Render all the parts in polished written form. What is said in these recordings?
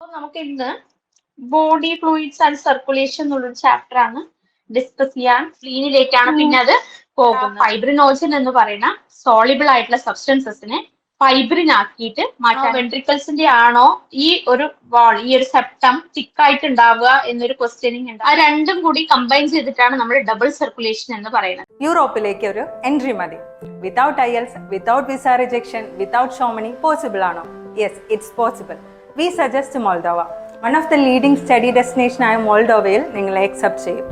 അപ്പോൾ നമുക്ക് ഇന്ന് ബോഡി ഫ്ലൂയിഡ്സ് ആൻഡ് സർക്കുലേഷൻ എന്നുള്ളൊരു ചാപ്റ്റർ ആണ് ഡിസ്കസ് ചെയ്യാൻ. സ്പ്ലീനിലേക്കാണ് പിന്നെ അത് പോകുന്നത്. ഫൈബ്രിനോജൻ എന്ന് പറയുന്ന സോളിബിൾ ആയിട്ടുള്ള സബ്സ്റ്റൻസസിനെ ഫൈബ്രിൻ ആക്കിയിട്ട് മാറ്റാൻ. വെൻട്രിക്കിൾസിന്റെ ആണോ ഈ ഒരു വാൾ, ഈ ഒരു സെപ്റ്റം തിക്കായിട്ട് ഉണ്ടാവുക എന്നൊരു ക്വസ്റ്റ്യനിങ് ഉണ്ട്. ആ രണ്ടും കൂടി കമ്പൈൻ ചെയ്തിട്ടാണ് നമ്മൾ ഡബിൾ സർക്കുലേഷൻ എന്ന് പറയുന്നത്. യൂറോപ്പിലേക്ക് ഒരു എൻട്രി മതി. Without IELTS, without visa rejection, without show money possible ആണോ? Yes, it's possible. We suggest Moldova. One of the leading study destination ആയ മോൾഡോവയിൽ നിങ്ങളെ അക്സെപ്റ്റ് ചെയ്യും.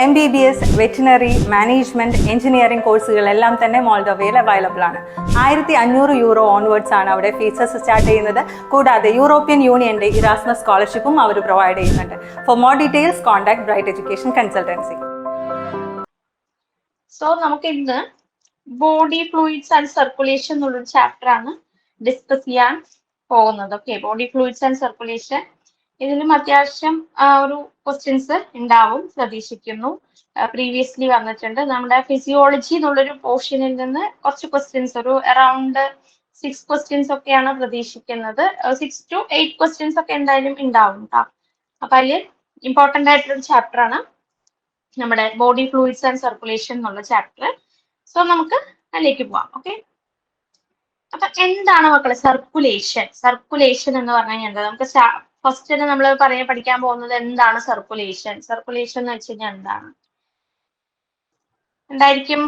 MBBS, വെറ്റിനറി, മാനേജ്മെന്റ്, എഞ്ചിനീയറിംഗ് കോഴ്സുകളെല്ലാം തന്നെ മോൾഡോവയിൽ അവൈലബിൾ ആണ്. 1500 യൂറോ ഓൺവേർഡ്സ് ആണ് അവിടെ ഫീസസ് സ്റ്റാർട്ട് ചെയ്യുന്നത്. കൂടാതെ യൂറോപ്യൻ യൂണിയന്റെ ഇറാസ്മസ് സ്കോളർഷിപ്പും അവർ പ്രൊവൈഡ് ചെയ്യുന്നുണ്ട്. For more details contact bright education consultancy. So നമുക്ക് ഇന്ന് ബോഡി ഫ്ലൂയിഡ്സ് ആൻഡ് സർക്കുലേഷൻ എന്നുള്ളൊരു ചാപ്റ്റർ ആണ് ഡിസ്കസ് ചെയ്യാൻ പോകുന്നത്. Okay, body fluids and circulation. ഇതിലും അത്യാവശ്യം ഒരു ക്വസ്റ്റ്യൻസ് ഉണ്ടാവും പ്രതീക്ഷിക്കുന്നു. പ്രീവിയസ്ലി വന്നിട്ടുണ്ട്. നമ്മുടെ ഫിസിയോളജി എന്നുള്ളൊരു പോർഷനിൽ നിന്ന് കുറച്ച് ക്വസ്റ്റ്യൻസ്, ഒരു അറൌണ്ട് 6 ക്വസ്റ്റ്യൻസ് ഒക്കെയാണ് പ്രതീക്ഷിക്കുന്നത്. 6 to 8 ക്വസ്റ്റ്യൻസ് ഒക്കെ എന്തായാലും ഉണ്ടാവും കേട്ടോ. അപ്പൊ അതിൽ ഇമ്പോർട്ടന്റ് ആയിട്ടുള്ള ചാപ്റ്റർ ആണ് നമ്മുടെ ബോഡി ഫ്ലൂയിഡ്സ് ആൻഡ് സർക്കുലേഷൻ എന്നുള്ള ചാപ്റ്റർ. സോ നമുക്ക് അതിലേക്ക് പോവാം. ഓക്കെ, അപ്പൊ എന്താണ് മക്കളെ സർക്കുലേഷൻ? സർക്കുലേഷൻ എന്ന് പറഞ്ഞു കഴിഞ്ഞാൽ എന്താ? നമുക്ക് ഫസ്റ്റ് തന്നെ നമ്മൾ പഠിക്കാൻ പോകുന്നത് എന്താണ് സർക്കുലേഷൻ. സർക്കുലേഷൻ എന്ന് വെച്ച് കഴിഞ്ഞാൽ എന്താണ്? എന്തായിരിക്കും?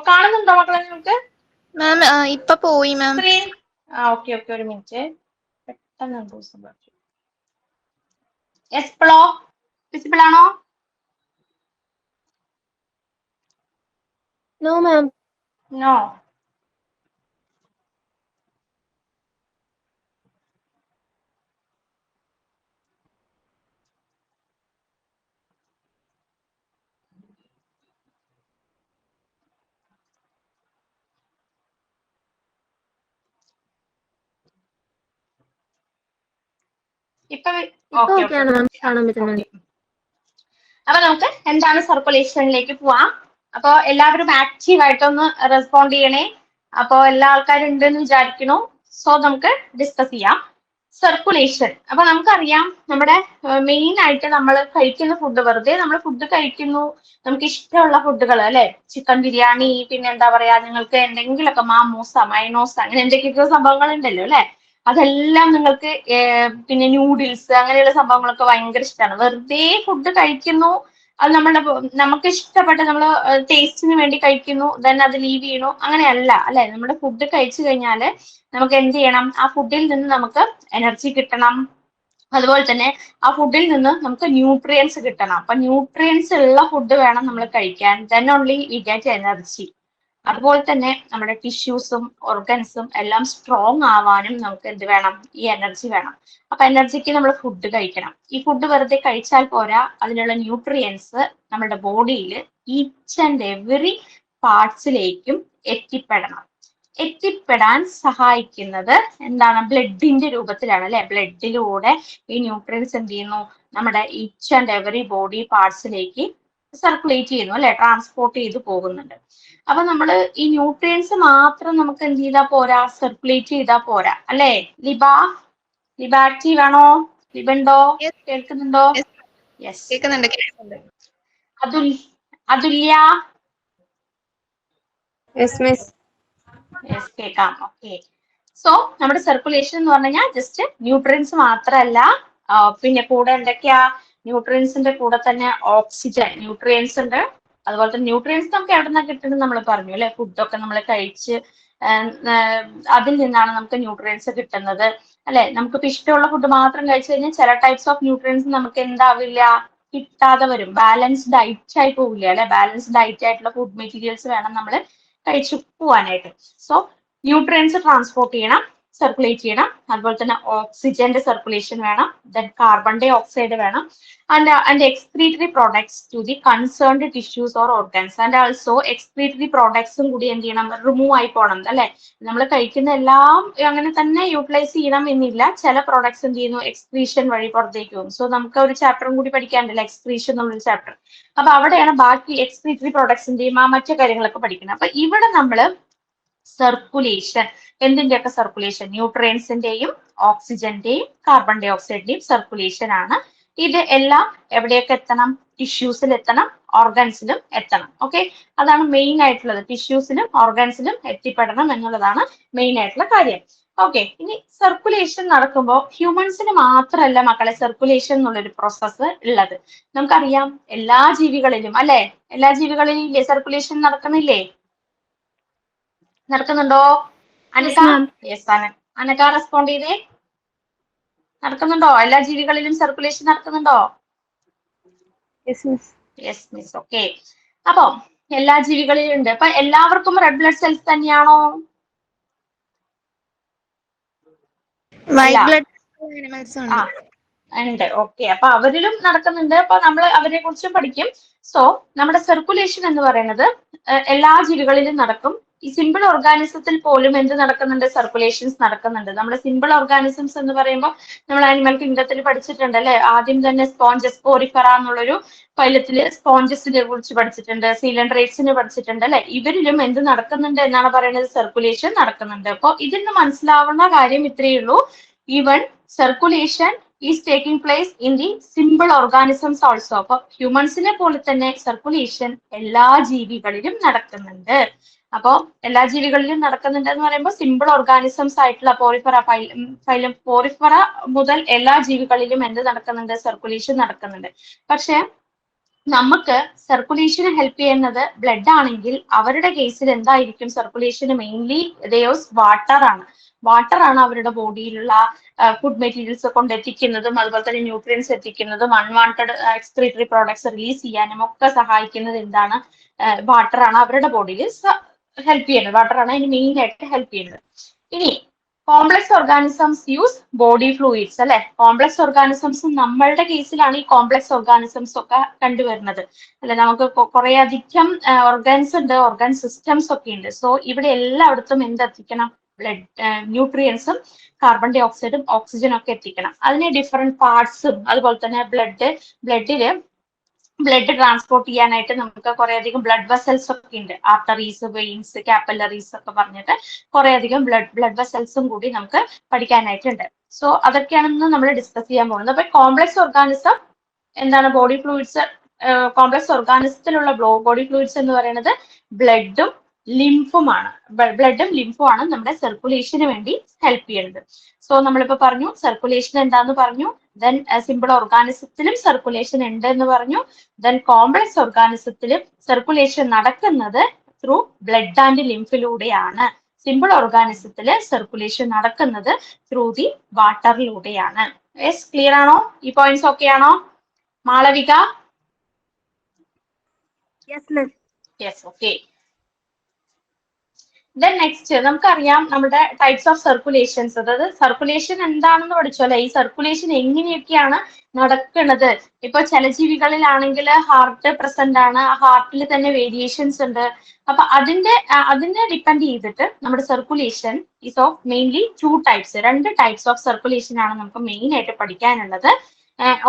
കാണുന്നുണ്ടോ മക്കളെ നിങ്ങൾക്ക്? മാം ഇപ്പൊ പോയി മാം. ഓക്കെ ഓക്കെ, ഒരു മിനിറ്റ്. പെട്ടെന്ന് എപ്പോഴോ വിസിബിൾ ആണോ? No ma'am. നോ. കാണാൻ പറ്റുന്നുണ്ട്. അപ്പൊ നമുക്ക് എന്താണ് സർക്കുലേഷനിലേക്ക് പോവാം. അപ്പൊ എല്ലാവരും ആക്റ്റീവ് ആയിട്ടൊന്ന് റെസ്പോണ്ട് ചെയ്യണേ. അപ്പൊ എല്ലാ ആൾക്കാരും ഉണ്ടെന്ന് വിചാരിക്കണു. സോ നമുക്ക് ഡിസ്കസ് ചെയ്യാം സർക്കുലേഷൻ. അപ്പൊ നമുക്കറിയാം, നമ്മുടെ മെയിൻ ആയിട്ട് നമ്മൾ കഴിക്കുന്ന ഫുഡ്, വെറുതെ നമ്മൾ ഫുഡ് കഴിക്കുന്നു, നമുക്ക് ഇഷ്ടമുള്ള ഫുഡുകൾ അല്ലെ, ചിക്കൻ ബിരിയാണി, പിന്നെ എന്താ പറയാ, നിങ്ങൾക്ക് എന്തെങ്കിലുമൊക്കെ മാമോസ, മൈനോസ, അങ്ങനെ എന്തൊക്കെയൊക്കെ സംഭവങ്ങൾ ഉണ്ടല്ലോ അല്ലെ, അതെല്ലാം നിങ്ങൾക്ക് പിന്നെ നൂഡിൽസ് അങ്ങനെയുള്ള സംഭവങ്ങളൊക്കെ ഭയങ്കര ഇഷ്ടമാണ്. വെറുതെ ഫുഡ് കഴിക്കുന്നു, അത് നമുക്ക് ഇഷ്ടപ്പെട്ട നമ്മൾ ടേസ്റ്റിന് വേണ്ടി കഴിക്കുന്നു, ദെൻ അത് ലീവ് ചെയ്യണു, അങ്ങനെയല്ല അല്ലെ. നമ്മുടെ ഫുഡ് കഴിച്ചു കഴിഞ്ഞാല് നമുക്ക് എന്ത് ചെയ്യണം? ആ ഫുഡിൽ നിന്ന് നമുക്ക് എനർജി കിട്ടണം. അതുപോലെ തന്നെ ആ ഫുഡിൽ നിന്ന് നമുക്ക് ന്യൂട്രിയൻസ് കിട്ടണം. അപ്പൊ ന്യൂട്രിയൻസ് ഉള്ള ഫുഡ് വേണം നമ്മൾ കഴിക്കാൻ. Then only we get energy. അതുപോലെ തന്നെ നമ്മുടെ ടിഷ്യൂസും ഓർഗൻസും എല്ലാം സ്ട്രോങ് ആവാനും നമുക്ക് എന്ത് വേണം? ഈ എനർജി വേണം. അപ്പൊ എനർജിക്ക് നമ്മൾ ഫുഡ് കഴിക്കണം. ഈ ഫുഡ് വെറുതെ കഴിച്ചാൽ പോരാ, അതിനുള്ള ന്യൂട്രിയൻസ് നമ്മുടെ ബോഡിയിൽ ഈച്ച് ആൻഡ് എവറി പാർട്സിലേക്കും എത്തിപ്പെടണം. എത്തിപ്പെടാൻ സഹായിക്കുന്നത് എന്താണ്? ബ്ലഡിന്റെ രൂപത്തിലാണ് അല്ലെ. ബ്ലഡിലൂടെ ഈ ന്യൂട്രിയൻസ് എന്ത് ചെയ്യുന്നു? നമ്മുടെ ഈച്ച് ആൻഡ് എവറി ബോഡി പാർട്സിലേക്ക് സർക്കുലേറ്റ് ചെയ്യുന്നു അല്ലെ, ട്രാൻസ്പോർട്ട് ചെയ്ത് പോകുന്നുണ്ട്. അപ്പൊ നമ്മള് ഈ ന്യൂട്രിയൻസ് മാത്രം നമുക്ക് എന്ത് ചെയ്താൽ പോരാ? സർക്കുലേറ്റ് ചെയ്താൽ പോരാ അല്ലെ. ലിബ ആക്റ്റീവ് ആണോ? ലിബുണ്ടോ? കേൾക്കുന്നുണ്ടോ? യെസ്, കേൾക്കുന്നുണ്ട്. അതുല്യ? Yes miss. യെസ്, കേൾക്കാം. ഓക്കെ. സോ നമ്മുടെ സർക്കുലേഷൻ എന്ന് പറഞ്ഞു കഴിഞ്ഞാൽ ജസ്റ്റ് ന്യൂട്രിയൻസ് മാത്രമല്ല, പിന്നെ കൂടെ എന്തൊക്കെയാ? ന്യൂട്രിയൻസിന്റെ കൂടെ തന്നെ ഓക്സിജൻ, ന്യൂട്രിയൻസ് ഉണ്ട്. അതുപോലെ തന്നെ ന്യൂട്രിയൻസ് നമുക്ക് എവിടെ നിന്നാണ് കിട്ടുന്നത് നമ്മൾ പറഞ്ഞു അല്ലെ. ഫുഡൊക്കെ നമ്മൾ കഴിച്ച് അതിൽ നിന്നാണ് നമുക്ക് ന്യൂട്രിയൻസ് കിട്ടുന്നത് അല്ലെ. നമുക്കിപ്പോ ഇഷ്ടമുള്ള ഫുഡ് മാത്രം കഴിച്ചു കഴിഞ്ഞാൽ ചില ടൈപ്സ് ഓഫ് ന്യൂട്രിയൻസ് നമുക്ക് എന്താവില്ല, കിട്ടാതെ വരും. ബാലൻസ്ഡ് ഡയറ്റ് ആയി പോവില്ല അല്ലെ. ബാലൻസ്ഡ് ഡയറ്റ് ആയിട്ടുള്ള ഫുഡ് മെറ്റീരിയൽസ് വേണം നമ്മൾ കഴിച്ചു പോവാനായിട്ട്. സോ ന്യൂട്രിയൻസ് ട്രാൻസ്പോർട്ട് ചെയ്യണം, സർക്കുലേറ്റ് ചെയ്യണം. അതുപോലെ തന്നെ ഓക്സിജന്റെ സർക്കുലേഷൻ വേണം, ദെൻ കാർബൺ ഡൈ ഓക്സൈഡ് വേണം, and excretory products to the concerned tissues or organs. And also excretory പ്രോഡക്ട്സും കൂടി എന്ത് ചെയ്യണം? റിമൂവ് ആയി പോകണം അല്ലെ. നമ്മൾ കഴിക്കുന്ന എല്ലാം അങ്ങനെ തന്നെ യൂട്ടിലൈസ് ചെയ്യണം എന്നില്ല. ചില പ്രോഡക്ട്സ് എന്ത് ചെയ്യുന്നു? എക്സ്ക്രീഷൻ വഴി പുറത്തേക്ക് പോകും. സോ നമുക്ക് ഒരു ചാപ്റ്ററും കൂടി പഠിക്കാനുണ്ടല്ലോ, എക്സ്ക്രീഷൻ എന്നുള്ളൊരു ചാപ്റ്റർ. അപ്പൊ അവിടെയാണ് ബാക്കി എക്സ്ക്രീറ്ററി പ്രോഡക്ട്സിന്റെയും മറ്റു കാര്യങ്ങളൊക്കെ പഠിക്കുന്നത്. അപ്പൊ ഇവിടെ നമ്മള് സർക്കുലേഷൻ. എന്തിന്റെയൊക്കെ സർക്കുലേഷൻ? ന്യൂട്രിയൻസിന്റെയും ഓക്സിജന്റെയും കാർബൺ ഡൈ ഓക്സൈഡിന്റെയും സർക്കുലേഷൻ ആണ്. ഇത് എല്ലാം എവിടെയൊക്കെ എത്തണം? ടിഷ്യൂസിൽ എത്തണം, ഓർഗൻസിലും എത്തണം. ഓക്കെ, അതാണ് മെയിൻ ആയിട്ടുള്ളത്. ടിഷ്യൂസിലും ഓർഗൻസിലും എത്തിപ്പെടണം എന്നുള്ളതാണ് മെയിൻ ആയിട്ടുള്ള കാര്യം. ഓക്കെ, ഇനി സർക്കുലേഷൻ നടക്കുമ്പോൾ ഹ്യൂമൻസിന് മാത്രമല്ല മക്കളെ സർക്കുലേഷൻ എന്നുള്ളൊരു പ്രോസസ്സ് ഉള്ളത്. നമുക്കറിയാം എല്ലാ ജീവികളിലും അല്ലെ, എല്ലാ ജീവികളിലും ഇല്ലേ സർക്കുലേഷൻ നടക്കുന്നില്ലേ? നടക്കുന്നുണ്ടോ? അനക? യെസ്, അനക റെസ്പോണ്ട് ചെയ്തേ. നടക്കുന്നുണ്ടോ? എല്ലാ ജീവികളിലും സർക്കുലേഷൻ നടക്കുന്നുണ്ടോ? Yes miss. ഓക്കെ, അപ്പൊ എല്ലാ ജീവികളിലും ഉണ്ട്. അപ്പൊ എല്ലാവർക്കും റെഡ് ബ്ലഡ് സെൽസ് തന്നെയാണോ? വൈറ്റ് ബ്ലഡ് ആനിമൽസ് ഉണ്ട്. ഉണ്ട്. ഓക്കെ, അപ്പൊ അവരിലും നടക്കുന്നുണ്ട്. അപ്പൊ നമ്മൾ അവരെ കുറിച്ചും പഠിക്കും. സോ നമ്മുടെ സർക്കുലേഷൻ എന്ന് പറയുന്നത് എല്ലാ ജീവികളിലും നടക്കും. ഈ സിമ്പിൾ ഓർഗാനിസത്തിൽ പോലും എന്ത് നടക്കുന്നുണ്ട്? സർക്കുലേഷൻസ് നടക്കുന്നുണ്ട്. നമ്മുടെ സിമ്പിൾ ഓർഗാനിസംസ് എന്ന് പറയുമ്പോൾ നമ്മൾ ആനിമൽ കിങ്ഡത്തിൽ പഠിച്ചിട്ടുണ്ട് അല്ലെ. ആദ്യം തന്നെ സ്പോഞ്ചസ്, പോറിഫെറ എന്നുള്ളൊരു ഫൈലത്തില് സ്പോഞ്ചസിനെ കുറിച്ച് പഠിച്ചിട്ടുണ്ട്, സീലൻഡ്രേറ്റ്സിനെ പഠിച്ചിട്ടുണ്ട് അല്ലെ. ഇവരിലും എന്ത് നടക്കുന്നുണ്ട് എന്നാണ് പറയുന്നത്? സർക്കുലേഷൻ നടക്കുന്നുണ്ട്. അപ്പൊ ഇതിൽ നിന്ന് മനസ്സിലാവുന്ന കാര്യം ഇത്രയേ ഉള്ളൂ. Even circulation is taking place in the simple organisms also. അപ്പൊ ഹ്യൂമൻസിനെ പോലെ തന്നെ സർക്കുലേഷൻ എല്ലാ ജീവികളിലും നടക്കുന്നുണ്ട്. അപ്പോ എല്ലാ ജീവികളിലും നടക്കുന്നുണ്ട് എന്ന് പറയുമ്പോൾ സിമ്പിൾ ഓർഗാനിസംസ് ആയിട്ടുള്ള ഫൈലം പോറിഫെറ മുതൽ എല്ലാ ജീവികളിലും എന്ത് നടക്കുന്നുണ്ട്? സർക്കുലേഷൻ നടക്കുന്നുണ്ട്. പക്ഷെ നമുക്ക് സർക്കുലേഷന് ഹെൽപ്പ് ചെയ്യുന്നത് ബ്ലഡ് ആണെങ്കിൽ അവരുടെ കേസിൽ എന്തായിരിക്കും? സർക്കുലേഷന് മെയിൻലി വാട്ടർ ആണ്. വാട്ടർ ആണ് അവരുടെ ബോഡിയിലുള്ള ഫുഡ് മെറ്റീരിയൽസ് കൊണ്ട് എത്തിക്കുന്നതും അതുപോലെ തന്നെ ന്യൂട്രിയൻസ് എത്തിക്കുന്നതും അൺവാണ്ടഡ് എക്സ്ക്രീറ്ററി പ്രോഡക്ട്സ് റിലീസ് ചെയ്യാനും ഒക്കെ സഹായിക്കുന്നത് എന്താണ്? വാട്ടർ ആണ് അവരുടെ ബോഡിയിൽ ഹെൽപ്പ് ചെയ്യുന്നത്. വാട്ടർ ആണ് അതിന് മെയിൻ ആയിട്ട് ഹെൽപ്പ് ചെയ്യുന്നത്. ഇനി complex organisms use body fluids അല്ലെ. കോംപ്ലക്സ് ഓർഗാനിസംസ് നമ്മളുടെ കേസിലാണ് ഈ കോംപ്ലക്സ് ഓർഗാനിസംസ് ഒക്കെ കണ്ടുവരുന്നത് അല്ലെ. നമുക്ക് കുറെ അധികം ഓർഗൻസ് ഉണ്ട്, ഓർഗൻ സിസ്റ്റംസ് ഒക്കെ ഉണ്ട്. സോ ഇവിടെ എല്ലായിടത്തും എന്തെത്തിക്കണം? ബ്ലഡ്, ന്യൂട്രിയൻസും കാർബൺ ഡൈ ഓക്സൈഡും ഓക്സിജനും ഒക്കെ എത്തിക്കണം. അതിന് ഡിഫറെന്റ് പാർട്സും അതുപോലെ തന്നെ ബ്ലഡ് ട്രാൻസ്പോർട്ട് ചെയ്യാനായിട്ട് നമുക്ക് കുറെ അധികം ബ്ലഡ് വെസൽസ് ഒക്കെ ഉണ്ട്. ആർട്ടറീസ്, വെയിൻസ്, കാപ്പലറീസ് ഒക്കെ പറഞ്ഞിട്ട് കുറെ അധികം ബ്ലഡ് വെസൽസും കൂടി നമുക്ക് പഠിക്കാനായിട്ടുണ്ട്. സോ അതൊക്കെയാണെന്ന് നമ്മൾ ഡിസ്കസ് ചെയ്യാൻ പോകുന്നത്. അപ്പൊ കോംപ്ലക്സ് ഓർഗാനിസം എന്താണ്? Body fluids. കോംപ്ലക്സ് ഓർഗാനിസത്തിലുള്ള ബോഡി ഫ്ലൂയിഡ്സ് എന്ന് പറയുന്നത് ബ്ലഡും ലിംഫുമാണ്. ബ്ലഡും ലിംഫും ആണ് നമ്മുടെ സർക്കുലേഷന് വേണ്ടി ഹെൽപ്പ് ചെയ്യുന്നത്. സോ നമ്മളിപ്പോ പറഞ്ഞു സർക്കുലേഷൻ എന്താന്ന് പറഞ്ഞു. ദെൻ സിമ്പിൾ ഓർഗാനിസത്തിലും സർക്കുലേഷൻ ഉണ്ട് എന്ന് പറഞ്ഞു. ദെൻ കോംപ്ലക്സ് ഓർഗാനിസത്തിലും സർക്കുലേഷൻ നടക്കുന്നത് ത്രൂ ബ്ലഡ് ആൻഡ് ലിംഫിലൂടെയാണ്. സിമ്പിൾ ഓർഗാനിസത്തില് സർക്കുലേഷൻ നടക്കുന്നത് ത്രൂ ദി വാട്ടറിലൂടെയാണ്. യെസ്, ക്ലിയർ ആണോ? ഈ പോയിന്റ്സ് ഓക്കെ ആണോ? Malavika? Yes, okay. Then next നമുക്കറിയാം നമ്മുടെ ടൈപ്സ് ഓഫ് സർക്കുലേഷൻസ്. അതായത് സർക്കുലേഷൻ എന്താണെന്ന് പഠിച്ചു അല്ലെ. ഈ സർക്കുലേഷൻ എങ്ങനെയൊക്കെയാണ് നടക്കുന്നത്? ഇപ്പൊ ചില ജീവികളിലാണെങ്കിൽ ഹാർട്ട് പ്രസന്റ് ആണ്, ആ ഹാർട്ടിൽ തന്നെ വേരിയേഷൻസ് ഉണ്ട്. അപ്പൊ അതിനെ ഡിപ്പെൻഡ് ചെയ്തിട്ട് നമ്മുടെ സർക്കുലേഷൻ ഈസ് ഓഫ് മെയിൻലി രണ്ട് ടൈപ്സ് ഓഫ് സർക്കുലേഷൻ ആണ് നമുക്ക് മെയിൻ ആയിട്ട് പഠിക്കാനുള്ളത്.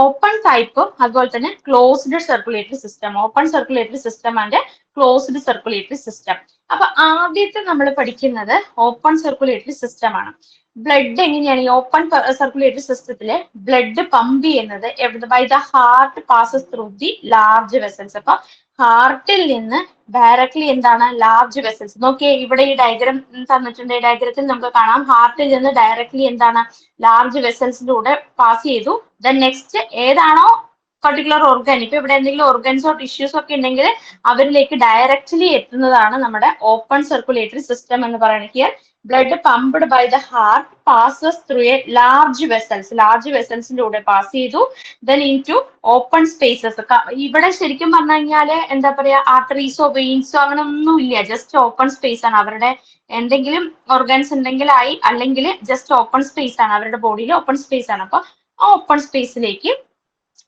ഓപ്പൺ ടൈപ്പും അതുപോലെ തന്നെ closed circulatory system. Open circulatory system and closed circulatory system. അപ്പൊ ആദ്യത്തെ നമ്മൾ പഠിക്കുന്നത് ഓപ്പൺ സർക്കുലേറ്ററി സിസ്റ്റം ആണ്. ബ്ലഡ് എങ്ങനെയാണ് ഈ ഓപ്പൺ സർക്കുലേറ്ററി സിസ്റ്റത്തില് ബ്ലഡ് പമ്പ് ചെയ്യുന്നത്? By the heart passes through the large vessels. അപ്പൊ ഹാർട്ടിൽ നിന്ന് ഡയറക്ട്ലി എന്താണ്? Large vessels. നോക്കിയേ, ഇവിടെ ഈ ഡയഗ്രം തന്നിട്ടുണ്ട്. ഈ ഡയഗ്രത്തിൽ നമുക്ക് കാണാം ഹാർട്ടിൽ നിന്ന് ഡയറക്ട്ലി എന്താണ്? ലാർജ് വെസൽസിലൂടെ പാസ് ചെയ്തു. ദെൻ നെക്സ്റ്റ് ഏതാണോ പർട്ടിക്കുലർ ഓർഗൻ, ഇപ്പൊ ഇവിടെ എന്തെങ്കിലും ഓർഗൻസോ ടിഷ്യൂസോ ഒക്കെ ഉണ്ടെങ്കിൽ അവരിലേക്ക് ഡയറക്ട്ലി എത്തുന്നതാണ് നമ്മുടെ ഓപ്പൺ സർക്കുലേറ്ററി സിസ്റ്റം എന്ന് പറയുന്നത്. Here blood pumped by the heart passes through a large വെസൽസിലൂടെ പാസ് ചെയ്തു. Then into open spaces. ഇവിടെ ശരിക്കും പറഞ്ഞു കഴിഞ്ഞാല് എന്താ പറയാ, ആർട്ടറീസോ വെയിൻസോ അങ്ങനെ ഒന്നും ഇല്ല. ജസ്റ്റ് ഓപ്പൺ സ്പേസ് ആണ്. അവരുടെ എന്തെങ്കിലും ഓർഗൻസ് ഉണ്ടെങ്കിലായി, അല്ലെങ്കിൽ ജസ്റ്റ് ഓപ്പൺ സ്പേസ് ആണ്. അവരുടെ ബോഡിയിൽ ഓപ്പൺ സ്പേസ് ആണ്. അപ്പൊ ആ ഓപ്പൺ സ്പേസിലേക്ക്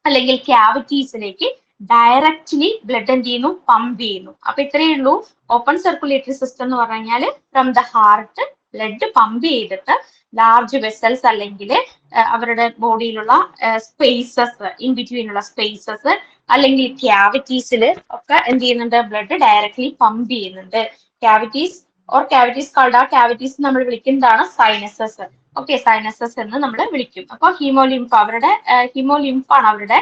അല്ലെങ്കിൽ ക്യാവിറ്റീസിലേക്ക് ഡയറക്റ്റ്ലി ബ്ലഡ് എന്ത് ചെയ്യുന്നു? പമ്പ് ചെയ്യുന്നു. അപ്പൊ ഇത്രയേ ഉള്ളൂ ഓപ്പൺ സർക്കുലേറ്ററി സിസ്റ്റം എന്ന് പറഞ്ഞു കഴിഞ്ഞാൽ. From the heart blood pump ചെയ്തിട്ട് ലാർജ് വെസൽസ് അല്ലെങ്കിൽ അവരുടെ ബോഡിയിലുള്ള സ്പേസസ്, ഇൻ ബിറ്റ്വീനുള്ള സ്പേസസ് അല്ലെങ്കിൽ ക്യാവിറ്റീസിൽ ഒക്കെ എന്ത് ചെയ്യുന്നുണ്ട്? ബ്ലഡ് ഡയറക്ട്ലി പമ്പ് ചെയ്യുന്നുണ്ട്. ക്യാവിറ്റീസ് ഓർ cavities called ആ cavities നമ്മൾ വിളിക്കുന്നതാണ് സൈനസസ്. ഓക്കെ, സൈനസസ് എന്ന് നമ്മൾ വിളിക്കും. അപ്പൊ ഹീമോലിംഫ് അവരുടെ ഹീമോലിംഫ് ആണ് അവരുടെ.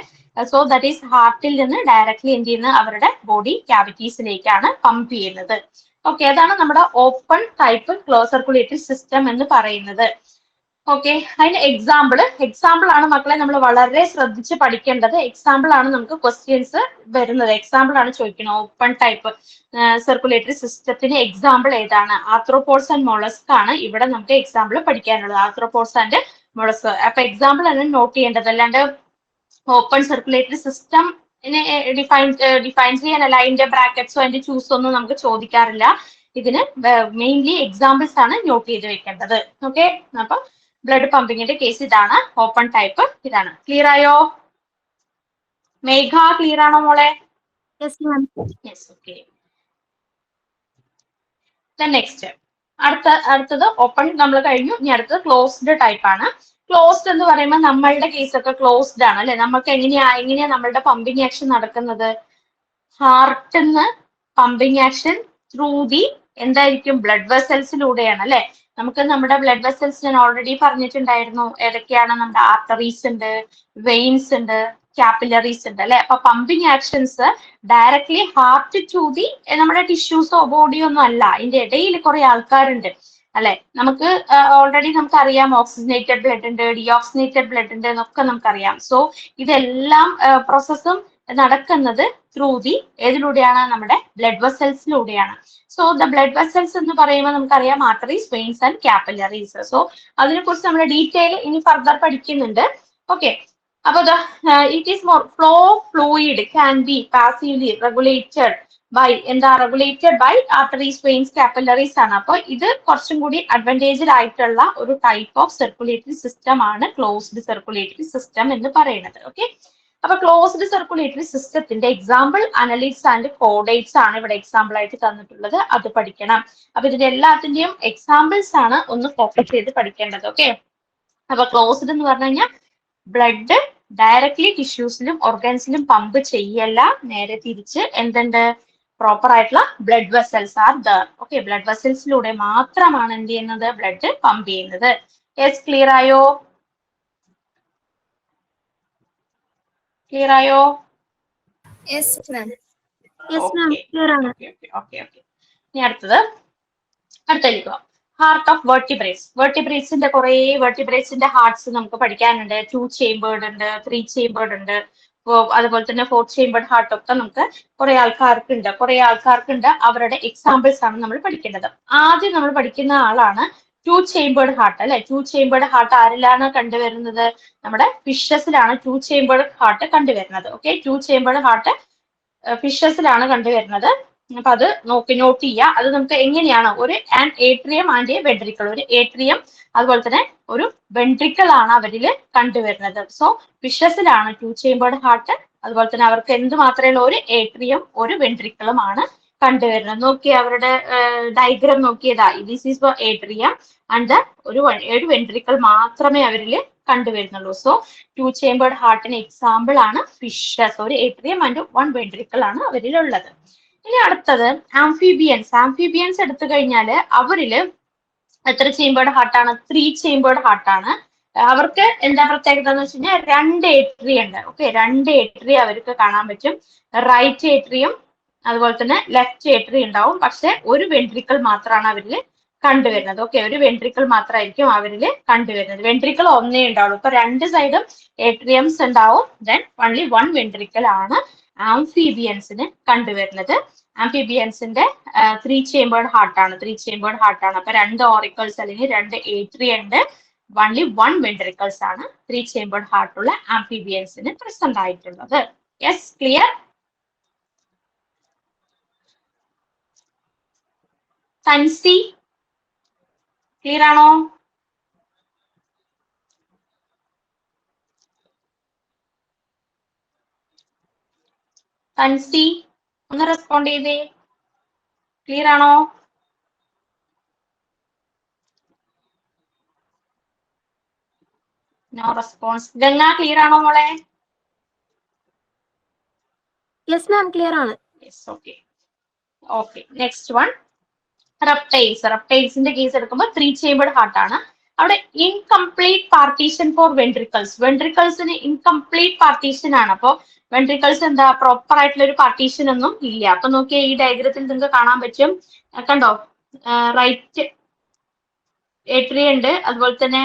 സോ ദാറ്റ് ഈസ് ഹാർട്ടിൽ നിന്ന് ഡയറക്ട്ലി എന്ത് ചെയ്യുന്നത് അവരുടെ ബോഡി ക്യാവിറ്റീസിലേക്കാണ് പമ്പ് ചെയ്യുന്നത്. ഓക്കെ, അതാണ് നമ്മുടെ open type close circulatory system എന്ന് പറയുന്നത്. ഓക്കെ, അതിന് എക്സാമ്പിൾ ആണ് മക്കളെ നമ്മൾ വളരെ ശ്രദ്ധിച്ച് പഠിക്കേണ്ടത്. എക്സാമ്പിൾ ആണ് നമുക്ക് ക്വസ്റ്റ്യൻസ് വരുന്നത്. എക്സാമ്പിൾ ആണ് ചോദിക്കുന്നത്. ഓപ്പൺ ടൈപ്പ് സർക്കുലേറ്ററി സിസ്റ്റത്തിന് എക്സാമ്പിൾ ഏതാണ്? ആർത്രോപോഡ്സ് ആൻഡ് മൊളസ്ക് ആണ് ഇവിടെ നമുക്ക് എക്സാമ്പിൾ പഠിക്കാനുള്ളത്. Arthropods and mollusc. അപ്പൊ എക്സാമ്പിൾ ആണ് നോട്ട് ചെയ്യേണ്ടത്. അല്ലാണ്ട് ഓപ്പൺ സർക്കുലേറ്ററി സിസ്റ്റം ഡിഫൈൻ ചെയ്യാനല്ല, അതിന്റെ ബ്രാക്കറ്റ്സോ അതിന്റെ ചൂസോ ഒന്നും നമുക്ക് ചോദിക്കാറില്ല. ഇതിന് മെയിൻലി എക്സാമ്പിൾസ് ആണ് നോട്ട് ചെയ്ത് വെക്കേണ്ടത്. ഓക്കെ, അപ്പൊ ബ്ലഡ് പമ്പിങ്ങിന്റെ കേസ് ഇതാണ്. ഓപ്പൺ ടൈപ്പ് ഇതാണ്. ക്ലിയർ ആയോ? മേഘ ക്ലിയർ ആണോ മോളെ? Yes, ma'am. Yes, okay. Next അടുത്തത് ഓപ്പൺ നമ്മൾ കഴിഞ്ഞു. ഇനി അടുത്തത് ക്ലോസ്ഡ് ടൈപ്പ് ആണ്. ക്ലോസ്ഡ് എന്ന് പറയുമ്പോൾ നമ്മളുടെ കേസൊക്കെ ക്ലോസ്ഡ് ആണ് അല്ലെ. നമുക്ക് എങ്ങനെയാ നമ്മളുടെ പമ്പിങ് ആക്ഷൻ നടക്കുന്നത്? ഹാർട്ടിന്ന് പമ്പിങ് ആക്ഷൻ ത്രൂ ദി എന്തായിരിക്കും? ബ്ലഡ് വെസൽസിലൂടെയാണ് അല്ലെ. നമുക്ക് നമ്മുടെ ബ്ലഡ് വെസൽസ് ഞാൻ ഓൾറെഡി പറഞ്ഞിട്ടുണ്ടായിരുന്നു. ഏതൊക്കെയാണ്? നമ്മുടെ ആർട്ടറീസ് ഉണ്ട്, വെയിൻസ് ഉണ്ട്, കാപ്പിലറീസ് ഉണ്ട് അല്ലെ. അപ്പൊ pumping actions directly heart to the നമ്മുടെ ടിഷ്യൂസോ ബോഡിയോ ഒന്നും അല്ല. അതിന്റെ ഇടയിൽ കുറെ ആൾക്കാരുണ്ട് അല്ലെ. നമുക്ക് ഓൾറെഡി നമുക്കറിയാം ഓക്സിജനേറ്റഡ് ബ്ലഡ് ഉണ്ട്, ഡിയോക്സിനേറ്റഡ് ബ്ലഡ് ഉണ്ട് എന്നൊക്കെ നമുക്കറിയാം. സോ ഇതെല്ലാം പ്രോസസ്സും നടക്കുന്നത് ത്രൂ ദി ഏതിലൂടെയാണ്? നമ്മുടെ ബ്ലഡ് വെസൽസിലൂടെയാണ്. സോ ദ ബ്ലഡ് വെസൽസ് എന്ന് പറയുമ്പോൾ നമുക്കറിയാം arteries, veins and capillaries. So അതിനെ കുറിച്ച് നമ്മൾ ഡീറ്റെയിൽ ഇനി ഫർദർ പഠിക്കുന്നുണ്ട്. ഓക്കെ, അപ്പൊ it is more flow fluid can be passively regulated by regulated by arteries, veins, capillaries ആണ്. അപ്പൊ ഇത് കുറച്ചും കൂടി അഡ്വാൻറ്റേജ് ആയിട്ടുള്ള ഒരു ടൈപ്പ് ഓഫ് സർക്കുലേറ്ററി സിസ്റ്റം ആണ് ക്ലോസ്ഡ് സർക്കുലേറ്ററി സിസ്റ്റം എന്ന് പറയുന്നത്. ഓക്കെ, അപ്പൊ ക്ലോസ്ഡ് സർക്കുലേറ്ററി സിസ്റ്റത്തിന്റെ എക്സാമ്പിൾ അനലിറ്റ്സ് ആൻഡ് കോഡേറ്റ്സ് ആണ് ഇവിടെ എക്സാമ്പിൾ ആയിട്ട് തന്നിട്ടുള്ളത്. അത് പഠിക്കണം. അപ്പൊ ഇതിന്റെ എല്ലാത്തിന്റെയും എക്സാമ്പിൾസ് ആണ് ഒന്ന് ഫോക്കസ് ചെയ്ത് പഠിക്കേണ്ടത്. ഓക്കെ, അപ്പൊ ക്ലോസ്ഡ് എന്ന് പറഞ്ഞു കഴിഞ്ഞാൽ ബ്ലഡ് ഡയറക്ട്ലി ടിഷ്യൂസിലും ഓർഗൻസിലും പമ്പ് ചെയ്യല്ല. നേരെ തിരിച്ച് എന്തുണ്ട്? പ്രോപ്പർ ആയിട്ടുള്ള blood vessels are there. Okay, blood വെസൽസിലൂടെ മാത്രമാണ് എന്ത് ചെയ്യുന്നത്? ബ്ലഡ് പമ്പ് ചെയ്യുന്നത്. യെസ്, ക്ലിയർ ആയോ? ക്ലിയർ ആയോ? Yes, ma'am. Yes, ma'am. Clear ആണ്. ഇനി അടുത്തേക്ക് ഹാർട്ട് ഓഫ് വെർട്ടിബ്രേറ്റ്സിന്റെ കുറെ വെർട്ടിബ്രേറ്റ്സിന്റെ ഹാർട്ട്സ് നമുക്ക് പഠിക്കാനുണ്ട്. 2 ചേമ്പേർഡ് ഉണ്ട്, 3 ചേമ്പേർഡ് ഉണ്ട്, അതുപോലെ തന്നെ 4 ചേമ്പേർഡ് ഹാർട്ട് ഒക്കെ നമുക്ക് കുറെ ആൾക്കാർക്കുണ്ട്. അവരുടെ എക്സാമ്പിൾസ് ആണ് നമ്മൾ പഠിക്കേണ്ടത്. ആദ്യം നമ്മൾ പഠിക്കുന്ന ആളാണ് 2 ചേമ്പേർഡ് ഹാർട്ട് അല്ലെ. 2 ചേമ്പേർഡ് ഹാർട്ട് ആരിലാണ് കണ്ടുവരുന്നത്? നമ്മുടെ ഫിഷസിലാണ് 2 ചേമ്പേർഡ് ഹാർട്ട് കണ്ടുവരുന്നത്. ഓക്കെ, 2 ചേമ്പേർഡ് ഹാർട്ട് ഫിഷസിലാണ് കണ്ടുവരുന്നത്. അപ്പൊ അത് നോട്ട് ചെയ്യുക. അത് നമുക്ക് എങ്ങനെയാണ്? ഒരു ഏട്രിയം ആൻഡ് വെൻട്രിക്കിൾ. ഒരു ഏട്രിയം അതുപോലെ തന്നെ ഒരു വെൻട്രിക്കിൾ ആണ് അവരിൽ കണ്ടുവരുന്നത്. സോ ഫിഷസിലാണ് 2 ചേമ്പേർഡ് ഹാർട്ട്. അതുപോലെ തന്നെ അവർക്ക് എന്ത് മാത്രമേ ഉള്ളൂ? ഒരു ഏട്രിയം, ഒരു വെൻട്രിക്കിളും ആണ് കണ്ടുവരുന്നത്. നോക്കിയേ, അവരുടെ ഡയഗ്രാം നോക്കിയതാ. ദിസ് ഈസ് ഏട്രിയം ആൻഡ് ഒരു വെൻട്രിക്കിൾ മാത്രമേ അവരിൽ കണ്ടുവരുന്നുള്ളൂ. സോ 2 ചേമ്പേർഡ് ഹാർട്ടിന് എക്സാമ്പിൾ ആണ് ഫിഷസ്. ഒരു ഏട്രിയം ആൻഡ് 1 വെൻട്രിക്കിൾ ആണ് അവരിലുള്ളത്. ഇനി അടുത്തത് ആംഫിബിയൻസ് എടുത്തു കഴിഞ്ഞാല് അവരില് എത്ര ചേമ്പേർഡ് ഹാർട്ടാണ്? 3 ചേമ്പേർഡ് ഹാർട്ടാണ്. അവർക്ക് എന്താ പ്രത്യേകത എന്ന് വെച്ച് കഴിഞ്ഞാൽ 2 ഏട്രിയ ഉണ്ട്. ഓക്കെ, 2 ഏട്രിയ അവർക്ക് കാണാൻ പറ്റും. റൈറ്റ് ഏട്രിയം അതുപോലെ തന്നെ ലെഫ്റ്റ് ഏട്രിയ ഉണ്ടാവും. പക്ഷെ ഒരു വെൻട്രിക്കിൾ മാത്രമാണ് അവരിൽ കണ്ടുവരുന്നത്. ഓക്കെ, ഒരു വെൻട്രിക്കിൾ മാത്രമായിരിക്കും അവരിൽ കണ്ടുവരുന്നത്. വെൻട്രിക്കിൾ ഒന്നേ ഉണ്ടാവുള്ളൂ. ഇപ്പൊ 2 സൈഡും ഏട്രിയംസ് ഉണ്ടാവും. ദെൻ ഓൺലി 1 വെൻട്രിക്കിൾ ആണ് ആംഫിബിയൻസിന് കണ്ടുവരുന്നത്. ആംഫിബിയൻസിന്റെ 3 ചേമ്പേർഡ് ഹാർട്ടാണ്. അപ്പൊ 2 ഓറിക്കൾസ് അല്ലെങ്കിൽ 2 ഏട്രിയ ഉണ്ട്. ഓൺലി 1 വെൻട്രിക്കിൾസ് ആണ് 3 ചേമ്പേർഡ് ഹാർട്ടുള്ള ആംഫിബിയൻസിന് പ്രസന്റ് ആയിട്ടുള്ളത്. Yes, clear? തൻസി ക്ലിയർ ആണോ? തൻസി ഒന്ന് റെസ്പോണ്ട് ചെയ്തേ. ക്ലിയർ ആണോ? No response. ഗംഗ ക്ലിയർ ആണോ മോളെ? Yes, ma'am. Clear ആണ്. Yes, okay. നെക്സ്റ്റ് വൺ റെപ്റ്റൈൽസിന്റെ കേസ് എടുക്കുമ്പോൾ 3 ചേമ്പേർഡ് ഹാർട്ട് ആണ്. അവിടെ ഇൻകംപ്ലീറ്റ് പാർട്ടീഷൻ ഫോർ വെൻട്രിക്കിൾസിന് ഇൻകംപ്ലീറ്റ് പാർട്ടീഷൻ ആണ്. അപ്പൊ വെൻട്രിക്കിൾസ് എന്താ പ്രോപ്പർ ആയിട്ടുള്ള ഒരു പാർട്ടീഷൻ ഒന്നും ഇല്ല. അപ്പൊ നോക്കിയാൽ ഈ ഡയഗ്രത്തിൽ നിങ്ങൾക്ക് കാണാൻ പറ്റും, കണ്ടോ, റൈറ്റ് ഏട്രിയ ഉണ്ട്, അതുപോലെ തന്നെ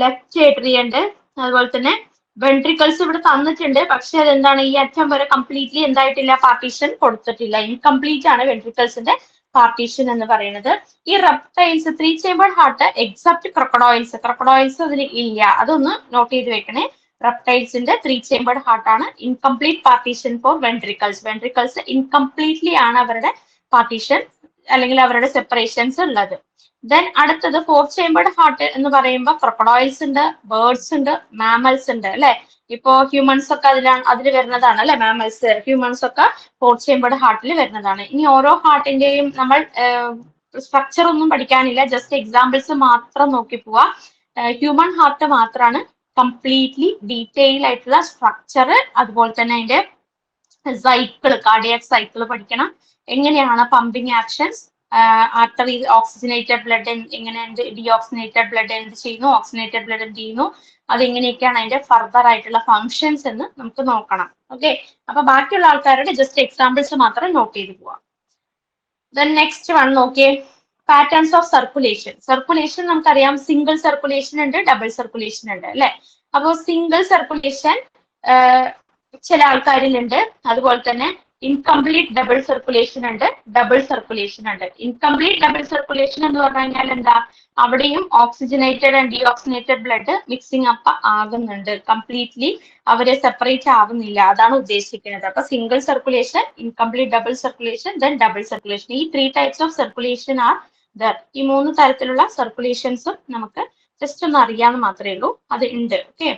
ലെഫ്റ്റ് ഏട്രിയ ഉണ്ട്, അതുപോലെ തന്നെ വെൻട്രിക്കിൾസ് ഇവിടെ തന്നിട്ടുണ്ട്. പക്ഷെ അതെന്താണ്, ഈ അറ്റം വരെ കംപ്ലീറ്റ്ലി എന്തായിട്ടില്ല, പാർട്ടീഷൻ കൊടുത്തിട്ടില്ല. ഇൻകംപ്ലീറ്റ് ആണ് വെൻട്രിക്കിൾസിന്റെ പാർട്ടീഷൻ എന്ന് പറയുന്നത്. ഈ reptiles 3 chambered heart except crocodiles അതിന് ഇല്ല. അതൊന്ന് നോട്ട് ചെയ്ത് വെക്കണേ. റെപ്റ്റൈൽസിന്റെ 3 ചേമ്പേർഡ് ഹാർട്ട് ആണ്. Incomplete partition for ventricles incompletely ആണ് അവരുടെ പാർട്ടീഷൻ അല്ലെങ്കിൽ അവരുടെ സെപ്പറേഷൻസ് ഉള്ളത്. ദെൻ അടുത്തത് 4 ചേമ്പേർഡ് ഹാർട്ട് എന്ന് പറയുമ്പോൾ ക്രൊക്കഡോയിൽസ് ഉണ്ട്, ബേർഡ്സ് ഉണ്ട്, മാമൽസ് ഉണ്ട് അല്ലെ. ഇപ്പോ ഹ്യൂമൻസ് ഒക്കെ അതിൽ വരുന്നതാണ് അല്ലെ. മാമൽസ്, ഹ്യൂമൻസ് ഒക്കെ 4 ചേമ്പേർഡ് ഹാർട്ടിൽ വരുന്നതാണ്. ഇനി ഓരോ ഹാർട്ടിന്റെയും നമ്മൾ സ്ട്രക്ചർ ഒന്നും പഠിക്കാനില്ല, ജസ്റ്റ് എക്സാമ്പിൾസ് മാത്രം നോക്കി പോവാ. ഹ്യൂമൻ ഹാർട്ട് മാത്രമാണ് കംപ്ലീറ്റ്ലി ഡീറ്റെയിൽ ആയിട്ടുള്ള സ്ട്രക്ചർ, അതുപോലെ തന്നെ അതിന്റെ കാർഡിയാക് സൈക്കിൾ പഠിക്കണം. എങ്ങനെയാണ് pumping actions, artery oxygenated blood എങ്ങനെ, ഡിഓക്സിജനേറ്റഡ് ബ്ലഡ് എന്ത് ചെയ്യുന്നു, ഓക്സിജനേറ്റഡ് ബ്ലഡ് എന്ത് ചെയ്യുന്നു, അതെങ്ങനെയൊക്കെയാണ് അതിന്റെ ഫർദർ ആയിട്ടുള്ള ഫങ്ഷൻസ് എന്ന് നമുക്ക് നോക്കണം. ഓക്കെ, അപ്പൊ ബാക്കിയുള്ള ആൾക്കാരുടെ ജസ്റ്റ് എക്സാമ്പിൾസ് മാത്രം നോട്ട് ചെയ്ത് പോവാം. ദെൻ നെക്സ്റ്റ് വൺ നോക്കിയേ, പാറ്റേൺസ് ഓഫ് സർക്കുലേഷൻ നമുക്കറിയാം, സിംഗിൾ സർക്കുലേഷൻ ഉണ്ട്, ഡബിൾ സർക്കുലേഷൻ ഉണ്ട് അല്ലെ. അപ്പോ സിംഗിൾ സർക്കുലേഷൻ ചില ആൾക്കാരിലുണ്ട്, അതുപോലെ തന്നെ ഇൻകംപ്ലീറ്റ് ഡബിൾ സർക്കുലേഷൻ ഉണ്ട്, ഡബിൾ സർക്കുലേഷൻ ഉണ്ട്. ഇൻകംപ്ലീറ്റ് ഡബിൾ സർക്കുലേഷൻ എന്ന് പറഞ്ഞു കഴിഞ്ഞാൽ എന്താ, അവിടെയും oxygenated and deoxygenated blood mixing up ആകുന്നുണ്ട്, കംപ്ലീറ്റ്ലി അവരെ സെപ്പറേറ്റ് ആകുന്നില്ല, അതാണ് ഉദ്ദേശിക്കുന്നത്. അപ്പൊ single circulation, incomplete double circulation, then double circulation. ഈ 3 types of circulation are there. ഈ 3 തരത്തിലുള്ള സർക്കുലേഷൻസും നമുക്ക് ജസ്റ്റ് ഒന്ന് അറിയാമെന്ന് മാത്രമേ ഉള്ളൂ, അത് ഉണ്ട്. ഓക്കെ,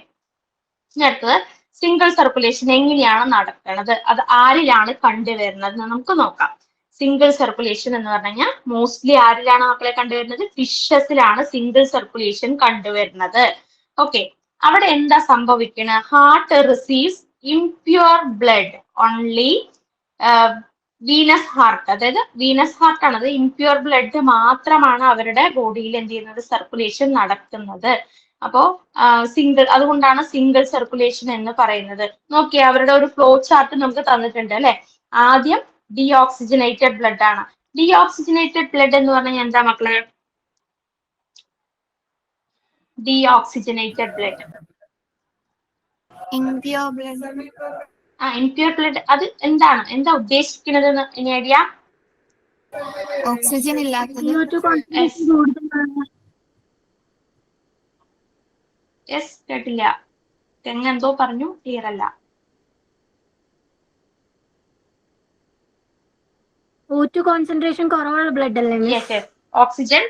ഇനി അടുത്തത് സിംഗിൾ സർക്കുലേഷൻ എങ്ങനെയാണ് നടക്കുന്നത്, അത് ആരിലാണ് കണ്ടുവരുന്നത് നമുക്ക് നോക്കാം. സിംഗിൾ സർക്കുലേഷൻ എന്ന് പറഞ്ഞു കഴിഞ്ഞാൽ മോസ്റ്റ്ലി ആരിലാണ് മക്കളെ കണ്ടുവരുന്നത്, ഫിഷസിലാണ് സിംഗിൾ സർക്കുലേഷൻ കണ്ടുവരുന്നത്. ഓക്കെ, അവിടെ എന്താ സംഭവിക്കുന്നത്, heart receives impure blood only. Venous heart, അതായത് വീനസ് ഹാർട്ട് ആണത്, ഇംപ്യൂർ ബ്ലഡ് മാത്രമാണ് അവരുടെ ബോഡിയിൽ എന്ത് ചെയ്യുന്നത്, സർക്കുലേഷൻ നടക്കുന്നത്. അപ്പോ അതുകൊണ്ടാണ് സിംഗിൾ സർക്കുലേഷൻ എന്ന് പറയുന്നത്. നോക്കിയാൽ അവരുടെ ഒരു ഫ്ലോ ചാർട്ട് നമുക്ക് തന്നിട്ടുണ്ട് അല്ലെ. ആദ്യം ഡീഓക്സിജനേറ്റഡ് ബ്ലഡ് ആണ്. ഡീഓക്സിജനേറ്റഡ് ബ്ലഡ് എന്ന് പറഞ്ഞാൽ എന്താ മക്കളെ, deoxygenated blood, impure blood, impure blood, അത് എന്താ ഉദ്ദേശിക്കുന്നത് ഇനി ഐഡിയ? oxygen ഇല്ലാത്തത്. യെസ്, കേട്ടില്ല, എന്തോ പറഞ്ഞു, ക്ലിയർ അല്ല. O2 കോൺസെൻട്രേഷൻ കുറവുള്ള ബ്ലഡ് അല്ലേ? യെസ്, ഓക്സിജൻ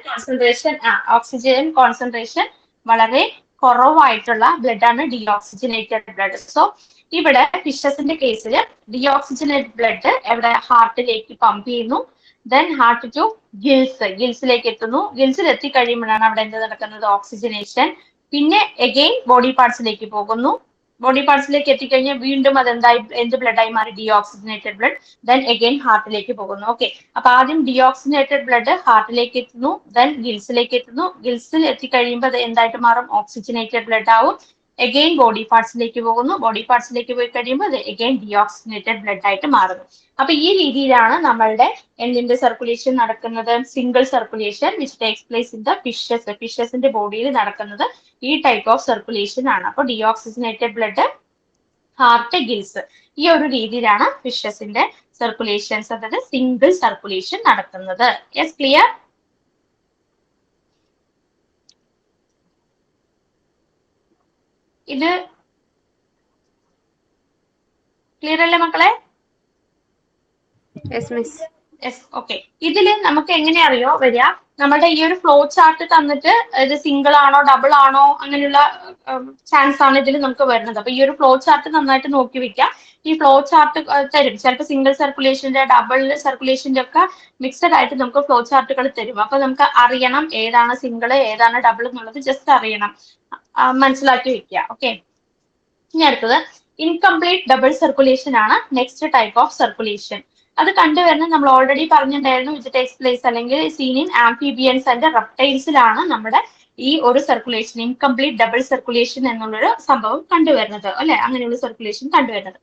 കോൺസെൻട്രേഷൻ വളരെ കുറവായിട്ടുള്ള ബ്ലഡ് ആണ് ഡീഓക്സിജനേറ്റഡ് ബ്ലഡ്. സോ ഇവിടെ ഫിഷസിന്റെ കേസിൽ ഡീഓക്സിജനേറ്റഡ് ബ്ലഡ് എവിടെ, ഹാർട്ടിലേക്ക് പമ്പ് ചെയ്യുന്നു, ദെൻ ഹാർട്ട് ടു ഗിൽസിലേക്ക് എത്തുന്നു. ഗിൽസിൽ എത്തിക്കഴിയുമ്പോഴാണ് അവിടെ എന്ത് നടക്കുന്നത്, ഓക്സിജനേഷൻ. പിന്നെ എഗെയിൻ ബോഡി പാർട്സിലേക്ക് പോകുന്നു. ബോഡി പാർട്സിലേക്ക് എത്തിക്കഴിഞ്ഞാൽ വീണ്ടും അത് എന്ത് ബ്ലഡായി മാറി, ഡീഓക്സിജനേറ്റഡ് ബ്ലഡ്. ദെൻ എഗെയിൻ ഹാർട്ടിലേക്ക് പോകുന്നു. ഓക്കെ, അപ്പൊ ആദ്യം ഡീഓക്സിജനേറ്റഡ് ബ്ലഡ് ഹാർട്ടിലേക്ക് എത്തുന്നു, ദെൻ ഗിൽസിലേക്ക് എത്തുന്നു. ഗിൽസിൽ എത്തിക്കഴിയുമ്പോൾ അത് എന്തായിട്ട് മാറും, ഓക്സിജനേറ്റഡ് ബ്ലഡ് ആവും. എഗെയിൻ ബോഡി പാർട്സിലേക്ക് പോകുന്നു. ബോഡി പാർട്സിലേക്ക് പോയി കഴിയുമ്പോൾ അത് എഗെയിൻ ഡീഓക്സിജനേറ്റഡ് ബ്ലഡ് ആയിട്ട് മാറുന്നു. അപ്പൊ ഈ രീതിയിലാണ് നമ്മളുടെ എന്തിന്റെ സർക്കുലേഷൻ നടക്കുന്നത്, single circulation which takes place in the ഫിഷസിന്റെ ബോഡിയിൽ നടക്കുന്നത് ഈ ടൈപ്പ് ഓഫ് സർക്കുലേഷൻ ആണ്. അപ്പൊ ഡീഓക്സിജനേറ്റഡ് ബ്ലഡ്, ഹാർട്ട്, ഗിൽസ്, ഈ ഒരു രീതിയിലാണ് ഫിഷസിന്റെ സർക്കുലേഷൻസ്, അതായത് സിംഗിൾ സർക്കുലേഷൻ നടക്കുന്നത്. Yes, clear? ഇത് ക്ലിയർ അല്ലേ മക്കളെ? Yes, okay. ഇതില് നമുക്ക് എങ്ങനെ അറിയോ വരിക, നമ്മുടെ ഈ ഒരു ഫ്ലോ ചാർട്ട് തന്നിട്ട് ഇത് സിംഗിൾ ആണോ ഡബിൾ ആണോ അങ്ങനെയുള്ള ചാൻസ് ആണ് ഇതിൽ നമുക്ക് വരുന്നത്. അപ്പൊ ഈ ഒരു ഫ്ലോ ചാർട്ട് നന്നായിട്ട് നോക്കി വെക്കാം. ഈ ഫ്ലോ ചാർട്ട് തരും, ചിലപ്പോൾ സിംഗിൾ സർക്കുലേഷന്റെ ഡബിൾ സർക്കുലേഷന്റെ ഒക്കെ മിക്സഡ് ആയിട്ട് നമുക്ക് ഫ്ലോ ചാർട്ടുകൾ തരും. അപ്പൊ നമുക്ക് അറിയണം ഏതാണ് സിംഗിൾ ഏതാണ് ഡബിൾ എന്നുള്ളത് ജസ്റ്റ് അറിയണം, മനസ്സിലാക്കി വെക്കുക. ഓക്കെ, ഇനി അടുത്തത് ഇൻകംപ്ലീറ്റ് ഡബിൾ സർക്കുലേഷൻ ആണ് നെക്സ്റ്റ് ടൈപ്പ് ഓഫ് സർക്കുലേഷൻ. അത് കണ്ടുവരുന്നത് നമ്മൾ ഓൾറെഡി പറഞ്ഞിട്ടുണ്ടായിരുന്നു, വിച്ച് ടേക്സ് പ്ലേസ് അല്ലെങ്കിൽ സീൻ ഇൻ ആംഫിബിയൻസ് ആൻഡ് റെപ്റ്റൈൽസിലാണ് നമ്മുടെ ഈ ഒരു സർക്കുലേഷൻ, ഇൻകംപ്ലീറ്റ് ഡബിൾ സർക്കുലേഷൻ എന്നുള്ളൊരു സംഭവം കണ്ടുവരുന്നത് അല്ലെ, അങ്ങനെയുള്ള സർക്കുലേഷൻ കണ്ടുവരുന്നത്.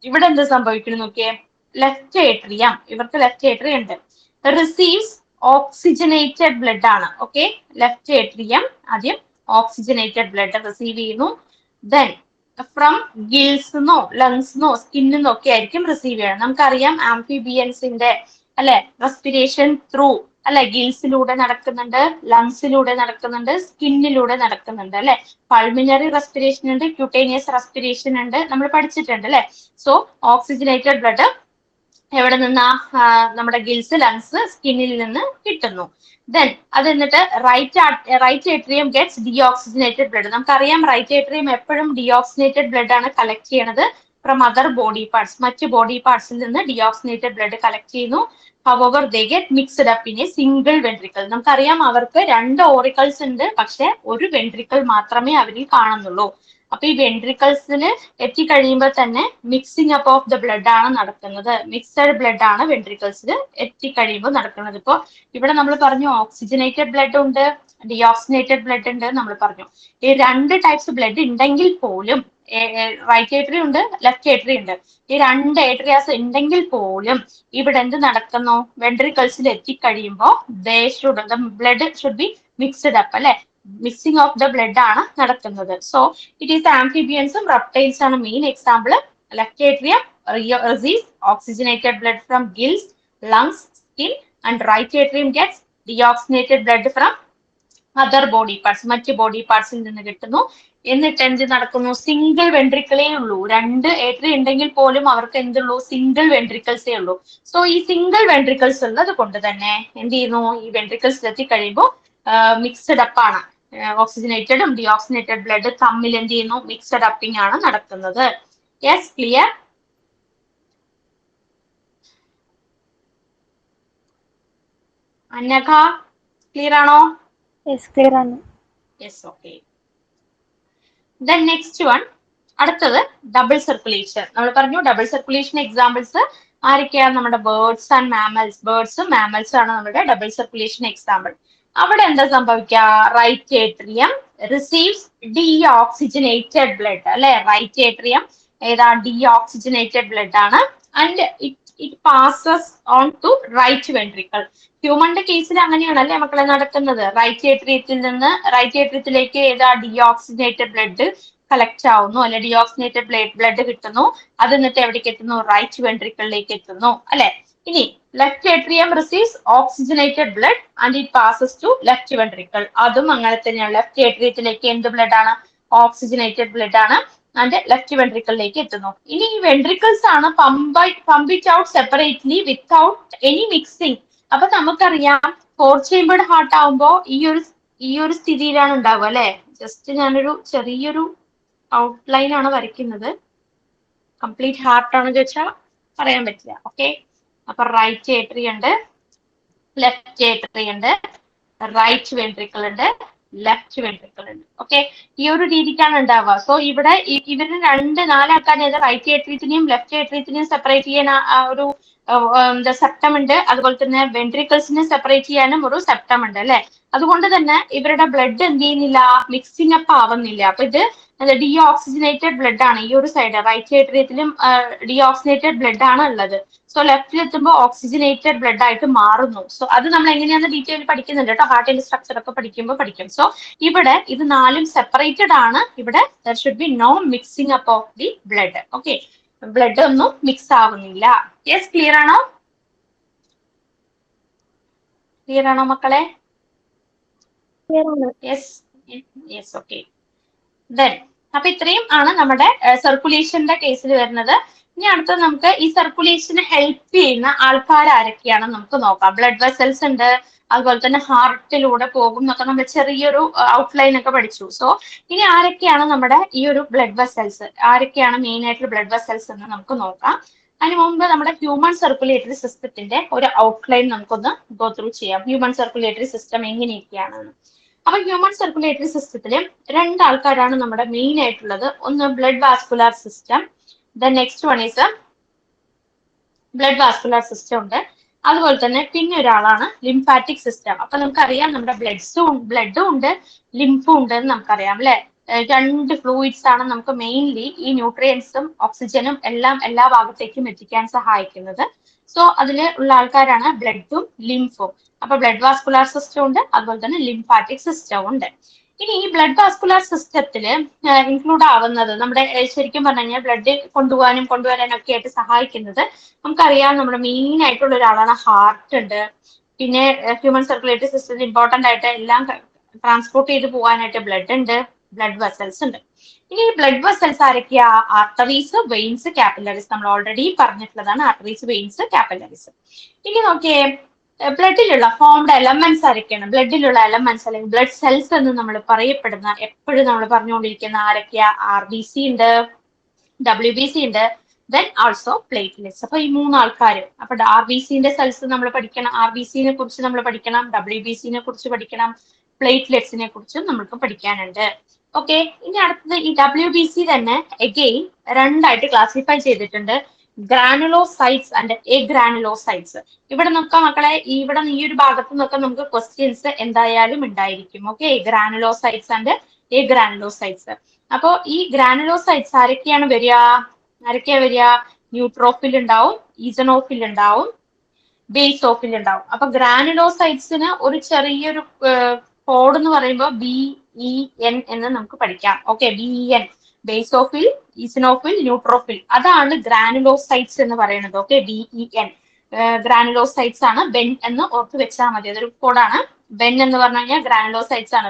ഇവിടെ എന്ത് സംഭവിക്കുന്നു നോക്കിയേ, ലെഫ്റ്റ് ഏട്രിയം, ഇവർക്ക് ലെഫ്റ്റ് ഏട്രിയം ഉണ്ട്, റിസീവ്സ് ഓക്സിജനേറ്റഡ് ബ്ലഡ് ആണ്. ഓക്കെ, ലെഫ്റ്റ് ഏട്രിയം ആദ്യം ഓക്സിജനേറ്റഡ് ബ്ലഡ് റിസീവ് ചെയ്യുന്നു. ദെൻ ഫ്രം ഗിൽസ്ന്നോ ലങ്സ്ന്നോ സ്കിന്നിന്നോ ഒക്കെ ആയിരിക്കും റിസീവ് ചെയ്യണം. നമുക്കറിയാം ആംഫിബിയൻസിന്റെ അല്ലെ റെസ്പിറേഷൻ ത്രൂ അല്ലെ, ഗിൽസിലൂടെ നടക്കുന്നുണ്ട്, ലങ്സിലൂടെ നടക്കുന്നുണ്ട്, സ്കിന്നിലൂടെ നടക്കുന്നുണ്ട് അല്ലെ. പൾമിനറി റെസ്പിറേഷൻ ഉണ്ട്, ക്യൂട്ടേനിയസ് റെസ്പിറേഷൻ ഉണ്ട്, നമ്മൾ പഠിച്ചിട്ടുണ്ട് അല്ലെ. സോ ഓക്സിജനേറ്റഡ് ബ്ലഡ് എവിടെ നിന്നാ, നമ്മുടെ ഗിൽസ്, ലങ്സ്, സ്കിന്നിൽ നിന്ന് കിട്ടുന്നു. ദെൻ അത് എന്നിട്ട് right atrium gets deoxygenated blood. നമുക്കറിയാം റൈറ്റ് ഏട്രിയം എപ്പോഴും ഡീഓക്സിജനേറ്റഡ് ബ്ലഡ് ആണ് കളക്ട് ചെയ്യണത് ഫ്രം അതർ ബോഡി പാർട്സ്. മറ്റ് ബോഡി പാർട്സിൽ നിന്ന് ഡീഓക്സിജനേറ്റഡ് ബ്ലഡ് കളക്ട് ചെയ്യുന്നു. However, they get mixed up in a single ventricle. നമുക്കറിയാം അവർക്ക് 2 ഓറിക്കൽസ് ഉണ്ട്, പക്ഷെ ഒരു വെൻട്രിക്കിൾ മാത്രമേ അവരിൽ കാണുന്നുള്ളൂ. അപ്പൊ ഈ വെൻട്രിക്കിൾസിൽ എത്തിക്കഴിയുമ്പോൾ തന്നെ mixing up of the blood ആണ് നടക്കുന്നത്. മിക്സഡ് ബ്ലഡ് ആണ് വെൻട്രിക്കിൾസിൽ എത്തിക്കഴിയുമ്പോൾ നടക്കുന്നത്. ഇപ്പൊ ഇവിടെ നമ്മൾ പറഞ്ഞു ഓക്സിജനേറ്റഡ് ബ്ലഡ് ഉണ്ട്, ഡിയോക്സിനേറ്റഡ് ബ്ലഡ് ഉണ്ട് നമ്മൾ പറഞ്ഞു. ഈ 2 ടൈപ്സ് ബ്ലഡ് ഉണ്ടെങ്കിൽ പോലും, റൈറ്റ് ഏട്രി ഉണ്ട്, ലെഫ്റ്റ് ഏട്രി ഉണ്ട്, ഈ 2 ഏട്രിയാസ് ഉണ്ടെങ്കിൽ പോലും ഇവിടെ എന്ത് നടക്കുന്നു, വെൻട്രിക്കിൾസിൽ എത്തിക്കഴിയുമ്പോൾ blood should be mixed up അല്ലെ, മിക്സിംഗ് ഓഫ് ദ ബ്ലഡ് ആണ് നടക്കുന്നത്. സോ ഇറ്റ് ഈസ് ആംഫിബിയൻസും റെപ്റ്റൈൽസ് ആണ് main example. Left atrium receives oxygenated blood from gills, lungs, skin, and right atrium gets deoxygenated blood from other body parts, മറ്റ് body പാർട്സിൽ നിന്ന് കിട്ടുന്നു. എന്നിട്ട് എന്ത് നടക്കുന്നു, സിംഗിൾ വെൻട്രിക്കിളേ ഉള്ളൂ. 2 ഏട്രി ഉണ്ടെങ്കിൽ പോലും അവർക്ക് എന്തുള്ളൂ, സിംഗിൾ വെൻട്രിക്കിൾസേ ഉള്ളൂ. സോ ഈ സിംഗിൾ വെൻട്രിക്കിൾസ് ഉള്ളത് കൊണ്ട് തന്നെ എന്ത് ചെയ്യുന്നു, ഈ വെൻട്രിക്കിൾസിൽ എത്തി കഴിയുമ്പോൾ മിക്സ്ഡ് അപ്പ് ആണ്, ഓക്സിജനേറ്റഡും ഡിയോക്സിനേറ്റഡ് ബ്ലഡ് തമ്മിൽ എന്ത് ചെയ്യുന്നു, മിക്സ്ഡ് അപ്പിംഗ് ആണ് നടക്കുന്നത്. Yes, clear? അന്നഘ ക്ലിയർ ആണോ? Yes, clear ആണ്. Yes, okay. Then next one, അടുത്തത് ഡബിൾ സർക്കുലേഷൻ. നമ്മൾ പറഞ്ഞു ഡബിൾ സർക്കുലേഷൻ എക്സാമ്പിൾസ് ആരൊക്കെയാണ്, നമ്മുടെ ബേർഡ്സ് ആൻഡ് മാമൽസ്. ബേർഡ്സും മാമൽസും ആണ് നമ്മുടെ ഡബിൾ സർക്കുലേഷൻ എക്സാമ്പിൾ. അവിടെ എന്താ സംഭവിക്കുക, right atrium receives deoxygenated blood അല്ലെ. റൈറ്റ് ഏട്രിയം ഏതാ, ഡീഓക്സിജനേറ്റഡ് ബ്ലഡ് ആണ്. And it passes on to right ventricle. ഹ്യൂമന്റെ കേസിൽ അങ്ങനെയാണ് അല്ലെ മക്കളെ നടക്കുന്നത്. റൈറ്റ് ഏട്രിയത്തിലേക്ക് ഏതാ, ഡീഓക്സിജനേറ്റഡ് ബ്ലഡ് കളക്ട് ആവുന്നു അല്ലെ, ഡിയോക്സിനേറ്റഡ് ബ്ലഡ് കിട്ടുന്നു. അത് എന്നിട്ട് എവിടേക്ക് എത്തുന്നു, റൈറ്റ് വെൻട്രിക്കിളിലേക്ക് എത്തുന്നു അല്ലെ. ഇനി left atrium receives oxygenated blood and it passes to left ventricle. അതും അങ്ങനെ തന്നെയാണ്. ലെഫ്റ്റ് ഏട്രിയത്തിലേക്ക് എന്ത് ബ്ലഡ് ആണ്, ഓക്സിജനേറ്റഡ് ബ്ലഡ് ആണ്, ആൻഡ് ലെഫ്റ്റ് വെൻട്രിക്കിളിലേക്ക് എത്തുന്നു. ഇനി ഈ വെൻട്രിക്കിൾസ് ആണ് pump it out separately without any mixing. അപ്പൊ നമുക്കറിയാം 4 ചേമ്പേർഡ് ഹാർട്ട് ആവുമ്പോ ഈ ഒരു സ്ഥിതിയിലാണ് ഉണ്ടാവുക അല്ലെ. ജസ്റ്റ് ഞാനൊരു ചെറിയൊരു ഔട്ട്ലൈൻ ആണ് വരയ്ക്കുന്നത്. കംപ്ലീറ്റ് ഹാർട്ട് ആണെന്ന് ചോദിച്ചാൽ പറയാൻ പറ്റില്ല. ഓക്കെ, അപ്പൊ റൈറ്റ് ഏട്രി ഉണ്ട്, ലെഫ്റ്റ് ഏട്രി ഉണ്ട്, റൈറ്റ് വെൻട്രിക്കിൾ ഉണ്ട്, ലെഫ്റ്റ് വെൻട്രിക്കിൾ ഉണ്ട്. ഓക്കെ, ഈ ഒരു രീതിക്കാണ് ഉണ്ടാവുക. സോ ഇവിടെ ഇവര് 4 ആൾക്കാർ റൈറ്റ് ഏട്രിയത്തിനെയും ലെഫ്റ്റ് ഏട്രിയത്തിനെയും സെപ്പറേറ്റ് ചെയ്യാൻ ഒരു സെപ്റ്റം ഉണ്ട്. അതുപോലെ തന്നെ വെൻട്രിക്കിൾസിനെ സെപ്പറേറ്റ് ചെയ്യാനും ഒരു സെപ്റ്റം ഉണ്ട് അല്ലെ. അതുകൊണ്ട് തന്നെ ഇവരുടെ ബ്ലഡ് എന്ത് ചെയ്യുന്നില്ല, മിക്സിംഗ് അപ്പ് ആവുന്നില്ല. അപ്പൊ ഇത് ഡീഓക്സിജനേറ്റഡ് ബ്ലഡ് ആണ്. ഈ ഒരു സൈഡ് റൈറ്റ് ഏട്രിയത്തിലും ഡീഓക്സിജനേറ്റഡ് ബ്ലഡ് ആണ് ഉള്ളത്. സോ ലെഫ്റ്റിൽ എത്തുമ്പോൾ ഓക്സിജനേറ്റഡ് ബ്ലഡ് ആയിട്ട് മാറുന്നു. സോ അത് നമ്മൾ എങ്ങനെയാണെന്ന് ഡീറ്റെയിൽ പഠിക്കുന്നുണ്ട് കേട്ടോ, ഹാർട്ടിന്റെ സ്ട്രക്ചർ ഒക്കെ പഠിക്കുമ്പോൾ പഠിക്കും. സോ ഇവിടെ ഇത് 4ഉം സെപ്പറേറ്റഡ് ആണ്. ഇവിടെ there should be no mixing up of the blood. Okay, blood ഒന്നും മിക്സ് ആവുന്നില്ല. യെസ്, ക്ലിയർ ആണോ? ക്ലിയർ ആണോ മക്കളെ? Yes, okay. ദെൻ അപ്പൊ ഇത്രയും ആണ് നമ്മുടെ സർക്കുലേഷന്റെ കേസിൽ വരുന്നത്. ഇനി അടുത്ത നമുക്ക് ഈ സർക്കുലേഷന് ഹെൽപ്പ് ചെയ്യുന്ന ആൾക്കാർ ആരൊക്കെയാണ് നമുക്ക് നോക്കാം. ബ്ലഡ് വെസൽസ് ഉണ്ട്, അതുപോലെ തന്നെ ഹാർട്ടിലൂടെ പോകും എന്നൊക്കെ നമ്മൾ ചെറിയൊരു ഔട്ട്ലൈൻ ഒക്കെ പഠിച്ചു. സോ ഇനി ആരൊക്കെയാണ് നമ്മുടെ ഈ ഒരു ബ്ലഡ് വെസൽസ്, ആരൊക്കെയാണ് മെയിൻ ആയിട്ടുള്ള ബ്ലഡ് വെസൽസ് എന്ന് നമുക്ക് നോക്കാം. അതിന് മുമ്പ് നമ്മുടെ ഹ്യൂമൻ സർക്കുലേറ്ററി സിസ്റ്റത്തിന്റെ ഒരു ഔട്ട്ലൈൻ നമുക്കൊന്ന് ഗോ ത്രൂ ചെയ്യാം. ഹ്യൂമൻ സർക്കുലേറ്ററി സിസ്റ്റം എങ്ങനെയൊക്കെയാണെന്ന്. അപ്പൊ ഹ്യൂമൻ സർക്കുലേറ്ററി സിസ്റ്റത്തില് 2 ആൾക്കാരാണ് നമ്മുടെ മെയിൻ ആയിട്ടുള്ളത്. ഒന്ന് blood vascular system, the next one is blood vascular system ഉണ്ട്. അതുപോലെ തന്നെ പിന്നെ ഒരാളാണ് ലിംഫാറ്റിക് സിസ്റ്റം. അപ്പൊ നമുക്കറിയാം നമ്മുടെ ബ്ലഡും ഉണ്ട് ലിംഫും ഉണ്ട് എന്ന് നമുക്കറിയാം അല്ലെ. രണ്ട് ഫ്ലൂയിഡ്സ് ആണ് നമുക്ക് മെയിൻലി ഈ ന്യൂട്രിയൻസും ഓക്സിജനും എല്ലാം എല്ലാ ഭാഗത്തേക്കും എത്തിക്കാൻ സഹായിക്കുന്നത്. സോ അതിൽ ഉള്ള ആൾക്കാരാണ് ബ്ലഡും ലിംഫും. അപ്പൊ ബ്ലഡ് വാസ്കുലർ സിസ്റ്റം ഉണ്ട്, അതുപോലെ തന്നെ ലിംഫാറ്റിക് സിസ്റ്റം ഉണ്ട്. ഇനി ഈ ബ്ലഡ് വാസ്കുലർ സിസ്റ്റത്തിൽ ഇൻക്ലൂഡ് ആവുന്നത് നമ്മുടെ ശരിക്കും പറഞ്ഞു കഴിഞ്ഞാൽ ബ്ലഡ് കൊണ്ടുവരാനും ഒക്കെ ആയിട്ട് സഹായിക്കുന്നത് നമുക്കറിയാം നമ്മുടെ മെയിൻ ആയിട്ടുള്ള ഒരാളാണ് ഹാർട്ട് ഉണ്ട്. പിന്നെ ഹ്യൂമൻ സർക്കുലേറ്ററി സിസ്റ്റത്തിൽ ഇമ്പോർട്ടന്റ് ആയിട്ട് എല്ലാം ട്രാൻസ്പോർട്ട് ചെയ്ത് പോകാനായിട്ട് ബ്ലഡ് ഉണ്ട്, ബ്ലഡ് വെസൽസ് ഉണ്ട്. ഇനി ബ്ലഡ് വെസൽസ് ആരൊക്കെയാ? Arteries, veins, capillaries. നമ്മൾ ഓൾറെഡി പറഞ്ഞിട്ടുള്ളതാണ് ആർട്ടറീസ്, വെയിൻസ്, കാപ്പിലറീസ്. ഇനി നോക്കിയേ ബ്ലഡിലുള്ള ഫോംഡ് എലമെന്റ്സ് ആരൊക്കെയാണ്? ബ്ലഡിലുള്ള എലമെന്റ്സ് അല്ലെങ്കിൽ ബ്ലഡ് സെൽസ് എന്ന് നമ്മൾ പറയപ്പെടുന്ന എപ്പോഴും നമ്മൾ പറഞ്ഞുകൊണ്ടിരിക്കുന്ന ആരൊക്കെയാ? RBC ഉണ്ട്, WBC ഉണ്ട്, ദെൻ ആൾസോ പ്ലേറ്റ്ലെറ്റ്സ്. അപ്പൊ ഈ മൂന്ന് ആൾക്കാർ. അപ്പൊ RBCന്റെ സെൽസ് നമ്മൾ പഠിക്കണം, RBCനെ കുറിച്ച് നമ്മൾ പഠിക്കണം, WBCനെ കുറിച്ച് പഠിക്കണം, പ്ലേറ്റ്ലെറ്റ്സിനെ കുറിച്ചും നമുക്ക് പഠിക്കാനുണ്ട്. ഓക്കെ, ഇനി അടുത്തത് ഈ WBC തന്നെ എഗെയിൻ രണ്ടായിട്ട് ക്ലാസിഫൈ ചെയ്തിട്ടുണ്ട്, ഗ്രാനുലോസൈറ്റ്സ് ആൻഡ് എഗ്രാനുലോസൈറ്റ്സ്. ഇവിടെ നോക്കാം മക്കളെ, ഇവിടെ ഈ ഒരു ഭാഗത്ത് നിന്നൊക്കെ നമുക്ക് ക്വസ്റ്റ്യൻസ് എന്തായാലും ഉണ്ടായിരിക്കും. Okay, granulocytes and agranulocytes. അപ്പോ ഈ ഗ്രാനുലോസൈറ്റ്സ് ആരൊക്കെയാ വരിക? ന്യൂട്രോഫിൽ ഉണ്ടാവും, ഈസനോഫിൽ ഉണ്ടാവും, ബേസോഫിൽ ഉണ്ടാവും. അപ്പൊ ഗ്രാനുലോസൈറ്റ്സിന് ഒരു ചെറിയൊരു കോഡ് എന്ന് പറയുമ്പോൾ BEN എന്ന് നമുക്ക് പഠിക്കാം. Okay, BEN, basophil, eosinophil, neutrophil, അതാണ് ഗ്രാനുലോസൈറ്റ്സ് എന്ന് പറയുന്നത്. ഓക്കെ, BEN ഗ്രാനുലോസൈറ്റ്സ് ആണ്. ബെൻ എന്ന് ഓർത്ത് വെച്ചാൽ മതി, അതൊരു കോഡാണ്. ബെൻ എന്ന് പറഞ്ഞു കഴിഞ്ഞാൽ ഗ്രാനുലോസൈറ്റ്സ് ആണ്.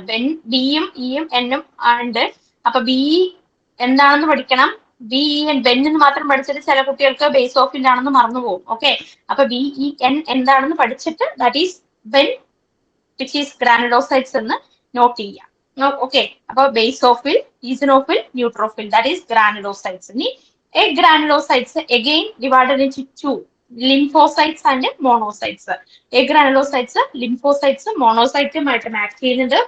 ബിയും ഇയും എന്നും ഉണ്ട്. അപ്പൊ ബി എന്താണെന്ന് പഠിക്കണം. BEN, ബെൻ എന്ന് മാത്രം പഠിച്ചിട്ട് ചില കുട്ടികൾക്ക് ബേസോഫിൽ ആണെന്ന് മറന്നുപോകും. ഓക്കെ, അപ്പൊ BEN എന്താണെന്ന് പഠിച്ചിട്ട് that is BEN which is granulocytes എന്ന് നോട്ട് ചെയ്യാം. ഓക്കെ, അപ്പൊ basophil, eosinophil, neutrophil, that is granulocytes. ഇനി agranulocytes again divided into two, lymphocytes and monocytes. Agranulocytes ലിംഫോസൈറ്റ്സും മോണോസൈറ്റുമായിട്ട് മാച്ച് ചെയ്യുന്നുണ്ട്.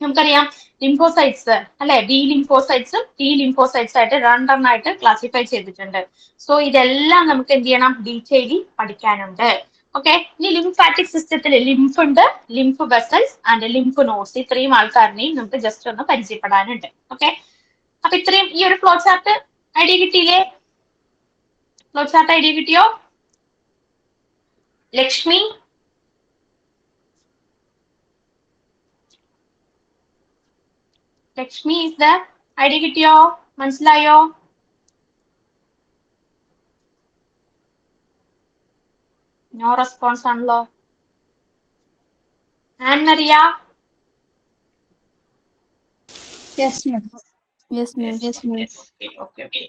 നമുക്കറിയാം ലിംഫോസൈറ്റ്സ് അല്ലെ, B ലിംഫോസൈറ്റ്സും T ലിംഫോസൈറ്റ്സ് ആയിട്ട് രണ്ടെണ്ണമായിട്ട് ക്ലാസിഫൈ ചെയ്തിട്ടുണ്ട്. സോ ഇതെല്ലാം നമുക്ക് എന്ത് ചെയ്യണം? ഡീറ്റെയിലി പഠിക്കാനുണ്ട്. ഓക്കെ, ഇനി ലിംഫാറ്റിക് സിസ്റ്റത്തിൽ ലിംഫ് ഉണ്ട്, lymph vessels and lymph nodes. ഇത്രയും ആൾക്കാരിനെയും നമുക്ക് ജസ്റ്റ് ഒന്ന് പരിചയപ്പെടാനുണ്ട്. ഓക്കെ, അപ്പൊ ഇത്രയും ഈ ഒരു ഫ്ലോ ചാർട്ട് ഐഡിയ കിട്ടിയില്ലേ? ഫ്ലോ ചാർട്ട് ഐഡിയ കിട്ടിയോ? Lakshmi, Lakshmi is the idea കിട്ടിയോ? മനസ്സിലായോ? നോ റെസ്പോൺസ് ആണല്ലോ. An Maria? Yes, ma'am. Yes, ma'am. Yes, ma'am. Okay.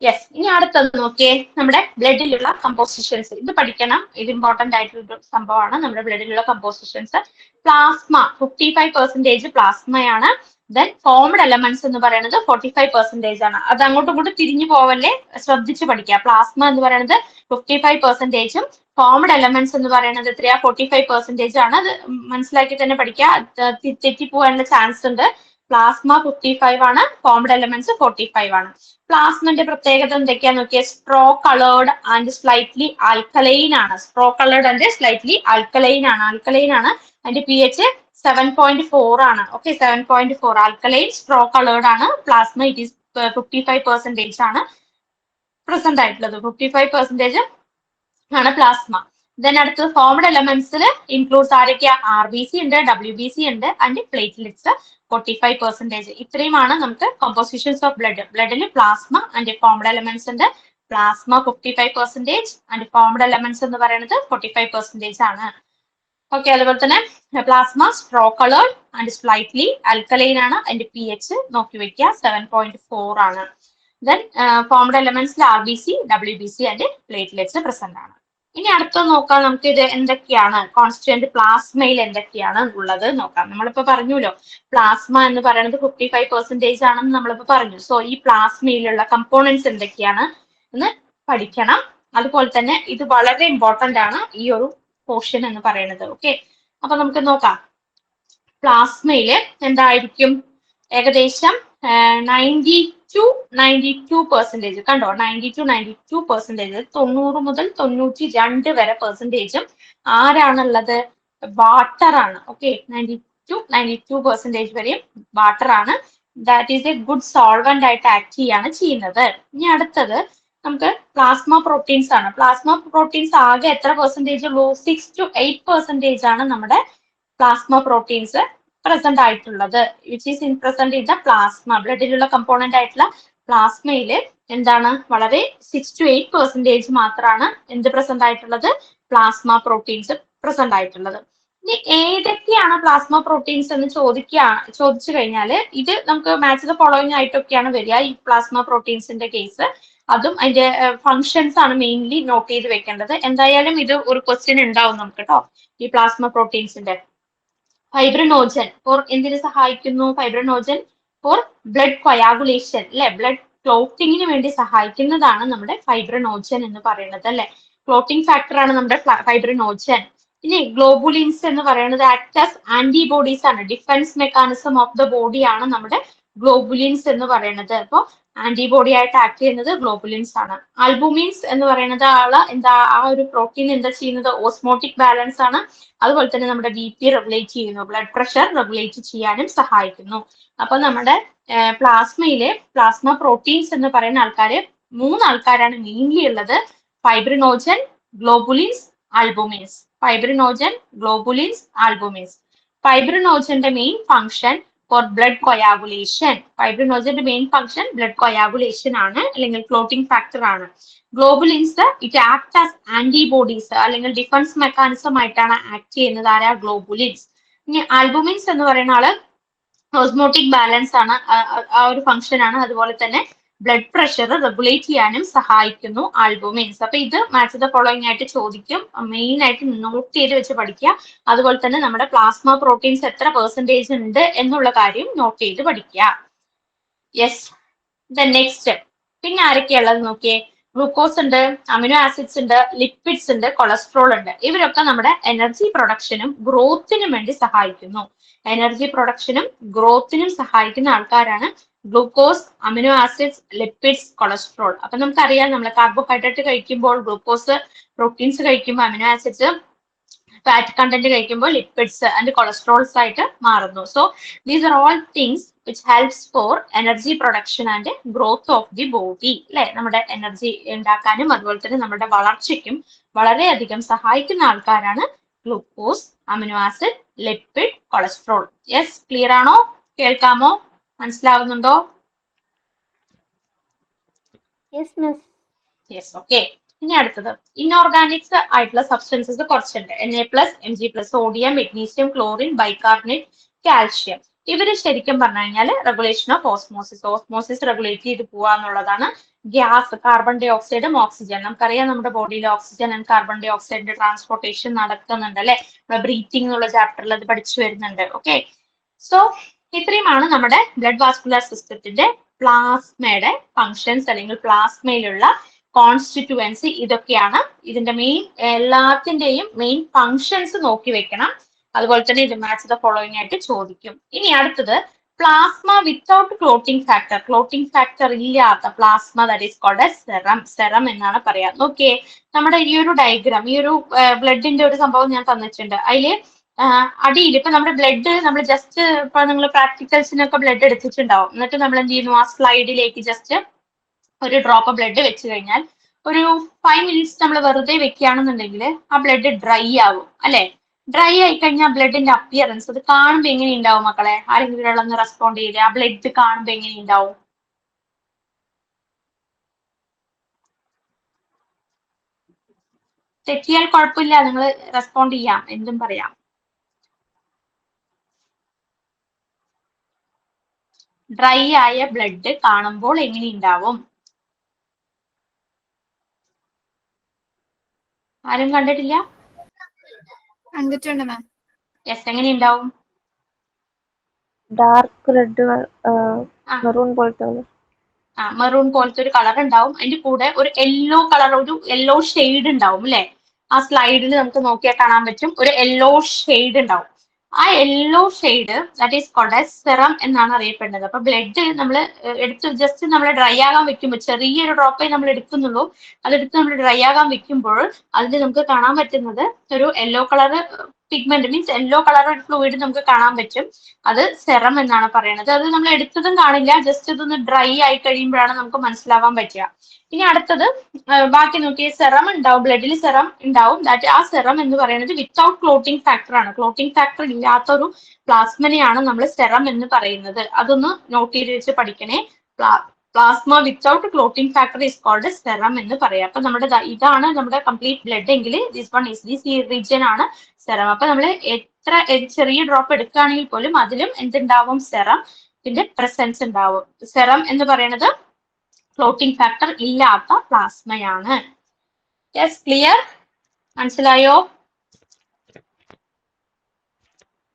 Yes, ഇനി അടുത്തത് നോക്കിയേ, നമ്മുടെ ബ്ലഡിലുള്ള കമ്പോസിഷൻസ്. ഇത് പഠിക്കണം, ഇത് ഇമ്പോർട്ടന്റ് ആയിട്ടുള്ള സംഭവമാണ്. നമ്മുടെ ബ്ലഡിലുള്ള കമ്പോസിഷൻസ്. പ്ലാസ്മ 55% പ്ലാസ്മയാണ്. ദെൻ ഫോംഡ് എലമെന്റ്സ് എന്ന് പറയുന്നത് 45% ആണ്. അത് അങ്ങോട്ടും ഇങ്ങോട്ടും തിരിഞ്ഞു പോവല്ലേ, ശ്രദ്ധിച്ച് പഠിക്കുക. പ്ലാസ്മ എന്ന് പറയുന്നത് 55%ഉം ഫോംഡ് എലമെന്റ്സ് എന്ന് പറയുന്നത് എത്രയാ? 45% ആണ്. അത് മനസ്സിലാക്കി തന്നെ പഠിക്കുക, തെറ്റിപ്പോവാനുള്ള ചാൻസ് ഉണ്ട്. പ്ലാസ്മ 55 ആണ്, ഫോംഡ് എലമെന്റ്സ് 45 ആണ്. പ്ലാസ്മന്റെ പ്രത്യേകത എന്തൊക്കെയാന്ന് നോക്കിയാൽ straw coloured and slightly alkaline ആണ്. Straw coloured and slightly alkaline ആണ്. അതിന്റെ pH 7.4 ആണ്. ഓക്കെ, 7.4 ആൽക്കലൈൻ, സ്ട്രോ കളേർഡ് ആണ്. പ്ലാസ്മ ഇറ്റ് ഈസ് 55% ആണ് പ്രസന്റ് ആയിട്ടുള്ളത്. 55% ആണ് പ്ലാസ്മ. ദെൻ അടുത്തത് ഫോംഡ് എലമെന്റ്സിൽ ഇൻക്ലൂഡ്സ് ആരൊക്കെയാ? RBC ഉണ്ട്, WBC ഉണ്ട് ആൻഡ് പ്ലേറ്റ്ലെറ്റ്സ് 45%. ഇത്രയുമാണ് നമുക്ക് കോമ്പോസിഷൻസ് ഓഫ് ബ്ലഡിൽ പ്ലാസ്മ ആൻഡ് ഫോംഡ് എലമെന്റ്സ് ഉണ്ട്. പ്ലാസ്മ 55% ആൻഡ് ഫോംഡ് എലമെന്റ്സ് എന്ന് പറയുന്നത് 45% ആണ്. ഓക്കെ, അതുപോലെ തന്നെ plasma straw coloured and slightly alkaline ആണ്. അതിന്റെ pH നോക്കി വെക്കുക, 7.4 ആണ്. ദെൻ ഫോംഡ് എലമെന്റ്സിൽ RBC, WBC and platelets present ആണ്. ഇനി അടുത്തത് നോക്കാം, നമുക്ക് ഇത് എന്തൊക്കെയാണ് കോൺസ്റ്റിറ്റ്യൂന്റ് പ്ലാസ്മയിൽ എന്തൊക്കെയാണ് ഉള്ളത് നോക്കാം. നമ്മളിപ്പോ പറഞ്ഞല്ലോ പ്ലാസ്മ എന്ന് പറയുന്നത് 55% ആണെന്ന് നമ്മളിപ്പോ പറഞ്ഞു. സോ ഈ പ്ലാസ്മയിലുള്ള കമ്പോണൻസ് എന്തൊക്കെയാണ് എന്ന് പഠിക്കണം. അതുപോലെ തന്നെ ഇത് വളരെ ഇമ്പോർട്ടന്റ് ആണ് ഈ ഒരു പോർഷൻ എന്ന് പറയുന്നത്. ഓക്കെ, അപ്പൊ നമുക്ക് നോക്കാം. പ്ലാസ്മയില് എന്തായിരിക്കും? ഏകദേശം 90 92% കണ്ടോ, 90% 90 മുതൽ 92 വരെ പെർസെന്റേജും ആരാണുള്ളത്? വാട്ടർ ആണ്. ഓക്കെ, 92% വരെയും വാട്ടർ ആണ്. That is a good solvent ആയിട്ട് ആക്ട് ചെയ്യാണ് ചെയ്യുന്നത്. ഇനി അടുത്തത് നമുക്ക് പ്ലാസ്മ പ്രോട്ടീൻസ് ആണ്. പ്ലാസ്മ പ്രോട്ടീൻസ് ആകെ എത്ര പെർസെന്റേജ് ഉള്ളൂ? 6 to 8% ആണ് നമ്മുടെ പ്ലാസ്മ പ്രോട്ടീൻസ് പ്രസന്റ് ആയിട്ടുള്ളത്. Which is in present in the plasma. ബ്ലഡിലുള്ള കമ്പോണന്റ് ആയിട്ടുള്ള പ്ലാസ്മയില് എന്താണ് വളരെ 6 to 8% മാത്രമാണ് എന്ത് പ്രസന്റ് ആയിട്ടുള്ളത്? പ്ലാസ്മ പ്രോട്ടീൻസ് പ്രസന്റ് ആയിട്ടുള്ളത്. ഇനി ഏതൊക്കെയാണ് പ്ലാസ്മ പ്രോട്ടീൻസ് എന്ന് ചോദിച്ചു കഴിഞ്ഞാല് ഇത് നമുക്ക് മാച്ച് ദ ഫോളോയിങ് ആയിട്ടൊക്കെയാണ് വരിക ഈ പ്ലാസ്മ പ്രോട്ടീൻസിന്റെ കേസ്. അതും അതിന്റെ ഫങ്ഷൻസ് ആണ് മെയിൻലി നോട്ട് ചെയ്ത് വെക്കേണ്ടത്. എന്തായാലും ഇത് ഒരു ക്വസ്റ്റ്യൻ ഉണ്ടാവും നമുക്ക് കേട്ടോ. ഈ പ്ലാസ്മ പ്രോട്ടീൻസിന്റെ ഫൈബ്രിനോജൻ ഫോർ എന്തിനു സഹായിക്കുന്നു? ഫൈബ്രിനോജൻ ഫോർ ബ്ലഡ് കൊയാഗുലേഷൻ അല്ലെ, ബ്ലഡ് ക്ലോട്ടിങ്ങിന് വേണ്ടി സഹായിക്കുന്നതാണ് നമ്മുടെ ഫൈബ്രിനോജൻ എന്ന് പറയുന്നത് അല്ലെ. ക്ലോട്ടിംഗ് ഫാക്ടർ ആണ് നമ്മുടെ ഫൈബ്രിനോജൻ. ഇനി ഗ്ലോബുലിൻസ് എന്ന് പറയുന്നത് ആക്ട് ആസ് ആന്റിബോഡീസ് ആണ്. Defence mechanism of the body ആണ് നമ്മുടെ ഗ്ലോബുലിൻസ് എന്ന് പറയുന്നത്. അപ്പോൾ ആന്റിബോഡി ആയിട്ട് ആക്ട് ചെയ്യുന്നത് ഗ്ലോബുലിൻസ് ആണ്. ആൽബുമിൻസ് എന്ന് പറയുന്നത് ആ ഒരു പ്രോട്ടീൻ എന്താ ചെയ്യുന്നത്? ഓസ്മോട്ടിക് ബാലൻസ് ആണ്. അതുപോലെ തന്നെ നമ്മുടെ BP റെഗുലേറ്റ് ചെയ്യുന്നു, ബ്ലഡ് പ്രഷർ റെഗുലേറ്റ് ചെയ്യാനും സഹായിക്കുന്നു. അപ്പൊ നമ്മുടെ പ്ലാസ്മയിലെ പ്ലാസ്മ പ്രോട്ടീൻസ് എന്ന് പറയുന്ന ആൾക്കാര് 3 ആൾക്കാരാണ് മെയിൻലി ഉള്ളത്. Fibrinogen, globulins, albumins. Fibrinogen, globulins, albumins. ഫൈബ്രിനോജന്റെ main function for blood coagulation. ഫൈബ്രിനോജന്റെ മെയിൻ ഫംഗ്ഷൻ ബ്ലഡ് കൊയാഗുലേഷൻ ആണ്, അല്ലെങ്കിൽ ക്ലോട്ടിംഗ് ഫാക്ടർ ആണ്. Globulins it act as antibodies അല്ലെങ്കിൽ ഡിഫൻസ് മെക്കാനിസം ആയിട്ടാണ് ആക്ട് ചെയ്യുന്നത്. ആരാ? ഗ്ലോബുലിൻസ്. ഇനി ആൽബുമിൻസ് എന്ന് പറയുന്ന ആള് ഓസ്മോട്ടിക് ബാലൻസ് ആണ്, ആ ഒരു ഫംഗ്ഷൻ ആണ്. അതുപോലെ തന്നെ ബ്ലഡ് പ്രഷർ റെഗുലേറ്റ് ചെയ്യാനും സഹായിക്കുന്നു ആൽബുമിൻസ്. അപ്പൊ ഇത് മാച്ച് ദ ഫോളോയിങ് ആയിട്ട് ചോദിക്കും. മെയിൻ ആയിട്ട് നോട്ട് ചെയ്ത് വെച്ച് പഠിക്കുക. അതുപോലെ തന്നെ നമ്മുടെ പ്ലാസ്മ പ്രോട്ടീൻസ് എത്ര പെർസെന്റേജ് ഉണ്ട് എന്നുള്ള കാര്യം നോട്ട് ചെയ്ത് പഠിക്കുക. യെസ്, ദ നെക്സ്റ്റ് പിന്നെ ആരൊക്കെയുള്ളത് നോക്കിയേ. ഗ്ലൂക്കോസ് ഉണ്ട്, അമിനോ ആസിഡ്സ് ഉണ്ട്, ലിപ്പിഡ്സ് ഉണ്ട്, കൊളസ്ട്രോൾ ഉണ്ട്. ഇവരൊക്കെ നമ്മുടെ എനർജി പ്രൊഡക്ഷനും ഗ്രോത്തിനും വേണ്ടി സഹായിക്കുന്നു. എനർജി പ്രൊഡക്ഷനും ഗ്രോത്തിനും സഹായിക്കുന്ന ആൾക്കാരാണ് glucose, amino acids, lipids, cholesterol. അപ്പൊ നമുക്കറിയാം നമ്മൾ കാർബോഹൈഡ്രേറ്റ് കഴിക്കുമ്പോൾ ഗ്ലൂക്കോസ്, പ്രോട്ടീൻസ് കഴിക്കുമ്പോൾ അമിനോ ആസിഡ്സ്, ഫാറ്റ് കണ്ടന്റ് കഴിക്കുമ്പോൾ ലിപ്പിഡ്സ് ആൻഡ് കൊളസ്ട്രോൾസ് ആയിട്ട് മാറുന്നു. So these are all things which helps for energy production and growth of the body അല്ലെ. നമ്മുടെ എനർജി ഉണ്ടാക്കാനും അതുപോലെ തന്നെ നമ്മുടെ വളർച്ചയ്ക്കും വളരെയധികം സഹായിക്കുന്ന ആൾക്കാരാണ് glucose, amino acid, lipid, cholesterol. Yes, clear ആണോ? കേൾക്കാമോ? മനസ്സിലാവുന്നുണ്ടോ? Yes, okay. ഇനി അടുത്തത് ഇൻഓർഗാനിക്സ് ആയിട്ടുള്ള സബ്സ്റ്റൻസസ് കുറച്ചുണ്ട്. Na+, Mg+, sodium, magnesium, chlorine, bicarbonate, calcium. ഇവര് ശരിക്കും പറഞ്ഞു കഴിഞ്ഞാൽ റെഗുലേഷൻ ഓഫ് ഓസ്മോസിസ് റെഗുലേറ്റ് ചെയ്ത് പോവാന്നുള്ളതാണ്. ഗ്യാസ്, കാർബൺ ഡൈ ഓക്സൈഡും ഓക്സിജൻ. നമുക്കറിയാം നമ്മുടെ ബോഡിയിൽ ഓക്സിജൻ ആൻഡ് കാർബൺ ഡൈ ഓക്സൈഡിന്റെ ട്രാൻസ്പോർട്ടേഷൻ നടക്കുന്നുണ്ട് അല്ലെ. ബ്രീത്തിങ് എന്നുള്ള ചാപ്റ്ററിൽ അത് പഠിച്ചു വരുന്നുണ്ട്. ഓക്കെ, സോ ഇത്രയുമാണ് നമ്മുടെ ബ്ലഡ് വാസ്കുലർ സിസ്റ്റത്തിന്റെ പ്ലാസ്മയുടെ ഫങ്ഷൻസ് അല്ലെങ്കിൽ പ്ലാസ്മയിലുള്ള കോൺസ്റ്റിറ്റ്യുവൻസി. ഇതൊക്കെയാണ് ഇതിന്റെ മെയിൻ, എല്ലാത്തിന്റെയും മെയിൻ ഫങ്ഷൻസ് നോക്കി വെക്കണം. അതുപോലെ തന്നെ ഇത് മാച്ച് ദ ഫോളോയിങ് ആയിട്ട് ചോദിക്കും. ഇനി അടുത്തത് plasma without clotting factor. Clotting factor ഇല്ലാത്ത plasma, that is called serum. Serum എന്നാണ് പറയാ. ഓക്കെ, നമ്മുടെ ഈ ഒരു ഡയഗ്രാം, ഈ ഒരു ബ്ലഡിന്റെ ഒരു സംഭവം ഞാൻ തന്നിട്ടുണ്ട്. അതില് അടിയിൽ ഇപ്പൊ നമ്മുടെ ബ്ലഡ് നമ്മൾ ജസ്റ്റ് ഇപ്പൊ നിങ്ങൾ പ്രാക്ടിക്കൽസിനൊക്കെ ബ്ലഡ് എടുത്തിട്ടുണ്ടാവും. എന്നിട്ട് നമ്മൾ എന്ത് ചെയ്യുന്നു? ആ സ്ലൈഡിലേക്ക് ജസ്റ്റ് ഒരു ഡ്രോപ്പ് ബ്ലഡ് വെച്ച് കഴിഞ്ഞാൽ ഒരു 5 മിനിറ്റ്സ് നമ്മൾ വെറുതെ വെക്കുകയാണെന്നുണ്ടെങ്കിൽ ആ ബ്ലഡ് ഡ്രൈ ആവും അല്ലെ. ഡ്രൈ ആയി കഴിഞ്ഞാൽ ബ്ലഡിന്റെ അപ്പിയറൻസ് അത് കാണുമ്പോൾ എങ്ങനെ ഉണ്ടാവും മക്കളെ? ആരെങ്കിലും ഒരാളൊന്ന് റെസ്പോണ്ട് ചെയ്ത് ആ ബ്ലഡ് കാണുമ്പോൾ എങ്ങനെ ഉണ്ടാവും? തെറ്റിയാൽ കുഴപ്പമില്ല, നിങ്ങൾ റെസ്പോണ്ട് ചെയ്യാം, എന്തും പറയാം. ഡ്രൈ ആയ ബ്ലഡ് കാണുമ്പോൾ എങ്ങനെ ഉണ്ടാവും? ആരും കണ്ടിട്ടില്ല? കണ്ടിട്ടുണ്ട് മാം. യെസ്, എങ്ങനെ ഉണ്ടാവും? ഡാർക്ക് റെഡ്, മെറൂൺ പോലത്തെ മെറൂൺ പോലത്തെ ഒരു കളർ ഉണ്ടാവും. അതിന്റെ കൂടെ ഒരു യെല്ലോ കളർ, ഒരു യെല്ലോ ഷെയ്ഡ് ഉണ്ടാവും അല്ലെ. ആ സ്ലൈഡിൽ നമുക്ക് നോക്കിയാൽ കാണാൻ പറ്റും. ഒരു യെല്ലോ ഷെയ്ഡ് ഉണ്ടാവും. ആ yellow shade that is called as serum എന്നാണ് അറിയപ്പെടുന്നത്. അപ്പൊ ബ്ലഡ് നമ്മൾ എടുത്ത് ജസ്റ്റ് നമ്മൾ ഡ്രൈ ആകാൻ വെക്കുമ്പോൾ ചെറിയൊരു ഡ്രോപ്പേ നമ്മൾ എടുക്കുന്നുള്ളൂ. അതെടുത്ത് നമ്മൾ ഡ്രൈ ആകാൻ വെക്കുമ്പോൾ അതിൽ നമുക്ക് കാണാൻ പറ്റുന്നത് ഒരു yellow colour pigment means yellow colour fluid നമുക്ക് കാണാൻ പറ്റും. അത് സെറം എന്നാണ് പറയുന്നത്. അത് നമ്മൾ എടുത്തതും കാണില്ല, ജസ്റ്റ് ഇതൊന്ന് ഡ്രൈ ആയി കഴിയുമ്പോഴാണ് നമുക്ക് മനസ്സിലാവാൻ പറ്റുക. ഇനി അടുത്തത് ബാക്കി നോക്കിയ സെറം ഉണ്ടാവും, ബ്ലഡിൽ സെറം ഉണ്ടാവും. ദാറ്റ് ആ സെറം എന്ന് പറയുന്നത് വിത്തൗട്ട് ക്ലോട്ടിംഗ് ഫാക്ടർ ആണ്. ക്ലോട്ടിംഗ് ഫാക്ടർ ഇല്ലാത്തൊരു പ്ലാസ്മനെയാണ് നമ്മൾ സെറം എന്ന് പറയുന്നത്. അതൊന്ന് നോട്ട് ചെയ്ത് വെച്ച് പഠിക്കണേ. Plasma without clotting factor is called serum എന്ന് പറയാം. അപ്പൊ നമ്മുടെ ഇതാണ് നമ്മുടെ കംപ്ലീറ്റ് ബ്ലഡ് എങ്കിൽ ദിസ് വൺ ഈസ് ദിസ് ഈ റീജിയൻ ആണ് സെറം. അപ്പൊ നമ്മൾ എത്ര ചെറിയ ഡ്രോപ്പ് എടുക്കുകയാണെങ്കിൽ പോലും അതിലും എന്തുണ്ടാവും, സെറം ഇതിന്റെ പ്രസൻസ് ഉണ്ടാവും. സെറം എന്ന് പറയുന്നത് ഫ്ലോട്ടിംഗ് ഫാക്ടർ ഇല്ലാത്ത പ്ലാസ്മയാണ്. Yes, clear? മനസ്സിലായോ?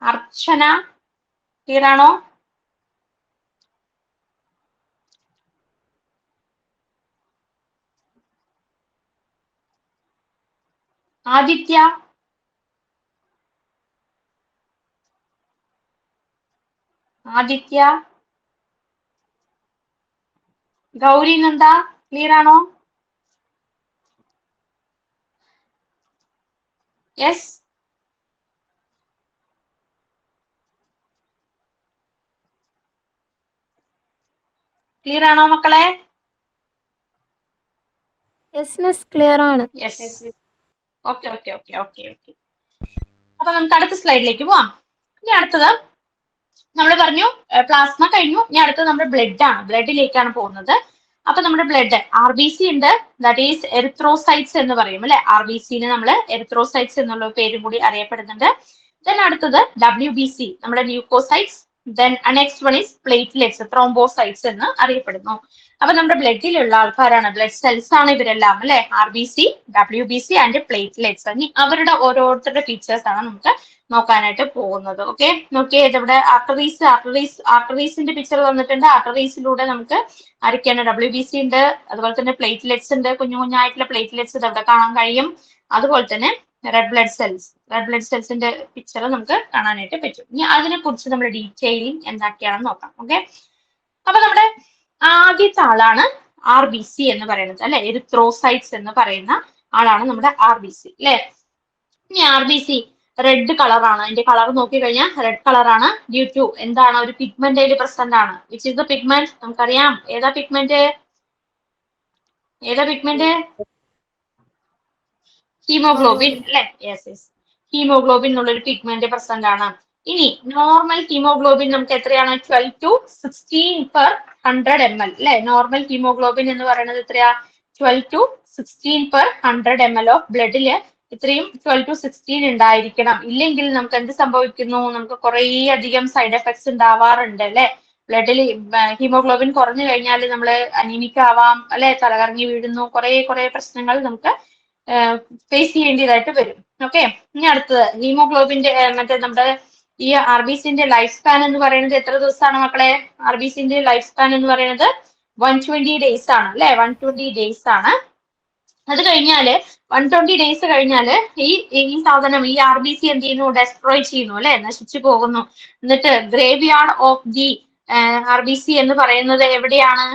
അർച്ചന ക്ലിയർ ആണോ? ആദിത്യ, ആദിത്യ, ഗൗരി നന്ദ ക്ലിയർ ആണോ? യെസ്, ക്ലിയർ ആണോ മക്കളെ? യെസ് മിസ്, ക്ലിയർ ആണ്. Yes, okay okay okay okay okay. അപ്പൊ നമുക്ക് അടുത്ത സ്ലൈഡിലേക്ക് പോവാം. ഇനി അടുത്തത് നമ്മൾ പറഞ്ഞു പ്ലാസ്മ കഴിഞ്ഞു. ഇനി അടുത്തത് നമ്മുടെ ബ്ലഡ് ആണ്, ബ്ലഡിലേക്കാണ് പോകുന്നത്. അപ്പൊ നമ്മുടെ ബ്ലഡ് RBC ഉണ്ട്, ദാറ്റ് ഈസ് എറിത്രോസൈറ്റ്സ് എന്ന് പറയും അല്ലെ. RBCനെ നമ്മൾ എറിത്രോസൈറ്റ്സ് എന്നുള്ള പേരും കൂടി അറിയപ്പെടുന്നുണ്ട്. ദെൻ അടുത്തത് WBC നമ്മുടെ leucocytes. Then next one is platelets, thrombocytes എന്ന് അറിയപ്പെടുന്നു. അപ്പൊ നമ്മുടെ ബ്ലഡിലുള്ള ആൾക്കാരാണ്, ബ്ലഡ് സെൽസ് ആണ് ഇവരെല്ലാം അല്ലെ. RBC, WBC and platelets. ഇനി അവരുടെ ഓരോരുത്തരുടെ ഫീച്ചേഴ്സ് ആണ് നമുക്ക് നോക്കാനായിട്ട് പോകുന്നത്. ഓക്കെ, നോക്കിയേ ഇവിടെ ആർട്ടറീസിന്റെ പിക്ചർ തന്നിട്ടുണ്ട്. ആർട്ടറീസിലൂടെ നമുക്ക് ആരൊക്കെയാണ്, WBC ഉണ്ട്, അതുപോലെ തന്നെ പ്ലേറ്റ്ലെറ്റ്സ് ഉണ്ട്, കുഞ്ഞു കുഞ്ഞായിട്ടുള്ള പ്ലേറ്റ്ലെറ്റ്സ് ഇവിടെ കാണാൻ കഴിയും. അതുപോലെ തന്നെ റെഡ് ബ്ലഡ് സെൽസിന്റെ പിക്ചർ നമുക്ക് കാണാനായിട്ട് പറ്റും. ഇനി അതിനെ കുറിച്ച് നമ്മൾ ഡീറ്റെയിലിംഗ് എന്തൊക്കെയാണെന്ന് നോക്കാം. ഓക്കെ, അപ്പൊ നമ്മുടെ ആദ്യത്തെ ആളാണ് RBC എന്ന് പറയുന്നത് അല്ലെ. എറിത്രോസൈറ്റ്സ് എന്ന് പറയുന്ന ആളാണ് നമ്മുടെ RBC അല്ലെ. ഇനി RBC റെഡ് കളറാണ്, അതിന്റെ കളർ നോക്കി കഴിഞ്ഞാൽ റെഡ് കളറാണ്. ഡ്യൂ ടു എന്താണ്, ഒരു പിഗ്മെന്റ് അതിൽ പ്രസന്റ് ആണ്. Which is the pigment? നമുക്കറിയാം, ഏതാ പിഗ്മെന്റ്? ഹീമോഗ്ലോബിൻ അല്ലെ. യെസ് യെസ്, ഹീമോഗ്ലോബിൻ എന്നുള്ളൊരു പിഗ്മെന്റ് പ്രസന്റ് ആണ്. ഇനി നോർമൽ ഹീമോഗ്ലോബിൻ നമുക്ക് എത്രയാണ്? 12 to 16 per 100 ml അല്ലെ. നോർമൽ ഹീമോഗ്ലോബിൻ എന്ന് പറയുന്നത് എത്രയാ? 12 to 16 per 100 ml ഓഫ് ബ്ലഡില് ഇത്രയും 12 to 16 ഉണ്ടായിരിക്കണം. ഇല്ലെങ്കിൽ നമുക്ക് എന്ത് സംഭവിക്കുന്നു? നമുക്ക് കുറേ അധികം സൈഡ് എഫക്ട്സ് ഉണ്ടാവാറുണ്ട് അല്ലെ. ബ്ലഡിൽ ഹീമോഗ്ലോബിൻ കുറഞ്ഞു കഴിഞ്ഞാൽ നമ്മൾ അനീമിക് ആവാം അല്ലെ, തലകറങ്ങി വീഴുന്നു, കുറെ പ്രശ്നങ്ങൾ നമുക്ക് ഫേസ് ചെയ്യേണ്ടതായിട്ട് വരും. ഓക്കെ, ഇനി അടുത്തത് ഹീമോഗ്ലോബിന്റെ മറ്റേ നമ്മുടെ ഈ RBCന്റെ ലൈഫ് സ്പാൻ എന്ന് പറയുന്നത് എത്ര ദിവസമാണ് മക്കളെ? RBCന്റെ ലൈഫ് സ്പാൻ എന്ന് പറയുന്നത് 120 days ആണ് അല്ലെ. 120 days ആണ്. അത് കഴിഞ്ഞാല് 120 days കഴിഞ്ഞാല് ഈ സാധനം ഈ RBC എന്ത് ചെയ്യുന്നു? ഡെസ്ട്രോയ് ചെയ്യുന്നു അല്ലെ, നശിച്ചു പോകുന്നു. എന്നിട്ട് grave yard of the RBC എന്ന് പറയുന്നത് എവിടെയാണ്?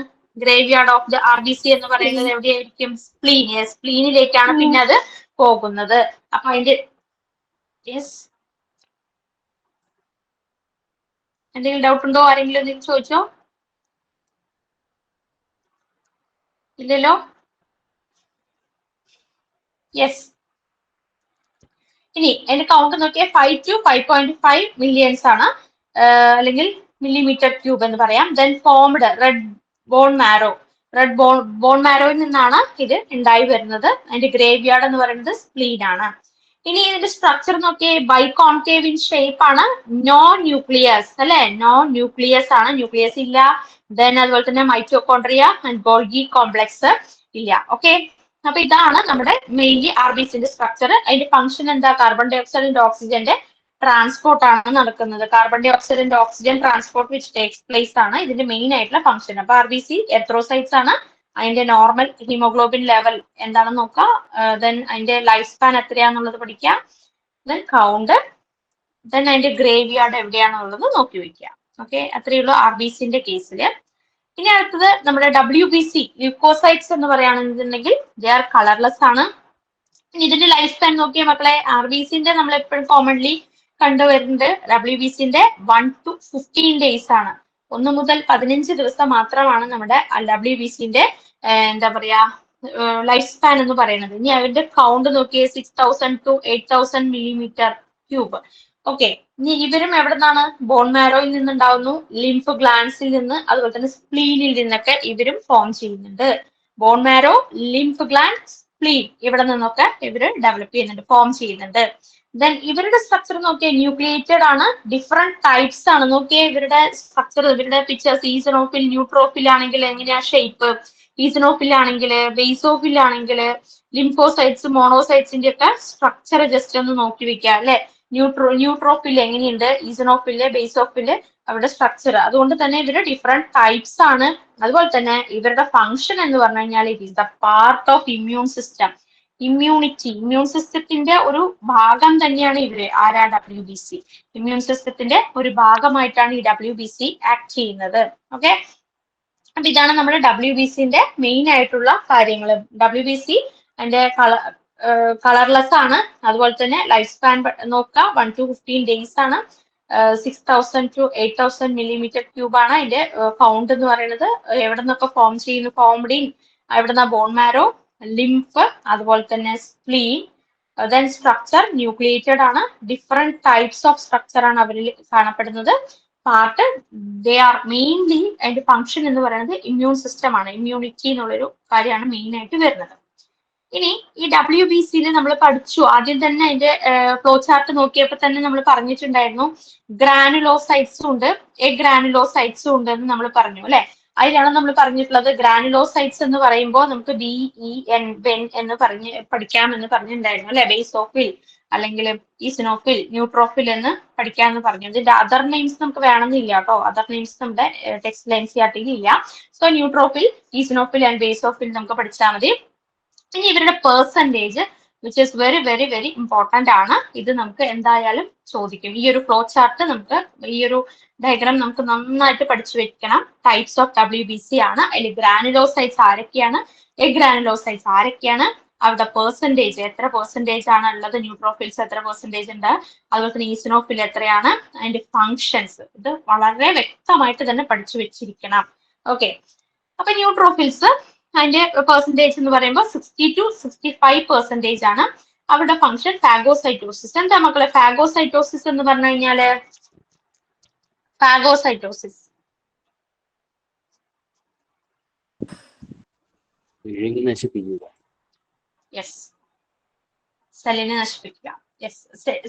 Grave yard of the RBC എന്ന് പറയുന്നത് എവിടെയായിരിക്കും? സ്പ്ലീനിലേക്കാണ് പിന്നെ അത് പോകുന്നത്. അപ്പൊ അതിന്റെ എന്തെങ്കിലും ഡൗട്ട് ഉണ്ടോ? ആരെങ്കിലും എന്തെങ്കിലും ചോദിച്ചോ? ഇല്ലല്ലോ. യെസ്, ഇനി അതിന്റെ കൗണ്ട് നോക്കിയാൽ 5 to 5.5 millions ആണ്, അല്ലെങ്കിൽ millimeter cube എന്ന് പറയാം. ദെൻ ഫോംഡ് റെഡ് ബോൺ മാരോയിൽ നിന്നാണ് ഇത് ഉണ്ടായി വരുന്നത്. അതിന്റെ ഗ്രേവ് യാർഡ് എന്ന് പറയുന്നത് സ്പ്ലീൻ ആണ്. ഇനി ഇതിന്റെ സ്ട്രക്ചർ നോക്കിയേ, ബൈകോൺകേവ് ഇൻ ഷേപ്പ് ആണ്, നോ ന്യൂക്ലിയസ് അല്ലെ. നോ ന്യൂക്ലിയസ് ആണ്, ന്യൂക്ലിയസ് ഇല്ല. ദെൻ അതുപോലെ തന്നെ മൈറ്റോകോൺട്രിയ ആൻഡ് ഗോൾഗി കോംപ്ലക്സ് ഇല്ല. ഓക്കെ, അപ്പൊ ഇതാണ് നമ്മുടെ മെയിൻലി RBCന്റെ സ്ട്രക്ചർ. അതിന്റെ ഫംഗ്ഷൻ എന്താ? കാർബൺ ഡൈ ഓക്സൈഡ് ആൻഡ് ഓക്സിജന്റെ ട്രാൻസ്പോർട്ട് ആണ് നടക്കുന്നത്. Carbon dioxide and oxygen transport which takes place ആണ് ഇതിന്റെ മെയിൻ ആയിട്ടുള്ള ഫംഗ്ഷൻ. അപ്പൊ RBC എറിത്രോസൈറ്റ്സ് ആണ്. അതിന്റെ നോർമൽ ഹീമോഗ്ലോബിൻ ലെവൽ എന്താണെന്ന് നോക്കാം. ദെൻ അതിന്റെ ലൈഫ് സ്പാൻ എത്രയാന്നുള്ളത് പഠിക്കാം. ദെൻ കൗണ്ട്, ദെൻ അതിന്റെ ഗ്രേവ് യാർഡ് എവിടെയാണെന്നുള്ളത് നോക്കി വെക്കുക. ഓക്കെ, അത്രയേ ഉള്ളൂ RBCന്റെ കേസിൽ. ഇനി അടുത്തത് നമ്മുടെ WBC ല്യൂക്കോസൈറ്റ്സ് എന്ന് പറയുകയാണെന്നുണ്ടെങ്കിൽ ദേ ആർ കളർലെസ് ആണ്. ഇതിന്റെ ലൈഫ് സ്പാൻ നോക്കിയ മക്കളെ, RBCന്റെ നമ്മൾ എപ്പോഴും കോമൺലി കണ്ടുവരുന്നത് WBCന്റെ 1 to 15 days ആണ്. 1 മുതൽ 15 ദിവസം മാത്രമാണ് നമ്മുടെ WBCന്റെ എന്താ പറയാ ലൈഫ് സ്പാൻ എന്ന് പറയുന്നത്. ഇനി അവരുടെ കൗണ്ട് നോക്കിയേ 6000 to 8000 millimeter ക്യൂബ്. ഓക്കെ, ഇനി ഇവരും എവിടെ നിന്നാണ്? ബോൺ മാരോയിൽ നിന്നുണ്ടാവുന്നു, ലിംഫ് ഗ്ലാൻസിൽ നിന്ന്, അതുപോലെ തന്നെ സ്പ്ലീനിൽ നിന്നൊക്കെ ഇവരും ഫോം ചെയ്യുന്നുണ്ട്. Bone marrow, lymph gland, spleen, ഇവിടെ നിന്നൊക്കെ ഇവര് ഡെവലപ്പ് ചെയ്യുന്നുണ്ട്, ഫോം ചെയ്യുന്നുണ്ട്. ദെൻ ഇവരുടെ സ്ട്രക്ചർ നോക്കിയാൽ ന്യൂക്ലിയേറ്റഡ് ആണ്, ഡിഫറെന്റ് ടൈപ്സ് ആണ്. നോക്കിയേ ഇവരുടെ സ്ട്രക്ചർ, ഇവരുടെ പിക്ചേഴ്സ്. ഈസനോഫിൽ, ന്യൂട്രോഫിൽ ആണെങ്കിൽ എങ്ങനെയാ ഷേപ്പ്, ഈസനോഫിൽ ആണെങ്കിൽ, ബേസോഫിൽ ആണെങ്കിൽ, ലിംഫോസൈറ്റ്സ്, മോണോസൈറ്റ്സിന്റെ ഒക്കെ സ്ട്രക്ചർ ജസ്റ്റ് ഒന്ന് നോക്കി വെക്കുക അല്ലെ. ന്യൂട്രോഫിൽ എങ്ങനെയുണ്ട്, ഈസനോഫില്, ബേസോഫില് അവരുടെ സ്ട്രക്ചർ. അതുകൊണ്ട് തന്നെ ഇവര് ഡിഫറെന്റ് ടൈപ്സ് ആണ്. അതുപോലെ തന്നെ ഇവരുടെ ഫംഗ്ഷൻ എന്ന് പറഞ്ഞു കഴിഞ്ഞാൽ it is the part of immune system. Immunity, immune സിസ്റ്റത്തിന്റെ ഒരു ഭാഗം തന്നെയാണ് ഇവര്. ആരാ? WBC. ഇമ്മ്യൂൺ സിസ്റ്റത്തിന്റെ ഒരു ഭാഗമായിട്ടാണ് ഈ WBC ആക്ട് ചെയ്യുന്നത്. ഓക്കെ, അപ്പൊ ഇതാണ് നമ്മുടെ WBCന്റെ മെയിൻ ആയിട്ടുള്ള കാര്യങ്ങൾ. WBC അതിന്റെ കളർലെസ് ആണ്. അതുപോലെ തന്നെ ലൈഫ് സ്പാൻ നോക്കാം, 1 to 15 days ആണ്. 6000 to 8000 millimeter ക്യൂബ് ആണ് അതിന്റെ കൗണ്ട് എന്ന് പറയുന്നത്. എവിടെ നിന്നൊക്കെ ഫോം ചെയ്യുന്നു? ഫോംഡ് ഇൻ എവിടുന്ന? ബോൺ മാരോ, ലിംഫ്, അതുപോലെ തന്നെ സ്പ്ലീൻ. ദെൻ സ്ട്രക്ചർ ന്യൂക്ലിയേറ്റഡ് ആണ്. ഡിഫറെന്റ് ടൈപ്സ് ഓഫ് സ്ട്രക്ചർ ആണ് അവരിൽ കാണപ്പെടുന്നത്. പാർട്ട് ദേ ആർ മെയിൻലി അതിന്റെ ഫംഗ്ഷൻ എന്ന് പറയുന്നത് ഇമ്മ്യൂൺ സിസ്റ്റം ആണ്. ഇമ്മ്യൂണിറ്റി എന്നുള്ളൊരു കാര്യമാണ് മെയിൻ ആയിട്ട് വരുന്നത്. ഇനി ഈ WBCയിൽ നമ്മൾ പഠിച്ചു, ആദ്യം തന്നെ അതിന്റെ ഫ്ലോ ചാർട്ട് നോക്കിയപ്പോൾ തന്നെ നമ്മൾ പറഞ്ഞിട്ടുണ്ടായിരുന്നു ഗ്രാനുലോസൈറ്റ്സും ഉണ്ട്, ഗ്രാനുലോസൈറ്റ്സും ഉണ്ട് എന്ന് നമ്മൾ പറഞ്ഞു അല്ലെ. അതിലാണ് നമ്മൾ പറഞ്ഞിട്ടുള്ളത് ഗ്രാനുലോസൈറ്റ്സ് എന്ന് പറയുമ്പോൾ നമുക്ക് BEN വെൻ എന്ന് പഠിക്കാമെന്ന് പറഞ്ഞിട്ടുണ്ടായിരുന്നു അല്ലെ. ബേസോഫിൽ അല്ലെങ്കിൽ ഈസിനോഫിൽ, ന്യൂട്രോഫിൽ എന്ന് പഠിക്കാമെന്ന് പറഞ്ഞു. ഇതിന്റെ അതർ നെയിംസ് നമുക്ക് വേണമെന്നില്ല കേട്ടോ. അതർ നെയിംസ് നമ്മുടെ ടെക്സ്റ്റ് NCERT ഇല്ല. So neutrophil, eosinophil and basophil നമുക്ക് പഠിച്ചാൽ മതി. ഇനി ഇവരുടെ percentage which is very very very important ആണ്. ഇത് നമുക്ക് എന്തായാലും ചോദിക്കും. ഈ ഒരു ഫ്ലോ ചാർട്ട് നമുക്ക്, ഈ ഒരു ഡയഗ്രാം നമുക്ക് നന്നായിട്ട് പഠിച്ചു വെക്കണം. ടൈപ്സ് ഓഫ് WBC ആണ്. അതിൽ ഗ്രാനുലോസൈറ്റ്സ് ആരൊക്കെയാണ്, ഗ്രാനുലോസൈറ്റ്സ് ആരൊക്കെയാണ്, അവരുടെ പെർസെൻറ്റേജ് എത്ര പെർസെൻറ്റേജ് ആണ് ഉള്ളത്, ന്യൂട്രോഫിൽസ് എത്ര പെർസെൻറ്റേജ് ഉണ്ട്, അതുപോലെ തന്നെ ഈസിനോഫിൽ എത്രയാണ്, അതിന്റെ ഫങ്ഷൻസ്, ഇത് വളരെ വ്യക്തമായിട്ട് തന്നെ പഠിച്ചു വെച്ചിരിക്കണം. ഓക്കെ, അപ്പൊ ന്യൂട്രോഫിൽസ് അതിന്റെ പെർസെൻറ്റേജ് എന്ന് പറയുമ്പോൾ 60 to 65% ആണ്. അവരുടെ ഫംഗ്ഷൻ ഫാഗോസൈറ്റോസിസ്. എന്താ മക്കളെ ഫാഗോസൈറ്റോസിസ് എന്ന് പറഞ്ഞു കഴിഞ്ഞാല്? ഫാഗോസൈറ്റോസിസ് യെസ്, സെല്ലിനെ നശിപ്പിക്കുക. യെസ്,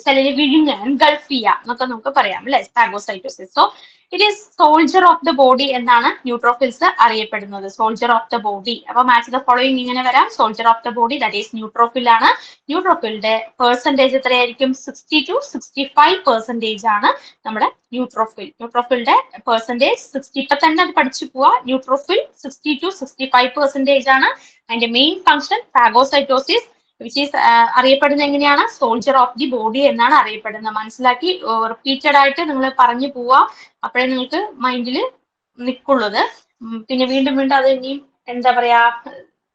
സെല്ലിനെ വിഴുങ്ങുക, എൻഗൾഫ് ചെയ്യുക എന്നൊക്കെ നമുക്ക് പറയാം അല്ലെ, phagocytosis. So it is soldier of the body എന്നാണ് ന്യൂട്രോഫിൽസ് അറിയപ്പെടുന്നത്. Soldier of the body. അപ്പൊ മാച്ച് ദ ഫോളോയിങ് ഇങ്ങനെ വരാം. Soldier of the body that is neutrophil ആണ്. ന്യൂട്രോഫിലിന്റെ പെർസെൻറ്റേജ് എത്രയായിരിക്കും? 60 to 65% ആണ് നമ്മുടെ ന്യൂട്രോഫിൽ. ന്യൂട്രോഫിലിന്റെ പെർസെൻറ്റേജ് 60. ഇപ്പൊ തന്നെ അത് പഠിച്ചു പോവാ. ന്യൂട്രോഫിൽ 60 to 65% ആണ്. അതിന്റെ main function phagocytosis which is അറിയപ്പെടുന്നത് എങ്ങനെയാണ്? സോൾജർ ഓഫ് ദി ബോഡി എന്നാണ് അറിയപ്പെടുന്നത്. മനസ്സിലാക്കി റിപ്പീറ്റഡ് ആയിട്ട് നിങ്ങൾ പറഞ്ഞു പോവാ, അപ്പോഴേ നിങ്ങൾക്ക് മൈൻഡിൽ നിൽക്കുള്ളത്. പിന്നെ വീണ്ടും വീണ്ടും അത് ഇനിയും എന്താ പറയാ,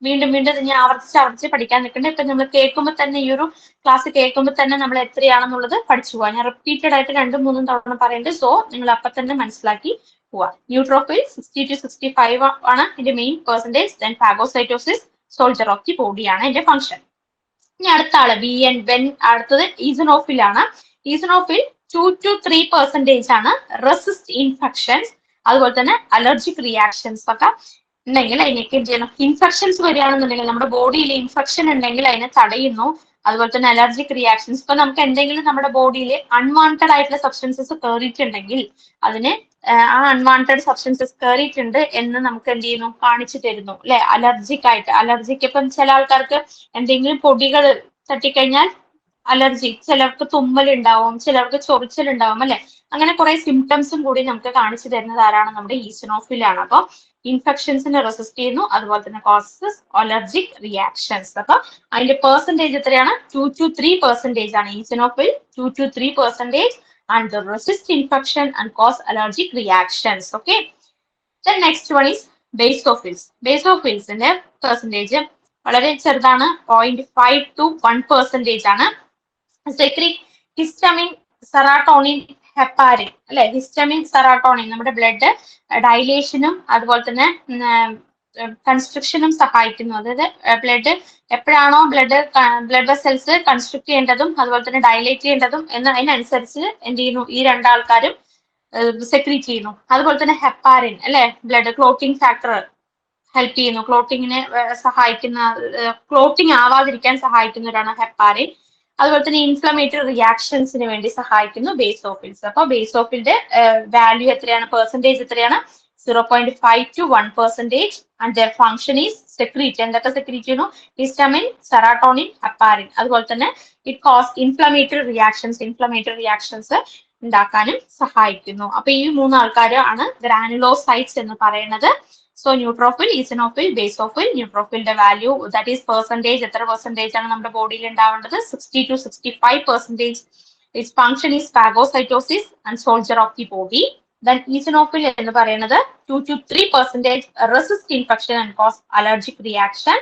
വീണ്ടും വീണ്ടും ഇനി ആവർത്തിച്ച് പഠിക്കാൻ നിൽക്കണ്ട. ഇപ്പൊ നമ്മൾ കേൾക്കുമ്പോൾ തന്നെ, ഈ ഒരു ക്ലാസ് കേൾക്കുമ്പോൾ തന്നെ നമ്മൾ എത്രയാണെന്നുള്ളത് പഠിച്ചു പോവാ. ഞാൻ റിപ്പീറ്റഡ് ആയിട്ട് 2-3 തവണ പറയുന്നുണ്ട്. സോ നിങ്ങൾ അപ്പൊ തന്നെ മനസ്സിലാക്കി പോവാ. ന്യൂട്രോഫിൽ 60 to 65 ആണ് ഇതിന്റെ main percentage. Then phagocytosis soldier of the body ആണ് ഇതിന്റെ ഫംഗ്ഷൻ. ഇനി അടുത്ത ആള് BN വെൻ. അടുത്തത് ഈസനോഫിൽ ആണ്. ഈസനോഫിൽ 2 to 3% ആണ്. റെസിസ്റ്റ് ഇൻഫെക്ഷൻസ്, അതുപോലെ തന്നെ അലർജിക് റിയാക്ഷൻസ് ഒക്കെ ഉണ്ടെങ്കിൽ അതിനൊക്കെ ഇൻഫെക്ഷൻസ് വരികയാണെന്നുണ്ടെങ്കിൽ, നമ്മുടെ ബോഡിയിൽ ഇൻഫെക്ഷൻ ഉണ്ടെങ്കിൽ അതിനെ തടയുന്നു. അതുപോലെ തന്നെ അലർജിക് റിയാക്ഷൻസ്, ഇപ്പൊ നമുക്ക് എന്തെങ്കിലും നമ്മുടെ ബോഡിയിൽ അൺവാണ്ടഡ് ആയിട്ടുള്ള സബ്സ്റ്റൻസസ് കയറിയിട്ടുണ്ടെങ്കിൽ അതിന് ആ അൺവാണ്ടഡ് സബ്സ്റ്റൻസസ് കയറിയിട്ടുണ്ട് എന്ന് നമുക്ക് എന്ത് ചെയ്യുന്നു? കാണിച്ചു തരുന്നു അല്ലെ. അലർജിക് ആയിട്ട്, അലർജിക്ക് ഇപ്പം ചില ആൾക്കാർക്ക് എന്തെങ്കിലും പൊടികൾ തട്ടിക്കഴിഞ്ഞാൽ അലർജി, ചിലർക്ക് തുമ്മൽ ഉണ്ടാവും, ചിലർക്ക് ചൊറിച്ചൽ ഉണ്ടാവും അല്ലെ. അങ്ങനെ കുറെ സിംറ്റംസും കൂടി നമുക്ക് കാണിച്ചു തരുന്നത് ആരാണ്? നമ്മുടെ ഈസനോഫിലാണ്. അപ്പൊ ഇൻഫെക്ഷൻസിനെ റെസിസ്റ്റ് ചെയ്യുന്നു, അതുപോലെ തന്നെ കോസസ് അലർജിക് റിയാക്ഷൻസ്. അപ്പൊ അതിന്റെ പെർസെൻറ്റേജ് എത്രയാണ്? 2 to 3% ആണ്. ഈസനോഫിൽ 2 to 3%. and resist infection and cause allergic reactions. Okay. Then next one is basophils. Basophilsന്റെ പെർസെൻറ്റേജ് വളരെ ചെറുതാണ്, 0.5 to 1% ആണ്. സെക്രീറ്റ് ഹിസ്റ്റമിൻ, സെറാട്ടോണിൻ, ഹെപ്പാരിൻ അല്ലെ. ഹിസ്റ്റമിൻ, സെറാട്ടോണിൻ നമ്മുടെ ബ്ലഡ് ഡൈലേഷനും അതുപോലെ തന്നെ കൺസ്ട്രക്ഷനും സഹായിക്കുന്നു. അതായത് ബ്ലഡ് എപ്പോഴാണോ ബ്ലഡ് വെസൽസ് കൺസ്ട്രക്ട് ചെയ്യേണ്ടതും അതുപോലെ തന്നെ ഡൈലേറ്റ് ചെയ്യേണ്ടതും എന്ന് അതിനനുസരിച്ച് എന്ത് ചെയ്യുന്നു, ഈ രണ്ടാൾക്കാരും സെക്രീറ്റ് ചെയ്യുന്നു. അതുപോലെ തന്നെ ഹെപ്പാരിൻ അല്ലെ, ബ്ലഡ് ക്ലോട്ടിംഗ് ഫാക്ടർ ഹെൽപ്പ് ചെയ്യുന്നു, ക്ലോട്ടിങ്ങിനെ സഹായിക്കുന്ന, ക്ലോട്ടിങ് ആവാതിരിക്കാൻ സഹായിക്കുന്നവരാണ് ഹെപ്പാരിൻ. അതുപോലെ തന്നെ ഇൻഫ്ലമേറ്ററി റിയാക്ഷൻസിന് വേണ്ടി സഹായിക്കുന്നു ബേസോഫിൽസ്. അപ്പൊ ബേസോഫിലിന്റെ വാല്യൂ എത്രയാണ്, പെർസെൻറ്റേജ് എത്രയാണ്, 0.5 to 1%. And there function is secrete. എന്തൊക്കെ സെക്രീറ്റ് ചെയ്യുന്നു, ഹിസ്റ്റമിൻ, സെറാട്ടോണിൻ, ഹെപ്പാരിൻ. അതുപോലെ തന്നെ ഇറ്റ് കോസ് ഇൻഫ്ലമേറ്ററി റിയാക്ഷൻസ് ഉണ്ടാക്കാനും സഹായിക്കുന്നു. അപ്പൊ ഈ മൂന്ന് ആൾക്കാരാണ് ഗ്രാനുലോസൈറ്റ്സ് എന്ന് പറയുന്നത്. So neutrophil, eosinophil, basophil. ന്യൂട്രോഫിലിന്റെ വാല്യൂ ദാറ്റ് ഈസ് പെർസെൻറ്റേജ്, എത്ര പെർസെൻറ്റേജ് ആണ് നമ്മുടെ ബോഡിയിൽ ഉണ്ടാവേണ്ടത്, 60 to 65%. Its function is phagocytosis and soldier of the body. Then eosinophil എന്ന് പറയുന്നത് 2 to 3% resist infection and cause allergic reaction.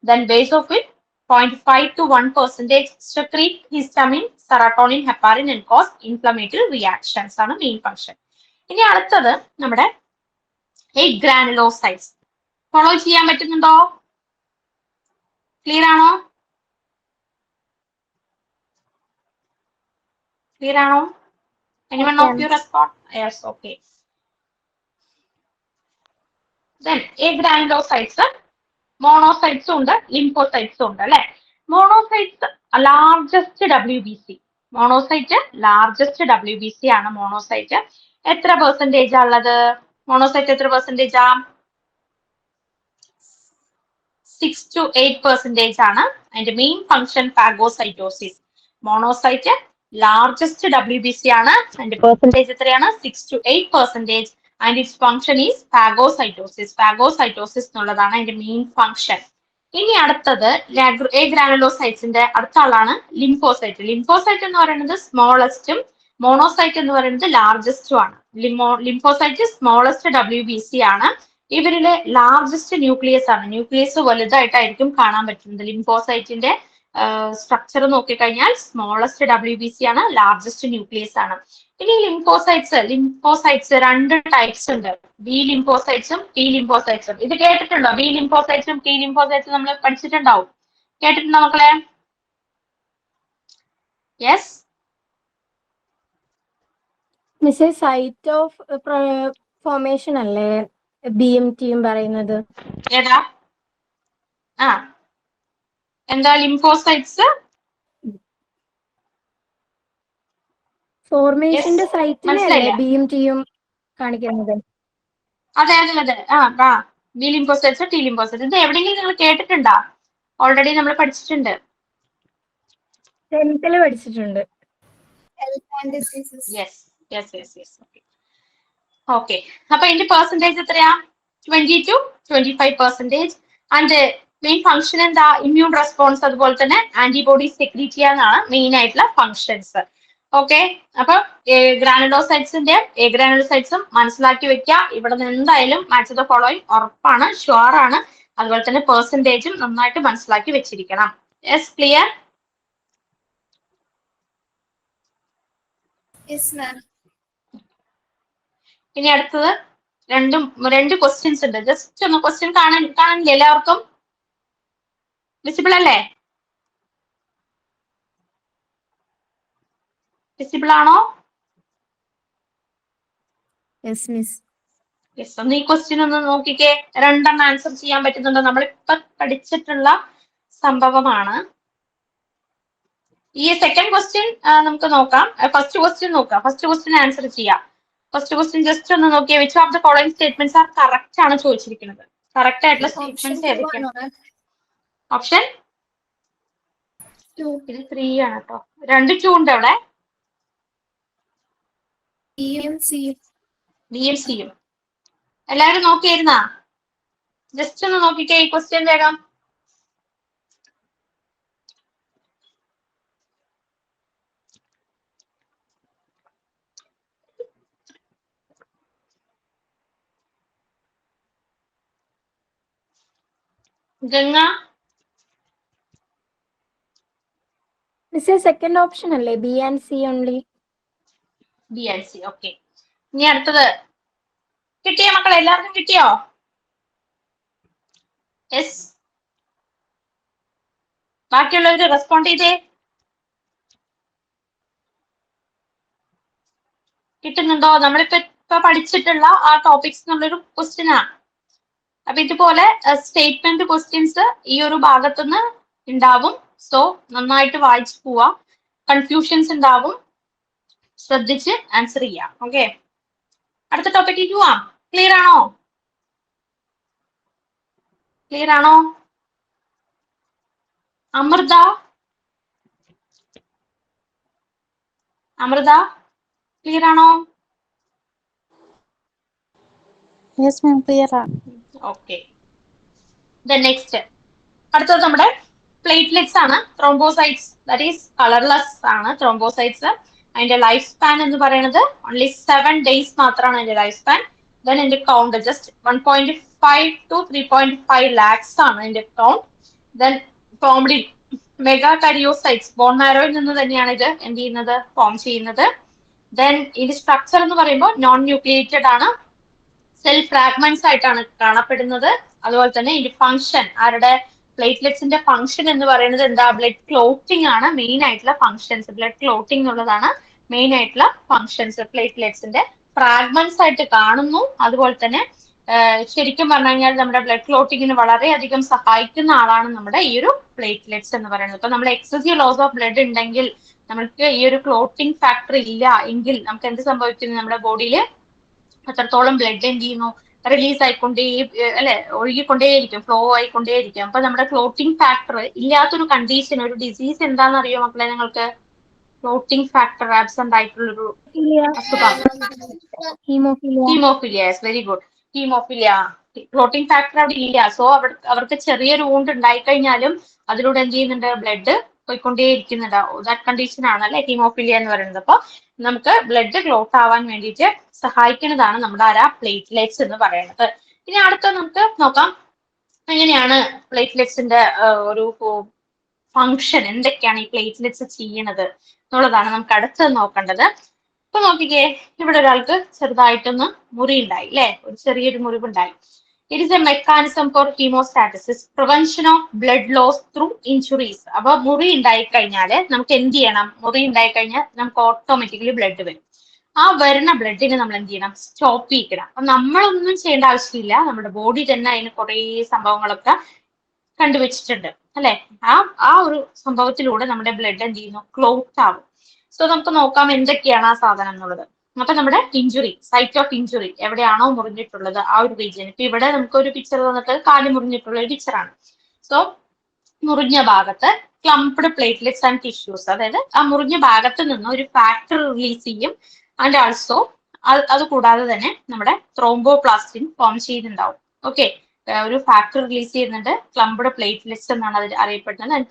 Then basophil 0.5 to 1% secrete histamine, serotonin, heparin and cause inflammatory reactions ആണ് main function. ഇനി അടുത്തത് നമ്മുടെ granulocytes. Follow ചെയ്യാൻ പറ്റുന്നുണ്ടോ? Clear ആണോ? Clear ആണോ? Anyone of you respond? Yes, okay. Then agranulocytes, monocytes ഉണ്ട്, lymphocytes ഉണ്ട് അല്ലെ. Monocytes largest WBC. Monocyte largest WBC ആണ് മോണോസൈറ്റ്. എത്ര പെർസെൻറ്റേജ് ഉള്ളത്? മോണോസൈറ്റ് എത്ര പെർസെൻറ്റേജ്? 6 to 8% ആണ്. അതിന്റെ main function phagocytosis. Monocyte largest WBC ആണ്. അതിന്റെ പെർസെൻറ്റേജ് എത്രയാണ്? 6 to 8%. And it's function is phagocytosis. Phagocytosis എന്നുള്ളതാണ് അതിന്റെ മെയിൻ ഫംഗ്ഷൻ. ഇനി അടുത്തത് ഗ്രാനുലോസൈറ്റ്സിന്റെ അടുത്ത ആളാണ് ലിംഫോസൈറ്റ്. ലിംഫോസൈറ്റ് എന്ന് പറയുന്നത് സ്മോളസ്റ്റും മോണോസൈറ്റ് എന്ന് പറയുന്നത് ലാർജസ്റ്റും ആണ്. ലിംഫോസൈറ്റ് സ്മോളസ്റ്റ് WBC ആണ്. ഇവരിലെ ലാർജസ്റ്റ് ന്യൂക്ലിയസ് ആണ്. ന്യൂക്ലിയസ് വലുതായിട്ടായിരിക്കും കാണാൻ പറ്റുന്നത്. ലിംഫോസൈറ്റിന്റെ സ്ട്രക്ചർ സ്മോളസ്റ്റ് WBC ആണ്, ലാർജസ്റ്റ് ന്യൂക്ലിയസ് ആണ്. ഇനി ലിംഫോസൈറ്റ്സ് രണ്ട് ടൈപ്സ് ഉണ്ട്, ബി ലിംഫോസൈറ്റ്സും ടി ലിംഫോസൈറ്റ്സും. ഇത് കേട്ടിട്ടുണ്ടോ? ബി ലിംഫോസൈറ്റ്സും ടി ലിംഫോസൈറ്റ്സും നമ്മൾ പഠിച്ചിട്ടുണ്ടാവും. കേട്ടിട്ടുണ്ടോ മക്കളെ? യെസ് മിസ്സേ, സൈറ്റ് ഓഫ് ഫോർമേഷൻ അല്ലേ BMT പറയുന്നത്? ഏതാ? എന്താ ലിംഫോസൈറ്റ്സ്? ഫോർമേഷന്റെ സൈറ്റിലല്ലേ BMT കാണിക്കുന്നത്? അതെ. B lymphocytes, T lymphocytes. ഇത് എവിടെയെങ്കിലും നിങ്ങൾ കേട്ടിട്ടുണ്ടോ? ഓൾറെഡി നമ്മൾ പഠിച്ചിട്ടുണ്ട്. 10th പഠിച്ചിട്ടുണ്ട്. ഓക്കെ. അപ്പൊ ഇതിന്റെ പെർസെൻറ്റേജ് എത്രയാ? 20 to 25%. ആൻഡ് മെയിൻ ഫംഗ്ഷൻ എന്താ? ഇമ്മ്യൂൺ റെസ്പോൺസ്, അതുപോലെ തന്നെ ആന്റിബോഡി സെക്രീറ്റ് ചെയ്യാനാണ് മെയിൻ ആയിട്ടുള്ള ഫംഗ്ഷൻസ്. ഓക്കെ. അപ്പൊ ഗ്രാനുലോസൈറ്റ്സും മനസ്സിലാക്കി വെക്കുക. ഇവിടെ നിന്ന് എന്തായാലും മാച്ച് ദ ഫോളോയിങ് ഉറപ്പാണ്, ഷുവർ ആണ്. അതുപോലെ തന്നെ പെർസെൻറ്റേജും നന്നായിട്ട് മനസ്സിലാക്കി വെച്ചിരിക്കണം. Yes, clear? ഇനി അടുത്തത് രണ്ട് ക്വസ്റ്റ്യൻസ് ഉണ്ട്. ജസ്റ്റ് ഒന്ന് ക്വസ്റ്റ്യൻ കാണില്ലേ എല്ലാവർക്കും? വിസിബിൾ അല്ലേ? വിസിബിൾ ആണോ? ഒന്ന് ഈ ക്വസ്റ്റ്യൻ ഒന്ന് നോക്കിക്കേ. രണ്ടെണ്ണം ആൻസർ ചെയ്യാൻ പറ്റുന്നുണ്ടോ? നമ്മളിപ്പോ പഠിച്ചിട്ടുള്ള സംഭവമാണ്. ഈ സെക്കൻഡ് ക്വസ്റ്റ്യൻ നമുക്ക് നോക്കാം. ഫസ്റ്റ് ക്വസ്റ്റ്യൻ ആൻസർ ചെയ്യാം. ഫസ്റ്റ് ക്വസ്റ്റ്യൻ ജസ്റ്റ് ഒന്ന് നോക്കിയേ. Which of the following statements are correct ആണ് ചോദിച്ചിരിക്കുന്നത്. കറക്റ്റ് ആയിട്ടുള്ള സ്റ്റേറ്റ്മെന്റ്സ് ഏതൊക്കെയാണ്? ഓപ്ഷൻ 3 ആണ് കേട്ടോ. 2 2 ഉണ്ട് അവിടെ. ബിയും സിയും എല്ലാവരും നോക്കിയിരുന്നാ? ജസ്റ്റ് ഒന്ന് നോക്കിക്കേ ഈ ക്വസ്റ്റ്യൻ വേഗം. ഗംഗ മിസ്സേ സെക്കൻഡ് ഓപ്ഷൻ അല്ലേ B and C only? B and C. Okay, ഇനി അടുത്തത് കിട്ടിയോ മക്കളെ? എല്ലാവർക്കും കിട്ടിയോ? യെസ്, ബാക്കിയുള്ളവര് റെസ്പോണ്ട് ചെയ്തേ. കിട്ടുന്നുണ്ടോ? നമ്മളിപ്പോ പഠിച്ചിട്ടുള്ള ആ ടോപ്പിക്സ് എന്നുള്ളൊരു ക്വസ്റ്റ്യൻ ആണ്. അപ്പൊ ഇതുപോലെ സ്റ്റേറ്റ്മെന്റ് ക്വസ്റ്റ്യൻസ് ഈ ഒരു ഭാഗത്തുനിന്ന് ഉണ്ടാവും. സോ നന്നായിട്ട് വായിച്ചു പോവാ. കൺഫ്യൂഷൻസ് ഉണ്ടാവും, ശ്രദ്ധിച്ച് ആൻസർ ചെയ്യാം. ഓക്കെ, അടുത്ത ടോപ്പിക്കിലേക്ക് പോവാം. ക്ലിയർ ആണോ? ക്ലിയർ ആണോ? അമൃത, അമൃത ക്ലിയർ ആണോ? യെസ് മാം, ക്ലിയർ ആണ്. ഓക്കെ, നെക്സ്റ്റ് അടുത്തത് നമ്മുടെ പ്ലേറ്റ്ലെറ്റ്സ് ആണ്. ത്രോംബോസൈറ്റ്സ്, ദാറ്റ് ഈസ് കളർലെസ് ആണ് ത്രോംബോസൈറ്റ്സ്. അതിന്റെ ലൈഫ് സ്പാൻ എന്ന് പറയുന്നത് ഓൺലി 7 days മാത്രമാണ് അതിന്റെ ലൈഫ് സ്പാൻ. ദെൻ അതിന്റെ കൗണ്ട് ജസ്റ്റ് 1.5 to 3.5 lakhs ആണ് അതിന്റെ കൗണ്ട്. ദെൻ ഫോംഡ് മെഗാകാരിയോസൈറ്റ്സ്, ബോൺ മാരോയിൽ നിന്ന് തന്നെയാണ് ഇത് എന്ത് ചെയ്യുന്നത്, ഫോം ചെയ്യുന്നത്. ദെൻ ഇതിന്റെ സ്ട്രക്ചർ എന്ന് പറയുമ്പോൾ നോൺ ന്യൂക്ലിയേറ്റഡ് ആണ്, സെൽ ഫ്രാഗ്മെന്റ്സ് ആയിട്ടാണ് കാണപ്പെടുന്നത്. അതുപോലെ തന്നെ ഇതിന്റെ ഫംഗ്ഷൻ, ആരുടെ പ്ലേറ്റ്ലെറ്റ്സിന്റെ ഫംഗ്ഷൻ എന്ന് പറയുന്നത് എന്താ, ബ്ലഡ് ക്ലോട്ടിംഗ് ആണ് മെയിൻ ആയിട്ടുള്ള ഫംഗ്ഷൻസ്. ബ്ലഡ് ക്ലോട്ടിംഗ് എന്നുള്ളതാണ് മെയിൻ ആയിട്ടുള്ള ഫംഗ്ഷൻസ്. പ്ലേറ്റ്ലെറ്റ്സിന്റെ ഫ്രാഗ്മെന്റ്സ് ആയിട്ട് കാണുന്നു. അതുപോലെ തന്നെ ശരിക്കും പറഞ്ഞു കഴിഞ്ഞാൽ നമ്മുടെ ബ്ലഡ് ക്ലോട്ടിങ്ങിന് വളരെയധികം സഹായിക്കുന്ന ആളാണ് നമ്മുടെ ഈ ഒരു പ്ലേറ്റ്ലെറ്റ്സ് എന്ന് പറയുന്നത്. ഇപ്പൊ നമ്മൾ എക്സസീവ് ലോസ് ഓഫ് ബ്ലഡ് ഉണ്ടെങ്കിൽ, നമുക്ക് ഈ ഒരു ക്ലോട്ടിംഗ് ഫാക്ടർ ഇല്ല എങ്കിൽ നമുക്ക് എന്ത് സംഭവിക്കുന്നു, നമ്മുടെ ബോഡിയിൽ അത്രത്തോളം ബ്ലഡ് എന്ത് ചെയ്യുന്നു, റിലീസ് ആയിക്കൊണ്ടേ അല്ലെ, ഒഴുകിക്കൊണ്ടേയിരിക്കും, ഫ്ലോ ആയിക്കൊണ്ടേയിരിക്കും. അപ്പൊ നമ്മുടെ ക്ലോട്ടിംഗ് ഫാക്ടർ ഇല്ലാത്തൊരു കണ്ടീഷൻ, ഒരു ഡിസീസ് എന്താണെന്ന് അറിയോ മക്കളെ നിങ്ങൾക്ക്? ക്ലോട്ടിംഗ് ഫാക്ടർ ആബ്സെന്റ് ആയിട്ടുള്ളൊരു അസുഖം haemophilia. Very good, haemophilia. Clotting factor അവിടെ ഇല്ല. സോ അവർക്ക് ചെറിയൊരു വൂണ്ട് ഉണ്ടായിക്കഴിഞ്ഞാലും അതിലൂടെ എന്ത് ചെയ്യുന്നുണ്ട്, ബ്ലഡ് പോയിക്കൊണ്ടേയിരിക്കുന്നുണ്ടാവും. ദാറ്റ് കണ്ടീഷൻ ആണ് അല്ലെ ഹീമോഫിലിയ എന്ന് പറയുന്നത്. അപ്പൊ നമുക്ക് ബ്ലഡ് ക്ലോട്ട് ആവാൻ വേണ്ടിയിട്ട് സഹായിക്കുന്നതാണ് നമ്മുടെ പ്ലേറ്റ്ലെറ്റ്സ് എന്ന് പറയുന്നത്. ഇനി അടുത്ത നമുക്ക് നോക്കാം എങ്ങനെയാണ് പ്ലേറ്റ്ലെറ്റ്സിന്റെ ഒരു ഫംഗ്ഷൻ, എന്തൊക്കെയാണ് ഈ പ്ലേറ്റ്ലെറ്റ്സ് ചെയ്യണത് എന്നുള്ളതാണ് നമുക്ക് അടുത്തത് നോക്കേണ്ടത്. ഇപ്പൊ നോക്കിക്കേ, ഇവിടെ ഒരാൾക്ക് ചെറുതായിട്ടൊന്ന് മുറി ഉണ്ടായി അല്ലെ, ഒരു ചെറിയൊരു മുറിവുണ്ടായി. It is a mechanism for haemostasis, prevention of blood loss through injuries. അപ്പൊ മുറി ഉണ്ടായി കഴിഞ്ഞാല് നമുക്ക് എന്ത് ചെയ്യണം, മുറി ഉണ്ടായി കഴിഞ്ഞാൽ നമുക്ക് ഓട്ടോമാറ്റിക്കലി ബ്ലഡ് വരും. ആ വരുന്ന ബ്ലഡിനെ നമ്മൾ എന്ത് ചെയ്യണം, സ്റ്റോപ്പ് ചെയ്യിക്കണം. അപ്പൊ നമ്മളൊന്നും ചെയ്യേണ്ട ആവശ്യമില്ല, നമ്മുടെ ബോഡി തന്നെ അതിന് കുറെ സംഭവങ്ങളൊക്കെ കണ്ടുവച്ചിട്ടുണ്ട് അല്ലെ. ആ ഒരു സംഭവത്തിലൂടെ നമ്മുടെ ബ്ലഡ് എന്ത് ചെയ്യുന്നു, ക്ലോട്ട് ആവും. സോ നമുക്ക് നോക്കാം എന്തൊക്കെയാണ് ആ സാധനം എന്നുള്ളത്. അപ്പൊ നമ്മുടെ ഇഞ്ചുറി, സൈറ്റ് ഓഫ് ഇഞ്ചുറി, എവിടെയാണോ മുറിഞ്ഞിട്ടുള്ളത് ആ ഒരു റീജിയൻ. ഇപ്പൊ ഇവിടെ നമുക്ക് ഒരു പിക്ചർ തന്നിട്ട് കാല് മുറിഞ്ഞിട്ടുള്ള ഒരു പിക്ചറാണ്. സോ മുറിഞ്ഞ ഭാഗത്ത് ക്ലംപ്ഡ് പ്ലേറ്റ്ലെറ്റ്സ് ആൻഡ് ടിഷ്യൂസ്, അതായത് ആ മുറിഞ്ഞ ഭാഗത്ത് നിന്ന് ഒരു ഫാക്ടർ റിലീസ് ചെയ്യും. ആൻഡ് ആൾസോ അത് കൂടാതെ തന്നെ നമ്മുടെ ത്രോംബോപ്ലാസ്റ്റിൻ ഫോം ചെയ്യുന്നുണ്ടാവും. ഓക്കെ, ഒരു ഫാക്ടർ റിലീസ് ചെയ്യുന്നുണ്ട്, ക്ലംപ്ഡ് പ്ലേറ്റ്ലെറ്റ്സ് എന്നാണ് അത് അറിയപ്പെടുന്നത്. ആൻഡ്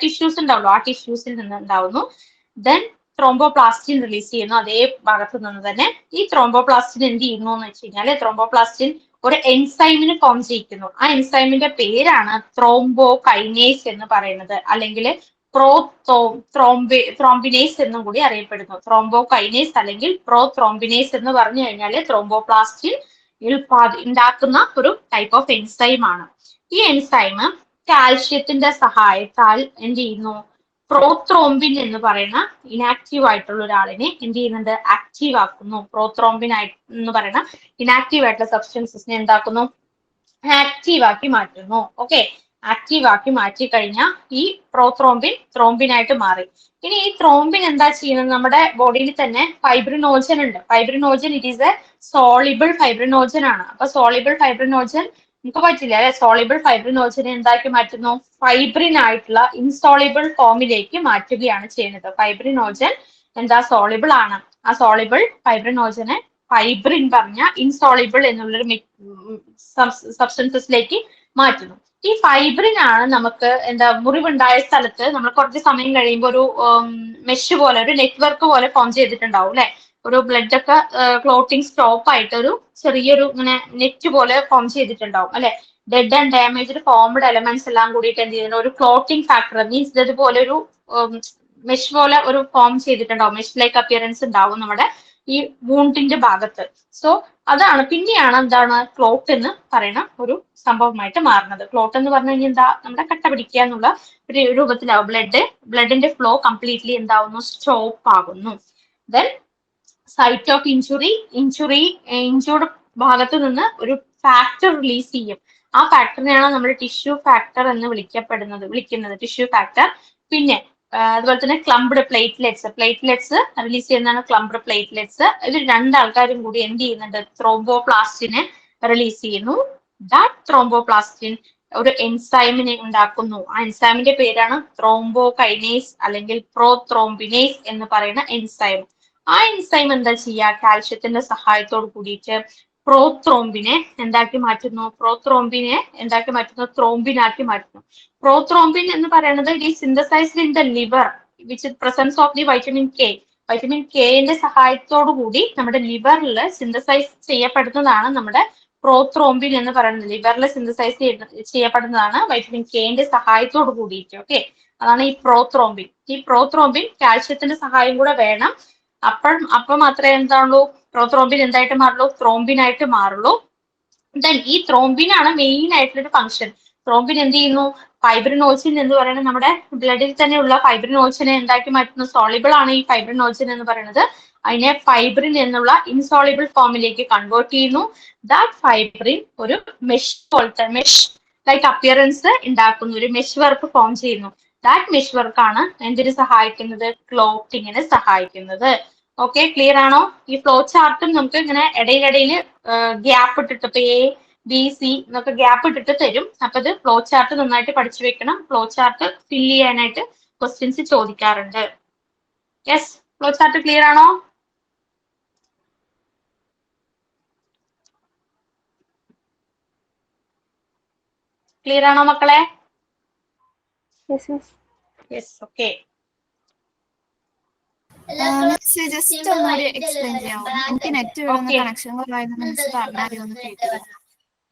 ടിഷ്യൂസ് ഉണ്ടാവുള്ളൂ, ആ ടിഷ്യൂസിൽ നിന്ന് ഉണ്ടാവുന്നു. ദെൻ ത്രോംബോപ്ലാസ്റ്റിൻ റിലീസ് ചെയ്യുന്നു അതേ ഭാഗത്ത് നിന്ന് തന്നെ. ഈ ത്രോംബോപ്ലാസ്റ്റിൻ എന്ത് ചെയ്യുന്നു എന്ന് വെച്ച് കഴിഞ്ഞാൽ, ത്രോംബോപ്ലാസ്റ്റിൻ ഒരു എൻസൈമിന് ഫോം ചെയ്യിക്കുന്നു. ആ എൻസൈമിന്റെ പേരാണ് ത്രോംബോകൈനേസ് എന്ന് പറയുന്നത്, അല്ലെങ്കിൽ ത്രോംബിനേസ് എന്നും കൂടി അറിയപ്പെടുന്നു. ത്രോംബോകൈനേസ് അല്ലെങ്കിൽ ത്രോംബിനേസ് എന്ന് പറഞ്ഞു കഴിഞ്ഞാൽ ത്രോംബോപ്ലാസ്റ്റിൻ ഉണ്ടാക്കുന്ന ഒരു ടൈപ്പ് ഓഫ് എൻസൈം ആണ്. ഈ എൻസൈം കാൽഷ്യത്തിന്റെ സഹായത്താൽ എന്ത് ചെയ്യുന്നു, പ്രോത്രോംബിൻ എന്ന് പറയുന്ന ഇനാക്റ്റീവ് ആയിട്ടുള്ള ഒരാളിനെ എന്ത് ചെയ്യുന്നുണ്ട്, ആക്റ്റീവ് ആക്കുന്നു. പ്രോത്രോംബിൻ എന്ന് പറയുന്ന ഇനാക്റ്റീവ് ആയിട്ടുള്ള സബ്സ്റ്റൻസസിനെ എന്താക്കുന്നു, ആക്റ്റീവ് ആക്കി മാറ്റുന്നു. ഓക്കെ, ആക്റ്റീവ് ആക്കി മാറ്റി കഴിഞ്ഞാൽ ഈ ത്രോംബിനായിട്ട് മാറി. ഇനി ഈ ത്രോംബിൻ എന്താ ചെയ്യുന്നത്, നമ്മുടെ ബോഡിയിൽ തന്നെ ഫൈബ്രിനോജൻ ഉണ്ട്. Fibrinogen it is A soluble fibrinogen ആണ്. അപ്പൊ സോളിബിൾ ഫൈബ്രിനോജൻ നമുക്ക് പറ്റില്ല അല്ലെ, സോളിബിൾ ഫൈബ്രിനോജനെ എന്താക്കി മാറ്റുന്നു, ഫൈബ്രിൻ ആയിട്ടുള്ള ഇൻസോളിബിൾ ഫോമിലേക്ക് മാറ്റുകയാണ് ചെയ്യുന്നത്. ഫൈബ്രിനോജൻ എന്താ, സോളിബിൾ ആണ്. ആ സോളിബിൾ ഫൈബ്രിനോജനെ ഫൈബ്രിൻ പറഞ്ഞ ഇൻസോളിബിൾ എന്നുള്ളൊരു സബ്സ്റ്റൻസസിലേക്ക് മാറ്റുന്നു. ഈ ഫൈബ്രിൻ ആണ് നമുക്ക് എന്താ, മുറിവുണ്ടായ സ്ഥലത്ത് നമ്മൾ കുറച്ച് സമയം കഴിയുമ്പോൾ ഒരു മെഷ് പോലെ, ഒരു നെറ്റ്വർക്ക് പോലെ ഫോം ചെയ്തിട്ടുണ്ടാവും അല്ലെ. ഒരു ബ്ലഡ് ഒക്കെ ക്ലോട്ടിങ് സ്റ്റോപ്പ് ആയിട്ട് ഒരു ചെറിയൊരു ഇങ്ങനെ നെറ്റ് പോലെ ഫോം ചെയ്തിട്ടുണ്ടാവും അല്ലെ. Dead and damaged formed elements എല്ലാം കൂടിയിട്ട് എന്ത് ചെയ്യുന്നത് ഒരു ക്ലോട്ടിംഗ് ഫാക്ടർ മീൻസ് ഇതുപോലെ ഒരു മെഷ് പോലെ ഒരു ഫോം ചെയ്തിട്ടുണ്ടാവും, മെഷ് ലൈക്ക് അപ്പിയറൻസ് ഉണ്ടാവും നമ്മുടെ ഈ വൂണ്ടിന്റെ ഭാഗത്ത്. സോ അതാണ് പിന്നെയാണ് എന്താണ് ക്ലോട്ട് എന്ന് പറയുന്ന ഒരു സംഭവമായിട്ട് മാറുന്നത്. ക്ലോട്ട് എന്ന് പറഞ്ഞു കഴിഞ്ഞാൽ എന്താ, നമ്മുടെ കട്ട പിടിക്കുക എന്നുള്ള ഒരു രൂപത്തിലാവും. ബ്ലഡിന്റെ ഫ്ലോ കംപ്ലീറ്റ്ലി എന്താവുന്നു, സ്റ്റോപ്പ് ആകുന്നു. ദെൻ സൈറ്റ് ഓഫ് ഇഞ്ചുർഡ് ഭാഗത്ത് നിന്ന് ഒരു ഫാക്ടർ റിലീസ് ചെയ്യും. ആ ഫാക്ടറിനെയാണ് നമ്മൾ ടിഷ്യൂ ഫാക്ടർ എന്ന് വിളിക്കുന്നത് ടിഷ്യൂ ഫാക്ടർ. പിന്നെ അതുപോലെ തന്നെ ക്ലംബ്ഡ് പ്ലേറ്റ്ലെറ്റ്സ് റിലീസ് ചെയ്യുന്നതാണ് ക്ലംബ്ഡ് പ്ലേറ്റ്ലെറ്റ്സ്. ഇത് രണ്ടാൾക്കാരും കൂടി എന്ത് ചെയ്യുന്നുണ്ട്, ത്രോംബോപ്ലാസ്റ്റിനെ റിലീസ് ചെയ്യുന്നു. ദാറ്റ് ത്രോംബോപ്ലാസ്റ്റിൻ ഒരു എൻസൈമിനെ ഉണ്ടാക്കുന്നു. ആ എൻസൈമിന്റെ പേരാണ് ത്രോംബോകൈനേസ് അല്ലെങ്കിൽ പ്രോത്രോംബിനേസ് എന്ന് പറയുന്ന എൻസൈം. ആ എൻസൈം എന്താ ചെയ്യുക, കാൽഷ്യത്തിന്റെ സഹായത്തോട് കൂടിയിട്ട് പ്രോത്രോംബിനെ എന്താക്കി മാറ്റുന്നു, ത്രോംബിനാക്കി മാറ്റുന്നു. പ്രോത്രോംബിൻ എന്ന് പറയുന്നത് ഈ synthesised in the liver which presence of the vitamin K. Vitamin കെന്റെ സഹായത്തോടു കൂടി നമ്മുടെ ലിവറിൽ സിന്തസൈസ് ചെയ്യപ്പെടുന്നതാണ് നമ്മുടെ പ്രോത്രോംബിൻ എന്ന് പറയുന്നത്. ലിവറിൽ സിന്തസൈസ് ചെയ്യപ്പെടുന്നതാണ് വൈറ്റമിൻ കെന്റെ സഹായത്തോട് കൂടിയിട്ട്. ഓക്കെ, അതാണ് ഈ പ്രോത്രോംബിൻ. ഈ പ്രോത്രോംബിൻ കാൽഷ്യത്തിന്റെ സഹായം കൂടെ വേണം. അപ്പം മാത്രമേ എന്താണുള്ളൂ, പ്രോത്രോംബിൻ എന്തായിട്ട് മാറുള്ളൂ, ത്രോംബിനായിട്ട് മാറുള്ളൂ. ദെൻ ഈ ത്രോംബിനാണ് മെയിൻ ആയിട്ടുള്ള ഒരു ഫംഗ്ഷൻ. ത്രോംബിൻ എന്ത് ചെയ്യുന്നു, ഫൈബ്രിനോജൻ എന്ന് പറയുന്നത് നമ്മുടെ ബ്ലഡിൽ തന്നെയുള്ള ഫൈബ്രിനോജനെ എന്താക്കി മാറ്റുന്നു, സോളിബിൾ ആണ് ഈ ഫൈബ്രിനോജൻ എന്ന് പറയുന്നത്. അതിനെ ഫൈബ്രിൻ എന്നുള്ള ഇൻസോളിബിൾ ഫോമിലേക്ക് കൺവേർട്ട് ചെയ്യുന്നു. ദാറ്റ് ഫൈബ്രിൻ ഒരു മെഷ് ലൈക്ക് അപ്പിയറൻസ് ഉണ്ടാക്കുന്നു, ഒരു മെഷ് വർക്ക് ഫോം ചെയ്യുന്നു. ദാറ്റ് മെഷ് വർക്ക് ആണ് എന്തിനു സഹായിക്കുന്നത്, ക്ലോട്ടിങ്ങിന് സഹായിക്കുന്നത്. ഓക്കെ, ക്ലിയർ ആണോ? ഈ ഫ്ലോ ചാർട്ടും നമുക്ക് ഇങ്ങനെ ഇടയിലിടയിൽ ഗ്യാപ്പ് ഇട്ടിട്ട് ഇപ്പൊ എ ബി സി എന്നൊക്കെ ഗ്യാപ്പ് ഇട്ടിട്ട് തരും. അപ്പൊ ഇത് ഫ്ലോ ചാർട്ട് നന്നായിട്ട് പഠിച്ചു വെക്കണം. ഫ്ലോ ചാർട്ട് ഫിൽ ചെയ്യാനായിട്ട് ക്വസ്റ്റ്യൻസ് ചോദിക്കാറുണ്ട്. യെസ്, ഫ്ലോ ചാർട്ട് ക്ലിയർ ആണോ? ക്ലിയർ ആണോ മക്കളെ? Yes, miss. Yes, okay. Just ഒന്നുകൂടി എക്സ്പ്ലെയിൻ ചെയ്യാമോ? എനിക്ക് നെറ്റ് വരുന്ന കണക്ഷൻ കുറവായിരുന്നു, മിസ് പറഞ്ഞായിരുന്നു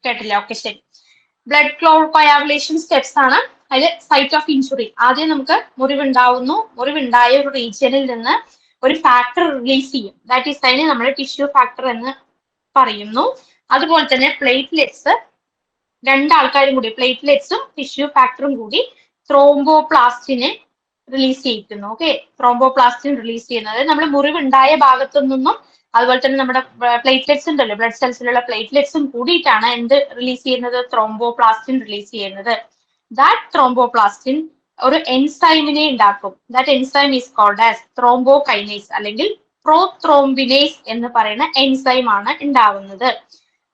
കേട്ടില്ല. ഓക്കെ, ശരി. ബ്ലഡ് കോയാഗുലേഷൻ സ്റ്റെപ്സ് ആണ്. അതിൽ സൈറ്റ് ഓഫ് ഇഞ്ചുറി. ആദ്യം നമുക്ക് മുറിവുണ്ടായ ഒരു റീജിയനിൽ നിന്ന് ഒരു ഫാക്ടർ റിലീസ് ചെയ്യും. ദാറ്റ് ഈസ് അതിനെ നമ്മൾ ടിഷ്യൂ ഫാക്ടർ എന്ന് പറയുന്നു. അതുപോലെ തന്നെ പ്ലേറ്റ്ലെറ്റ്സ്, രണ്ടാൾക്കാരും കൂടി പ്ലേറ്റ്ലെറ്റ്സും ടിഷ്യൂ ഫാക്ടറും കൂടി ത്രോംബോപ്ലാസ്റ്റിനെ റിലീസ് ചെയ്യിക്കുന്നു. ഓക്കെ, ത്രോംബോപ്ലാസ്റ്റിൻ റിലീസ് ചെയ്യുന്നത് നമ്മൾ മുറിവുണ്ടായ ഭാഗത്തു നിന്നും അതുപോലെ തന്നെ നമ്മുടെ പ്ലേറ്റ്ലെറ്റ്സ് ഉണ്ടല്ലോ, ബ്ലഡ് സെൽസിലുള്ള പ്ലേറ്റ്ലെറ്റ്സും കൂടിയിട്ടാണ് എന്ത് റിലീസ് ചെയ്യുന്നത്, ത്രോംബോപ്ലാസ്റ്റിൻ റിലീസ് ചെയ്യുന്നത്. ദാറ്റ് ത്രോംബോപ്ലാസ്റ്റിൻ ഒരു എൻസൈമിനെ ഉണ്ടാക്കും. That enzyme is called as thrombokinase അല്ലെങ്കിൽ പ്രോത്രോംബിനേസ് എന്ന് പറയുന്ന എൻസൈം ആണ് ഉണ്ടാവുന്നത്.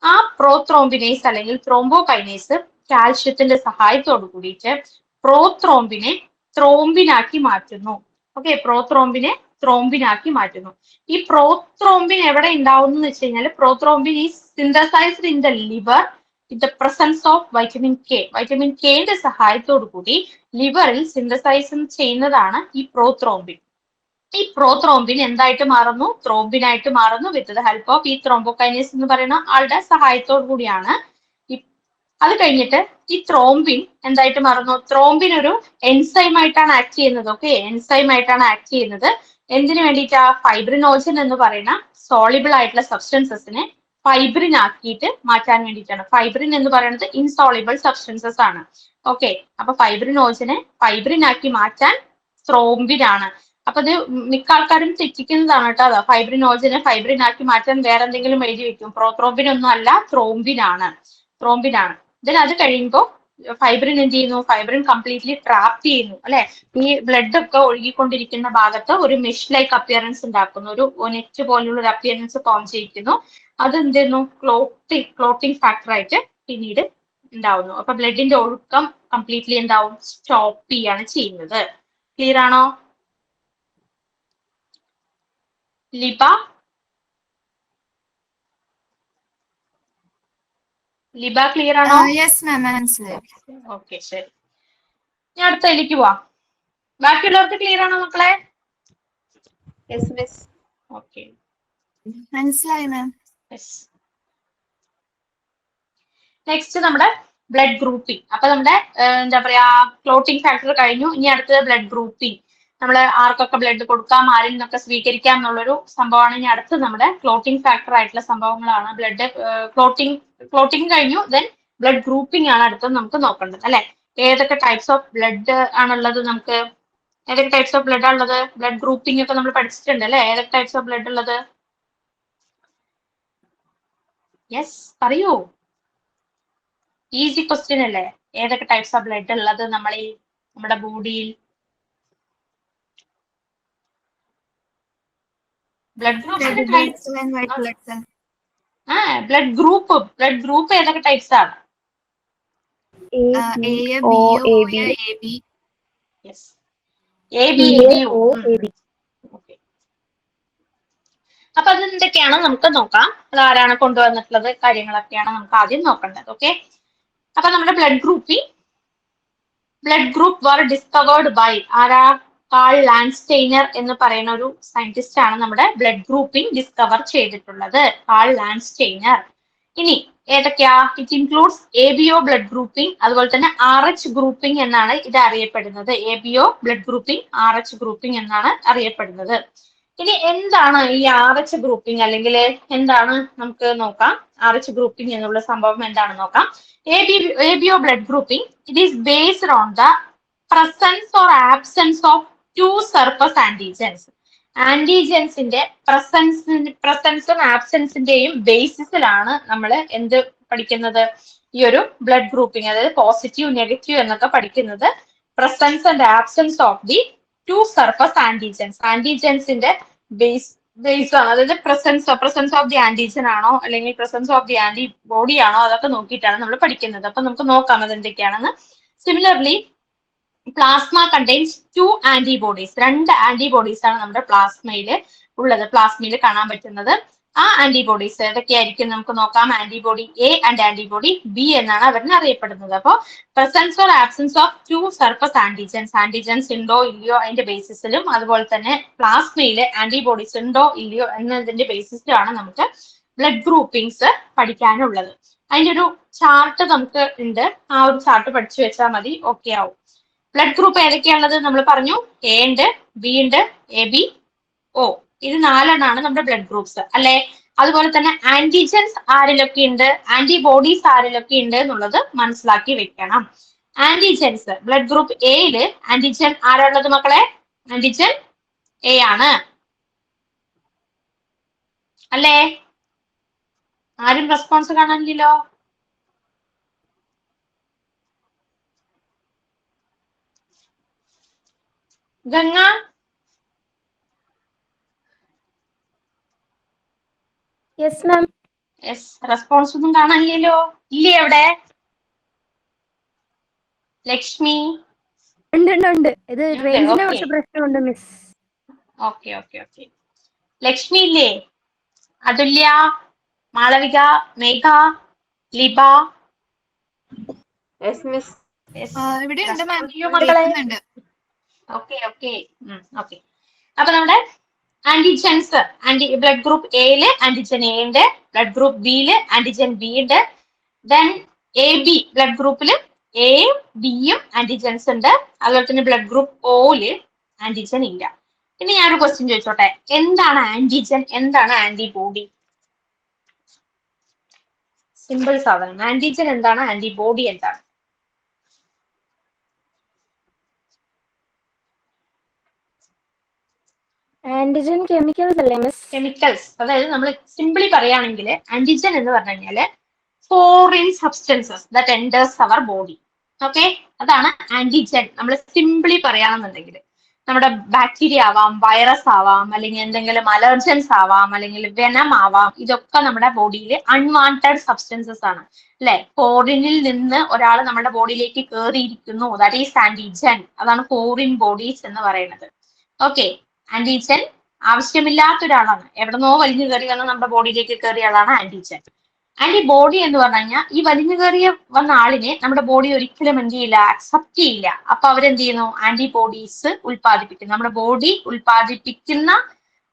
ആ പ്രോത്രോംബിനേസ് അല്ലെങ്കിൽ ത്രോംബോകൈനേസ് കാൽഷ്യത്തിന്റെ സഹായത്തോട് കൂടിയിട്ട് പ്രോത്രോംബിനെ ത്രോംബിനാക്കി മാറ്റുന്നു. ഓക്കെ, പ്രോത്രോംബിനെ ത്രോംബിനാക്കി മാറ്റുന്നു. ഈ പ്രോത്രോംബിൻ എവിടെ ഉണ്ടാവുന്നു എന്ന് വെച്ച് കഴിഞ്ഞാൽ, prothrombin is synthesized in the liver with the presence of vitamin K. Vitamin കെയുടെ സഹായത്തോടു കൂടി ലിവറിൽ സിന്തസൈസ് ചെയ്യുന്നതാണ് ഈ പ്രോത്രോംബിൻ. ഈ പ്രോത്രോംബിൻ എന്തായിട്ട് മാറുന്നു, ത്രോംബിനായിട്ട് മാറുന്നു വിത്ത് ദ ഹെൽപ്പ് ഓഫ് ഈ ത്രോംബോകൈനേസ് എന്ന് പറയുന്ന ആളുടെ സഹായത്തോടു കൂടിയാണ്. അത് കഴിഞ്ഞിട്ട് ഈ ത്രോംബിൻ എന്തായിട്ട് മാറുന്നു, ത്രോംബിൻ ഒരു എൻസൈം ആയിട്ടാണ് ആക്ട് ചെയ്യുന്നത്. ഓക്കെ, എൻസൈം ആയിട്ടാണ് ആക്ട് ചെയ്യുന്നത്. എന്തിനു വേണ്ടിയിട്ടാ, ഫൈബ്രിനോജൻ എന്ന് പറയുന്ന സോളിബിൾ ആയിട്ടുള്ള സബ്സ്റ്റൻസസിനെ ഫൈബ്രിൻ ആക്കിയിട്ട് മാറ്റാൻ വേണ്ടിയിട്ടാണ്. ഫൈബ്രിൻ എന്ന് പറയുന്നത് ഇൻസോളിബിൾ സബ്സ്റ്റൻസസ് ആണ്. ഓക്കെ, അപ്പൊ ഫൈബ്രിനോജനെ ഫൈബ്രിൻ ആക്കി മാറ്റാൻ ത്രോംബിൻ ആണ്. അപ്പൊ ഇത് മിക്ക ആൾക്കാരും തെറ്റിക്കുന്നതാണ് കേട്ടോ. അതാ ഫൈബ്രിനോജനെ ഫൈബ്രിൻ ആക്കി മാറ്റാൻ വേറെ എന്തെങ്കിലും എഴുതി വെക്കും. പ്രോത്രോംബിൻ ഒന്നും അല്ല, ത്രോംബിൻ ആണ്. ദെൻ അത് കഴിയുമ്പോൾ ഫൈബ്രിൻ എന്ത് ചെയ്യുന്നു, ഫൈബ്രിൻ കംപ്ലീറ്റ്ലി ട്രാപ്പ് ചെയ്യുന്നു. അല്ലെ, ഈ ബ്ലഡ് ഒക്കെ ഒഴുകിക്കൊണ്ടിരിക്കുന്ന ഭാഗത്ത് ഒരു മെഷ് ലൈക്ക് അപ്പിയറൻസ് ഉണ്ടാക്കുന്നു, ഒരു നെറ്റ് പോലുള്ള ഒരു അപ്പിയറൻസ് ഫോം ചെയ്യിക്കുന്നു. അത് എന്ത് ചെയ്യുന്നു, ക്ലോട്ടിംഗ് ഫാക്ടർ ആയിട്ട് പിന്നീട് ഉണ്ടാവുന്നു. അപ്പൊ ബ്ലഡിന്റെ ഒഴുക്കം കംപ്ലീറ്റ്ലി എന്താവും, സ്റ്റോപ്പ് ചെയ്യാണ് ചെയ്യുന്നത്. ക്ലിയർ ആണോ? ലിബ ക്ലിയർ ആണോ? യെസ് മാം, മനസ്സിലായി. ഓക്കെ, ശരി. ഞാൻ അടുത്തതിലേക്ക് പോവാം. ബാക്കിയുള്ളവർക്ക് ക്ലിയർ ആണോ മക്കളെ? Yes, miss. ഓക്കെ, മനസ്സിലായി മാം. നെക്സ്റ്റ് നമ്മുടെ ബ്ലഡ് ഗ്രൂപ്പിംഗ്. അപ്പൊ നമ്മുടെ എന്താ പറയാ ക്ലോട്ടിംഗ് ഫാക്ടർ കഴിഞ്ഞു. ഇനി അടുത്തത് ബ്ലഡ് ഗ്രൂപ്പിംഗ്. നമ്മൾ ആർക്കൊക്കെ ബ്ലഡ് കൊടുക്കാം, ആരിൽ നിന്നൊക്കെ സ്വീകരിക്കാം എന്നുള്ളൊരു സംഭവമാണ്. ഇനി അടുത്ത് നമ്മുടെ ക്ലോട്ടിംഗ് ഫാക്ടർ ആയിട്ടുള്ള സംഭവങ്ങളാണ്. ബ്ലഡ് ക്ലോട്ടിംഗ് കഴിഞ്ഞു. ദെൻ ബ്ലഡ് ഗ്രൂപ്പിംഗ് ആണ് അടുത്തത് നമുക്ക് നോക്കേണ്ടത് അല്ലെ. ഏതൊക്കെ ടൈപ്സ് ഓഫ് ബ്ലഡ് ആണുള്ളത്, നമുക്ക് ഏതൊക്കെ ടൈപ്സ് ഓഫ് ബ്ലഡ് ആണുള്ളത്? ബ്ലഡ് ഗ്രൂപ്പിംഗ് ഒക്കെ നമ്മൾ പഠിച്ചിട്ടുണ്ട് അല്ലെ. ഏതൊക്കെ ടൈപ്സ് ഓഫ് ബ്ലഡ് ഉള്ളത്? യെസ്, പറയൂ. ഈസി ക്വസ്റ്റ്യൻ അല്ലേ. ഏതൊക്കെ ടൈപ്സ് ഓഫ് ബ്ലഡ് ഉള്ളത് നമ്മുടെ ബോഡിയിൽ? ബ്ലഡ് ഗ്രൂപ്പിന്റെ ടൈപ്സ്. ബ്ലഡ് ഗ്രൂപ്പ് ഏതൊക്കെ ടൈപ്സ് ആണ്? Yes, A B O. അപ്പൊ അതെന്തൊക്കെയാണ് നമുക്ക് നോക്കാം. അതാരാണ് കൊണ്ടുവന്നിട്ടുള്ളത്, കാര്യങ്ങളൊക്കെയാണ് നമുക്ക് ആദ്യം നോക്കേണ്ടത്. ഓക്കെ, അപ്പൊ നമ്മുടെ blood group were discovered by ആരാ? കാൾ ലാൻഡ്സ്റ്റൈനർ എന്ന് പറയുന്ന ഒരു സയന്റിസ്റ്റ് ആണ് നമ്മുടെ ബ്ലഡ് ഗ്രൂപ്പിംഗ് ഡിസ്കവർ ചെയ്തിട്ടുള്ളത്. Karl Landsteiner. ഇനി ഏതൊക്കെയാ? It includes ABO blood grouping, അതുപോലെ തന്നെ RH ഗ്രൂപ്പിംഗ് എന്നാണ് ഇത് അറിയപ്പെടുന്നത്. ABO blood grouping, RH grouping എന്നാണ് അറിയപ്പെടുന്നത്. ഇനി എന്താണ് ഈ RH ഗ്രൂപ്പിംഗ്, അല്ലെങ്കിൽ എന്താണ് നമുക്ക് നോക്കാം. RH ഗ്രൂപ്പിംഗ് എന്നുള്ള സംഭവം എന്താണെന്ന് നോക്കാം. ABO blood grouping, it is based on the presence or absence of 2 surface antigens. ആന്റിജൻസിന്റെ പ്രസൻസും ആബ്സെൻസിന്റെയും ബേസിസിലാണ് നമ്മൾ എന്ത് പഠിക്കുന്നത്? ഈ ഒരു ബ്ലഡ് ഗ്രൂപ്പിംഗ്, അതായത് പോസിറ്റീവ് നെഗറ്റീവ് എന്നൊക്കെ പഠിക്കുന്നത് presence and absence of the 2 surface antigens. ആന്റിജൻസിന്റെ ബേസ് ആണ്, അതായത് പ്രസൻസ് ഓഫ് ദി ആന്റിജൻ ആണോ അല്ലെങ്കിൽ പ്രസൻസ് ഓഫ് ദി ആന്റിബോഡി ആണോ, അതൊക്കെ നോക്കിയിട്ടാണ് നമ്മൾ പഠിക്കുന്നത്. അപ്പൊ നമുക്ക് നോക്കാം അത് എന്തൊക്കെയാണെന്ന്. Similarly plasma contains 2 antibodies. 2 antibodies ആണ് നമ്മുടെ പ്ലാസ്മയിൽ ഉള്ളത്, പ്ലാസ്മയിൽ കാണാൻ പറ്റുന്നത്. ആ ആന്റിബോഡീസ് ഏതൊക്കെയായിരിക്കും നമുക്ക് നോക്കാം. Antibody A and antibody B എന്നാണ് അവരിന് അറിയപ്പെടുന്നത്. അപ്പോൾ presence or absence of 2 surface antigens ഉണ്ടോ ഇല്ലയോ അതിന്റെ ബേസിസിലും, അതുപോലെ തന്നെ പ്ലാസ്മയിൽ ആന്റിബോഡീസ് ഉണ്ടോ ഇല്ലയോ എന്നതിന്റെ ബേസിസിലാണ് നമുക്ക് ബ്ലഡ് ഗ്രൂപ്പിംഗ്സ് പഠിക്കാനുള്ളത്. അതിന്റെ ഒരു ചാർട്ട് നമുക്ക് ഉണ്ട്. ആ ഒരു ചാർട്ട് പഠിച്ചു വെച്ചാൽ മതി, ഓക്കെ ആവും. ബ്ലഡ് ഗ്രൂപ്പ് ഏതൊക്കെയാണുള്ളത് നമ്മൾ പറഞ്ഞു. എ ഉണ്ട്, ബി ഉണ്ട്, AB O. ഇത് 4 നമ്മുടെ ബ്ലഡ് ഗ്രൂപ്പ്സ് അല്ലെ. അതുപോലെ തന്നെ ആന്റിജൻസ് ആരിലൊക്കെ ഉണ്ട്, ആന്റിബോഡീസ് ആരിലൊക്കെ ഉണ്ട് എന്നുള്ളത് മനസ്സിലാക്കി വെക്കണം. ആന്റിജൻസ് ബ്ലഡ് ഗ്രൂപ്പ് എയില് ആന്റിജൻ ആരാളുള്ളത് മക്കളെ? ആന്റിജൻ A ആണ് അല്ലേ. ആരും റെസ്പോൺസ് കാണാനില്ലല്ലോ. Ganga, yes ma'am. Yes, response ഒന്നും കാണാനില്ലല്ലോ. ഇല്ലേ അവിടെ? ലക്ഷ്മി ഉണ്ട്. ഇത് റേഞ്ചിന്റെ കുറച്ച് പ്രശ്നമുണ്ട് മിസ്. ഓക്കെ. ലക്ഷ്മി ഇല്ലേ? അതുല്യ, മാളവിക, മേഘ, ലിബ? Yes miss. ഇവിടെ ഉണ്ട് മാം. ഓക്കെ. അപ്പൊ നമ്മുടെ ആന്റിജൻസ്, ബ്ലഡ് ഗ്രൂപ്പ് എയില് ആന്റിജൻ എ ഉണ്ട്, ബ്ലഡ് ഗ്രൂപ്പ് ബിയില് ആന്റിജൻ ബി ഉണ്ട്, ദെൻ AB ബ്ലഡ് ഗ്രൂപ്പില് എയും ബിയും ആന്റിജൻസ് ഉണ്ട്, അതുപോലെ തന്നെ ബ്ലഡ് ഗ്രൂപ്പ് Oയില് ആന്റിജൻ ഇല്ല. ഇനി ഞാനൊരു ക്വസ്റ്റ്യൻ ചോദിച്ചോട്ടെ, എന്താണ് ആന്റിജൻ, എന്താണ് ആന്റിബോഡി? സിമ്പിൾ സാധനം. ആന്റിജൻ എന്താണ്, ആന്റിബോഡി എന്താണ്? ആന്റിജൻ കെമിക്കൽസ് അല്ലേ മിസ്? കെമിക്കൽസ്, അതായത് നമ്മൾ സിംപിളി പറയുകയാണെങ്കിൽ ആന്റിജൻ എന്ന് പറഞ്ഞു കഴിഞ്ഞാല് foreign substances that enters our body. Okay, അതാണ് ആന്റിജൻ. നമ്മൾ സിംപിളി പറയുകയാണെന്നുണ്ടെങ്കിൽ നമ്മുടെ ബാക്ടീരിയ ആവാം, വൈറസ് ആവാം, അല്ലെങ്കിൽ എന്തെങ്കിലും അലർജൻസ് ആവാം, അല്ലെങ്കിൽ വെനം ആവാം. ഇതൊക്കെ നമ്മുടെ ബോഡിയിൽ അൺവാണ്ടഡ് സബ്സ്റ്റൻസസ് ആണ് അല്ലെ. ഫോറിനിൽ നിന്ന് ഒരാൾ നമ്മുടെ ബോഡിയിലേക്ക് കയറിയിരിക്കുന്നു, ദാറ്റ് ഈസ് ആന്റിജൻ. അതാണ് ഫോറിൻ ബോഡീസ് എന്ന് പറയുന്നത്. ഓക്കെ, ആന്റിജൻ ആവശ്യമില്ലാത്ത ഒരാളാണ്, എവിടെന്നോ വലിഞ്ഞു കയറി വന്ന് നമ്മുടെ ബോഡിയിലേക്ക് കയറിയ ആളാണ് ആന്റിജൻ. ആന്റിബോഡി എന്ന് പറഞ്ഞു കഴിഞ്ഞാൽ ഈ വലിഞ്ഞു കയറിയ വന്ന ആളിനെ നമ്മുടെ ബോഡി ഒരിക്കലും എന്ത് ചെയ്യില്ല, അക്സെപ്റ്റ് ചെയ്യില്ല. അപ്പൊ അവരെന്ത് ചെയ്യുന്നു, ആന്റിബോഡീസ് ഉൽപ്പാദിപ്പിക്കുന്നു. നമ്മുടെ ബോഡി ഉൽപ്പാദിപ്പിക്കുന്ന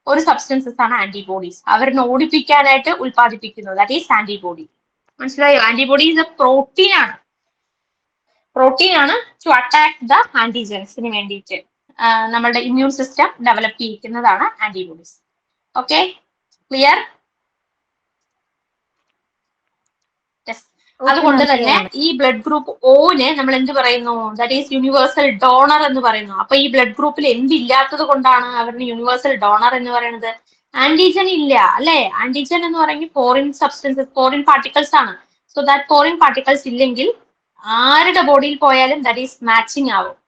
ഒരു സബ്സ്റ്റൻസസ് ആണ് ആന്റിബോഡീസ്. അവരെ ഓടിപ്പിക്കാനായിട്ട് ഉൽപ്പാദിപ്പിക്കുന്നത്, ദാറ്റ് ഈസ് ആന്റിബോഡി. മനസ്സിലായോ? ആന്റിബോഡി ഈസ് എ പ്രോട്ടീൻ ആണ്. പ്രോട്ടീൻ ആണ് ടു അറ്റാക്ക് ദ ആന്റിജൻസിന് വേണ്ടിയിട്ട് നമ്മളുടെ ഇമ്മ്യൂൺ സിസ്റ്റം ഡെവലപ്പ് ചെയ്യിക്കുന്നതാണ് ആന്റിബോഡീസ്. Okay, clear? അതുകൊണ്ട് തന്നെ ഈ ബ്ലഡ് ഗ്രൂപ്പ് ഓന് നമ്മൾ എന്ത് പറയുന്നു, ദാറ്റ് ഈസ് യൂണിവേഴ്സൽ ഡോണർ എന്ന് പറയുന്നു. അപ്പൊ ഈ ബ്ലഡ് ഗ്രൂപ്പിൽ എന്തില്ലാത്തത് കൊണ്ടാണ് അവരുടെ യൂണിവേഴ്സൽ ഡോണർ എന്ന് പറയുന്നത്? ആന്റിജൻ ഇല്ല അല്ലെ? ആന്റിജൻ എന്ന് പറയുന്നത് ഫോറിൻ സബ്സ്റ്റൻസസ്, ഫോറിൻ പാർട്ടിക്കിൾസ് ആണ്. സോ ദാറ്റ് ഫോറിൻ പാർട്ടിക്കിൾസ് ഇല്ലെങ്കിൽ ആരുടെ ബോഡിയിൽ പോയാലും ദാറ്റ് ഈസ് മാച്ചിങ് ആവും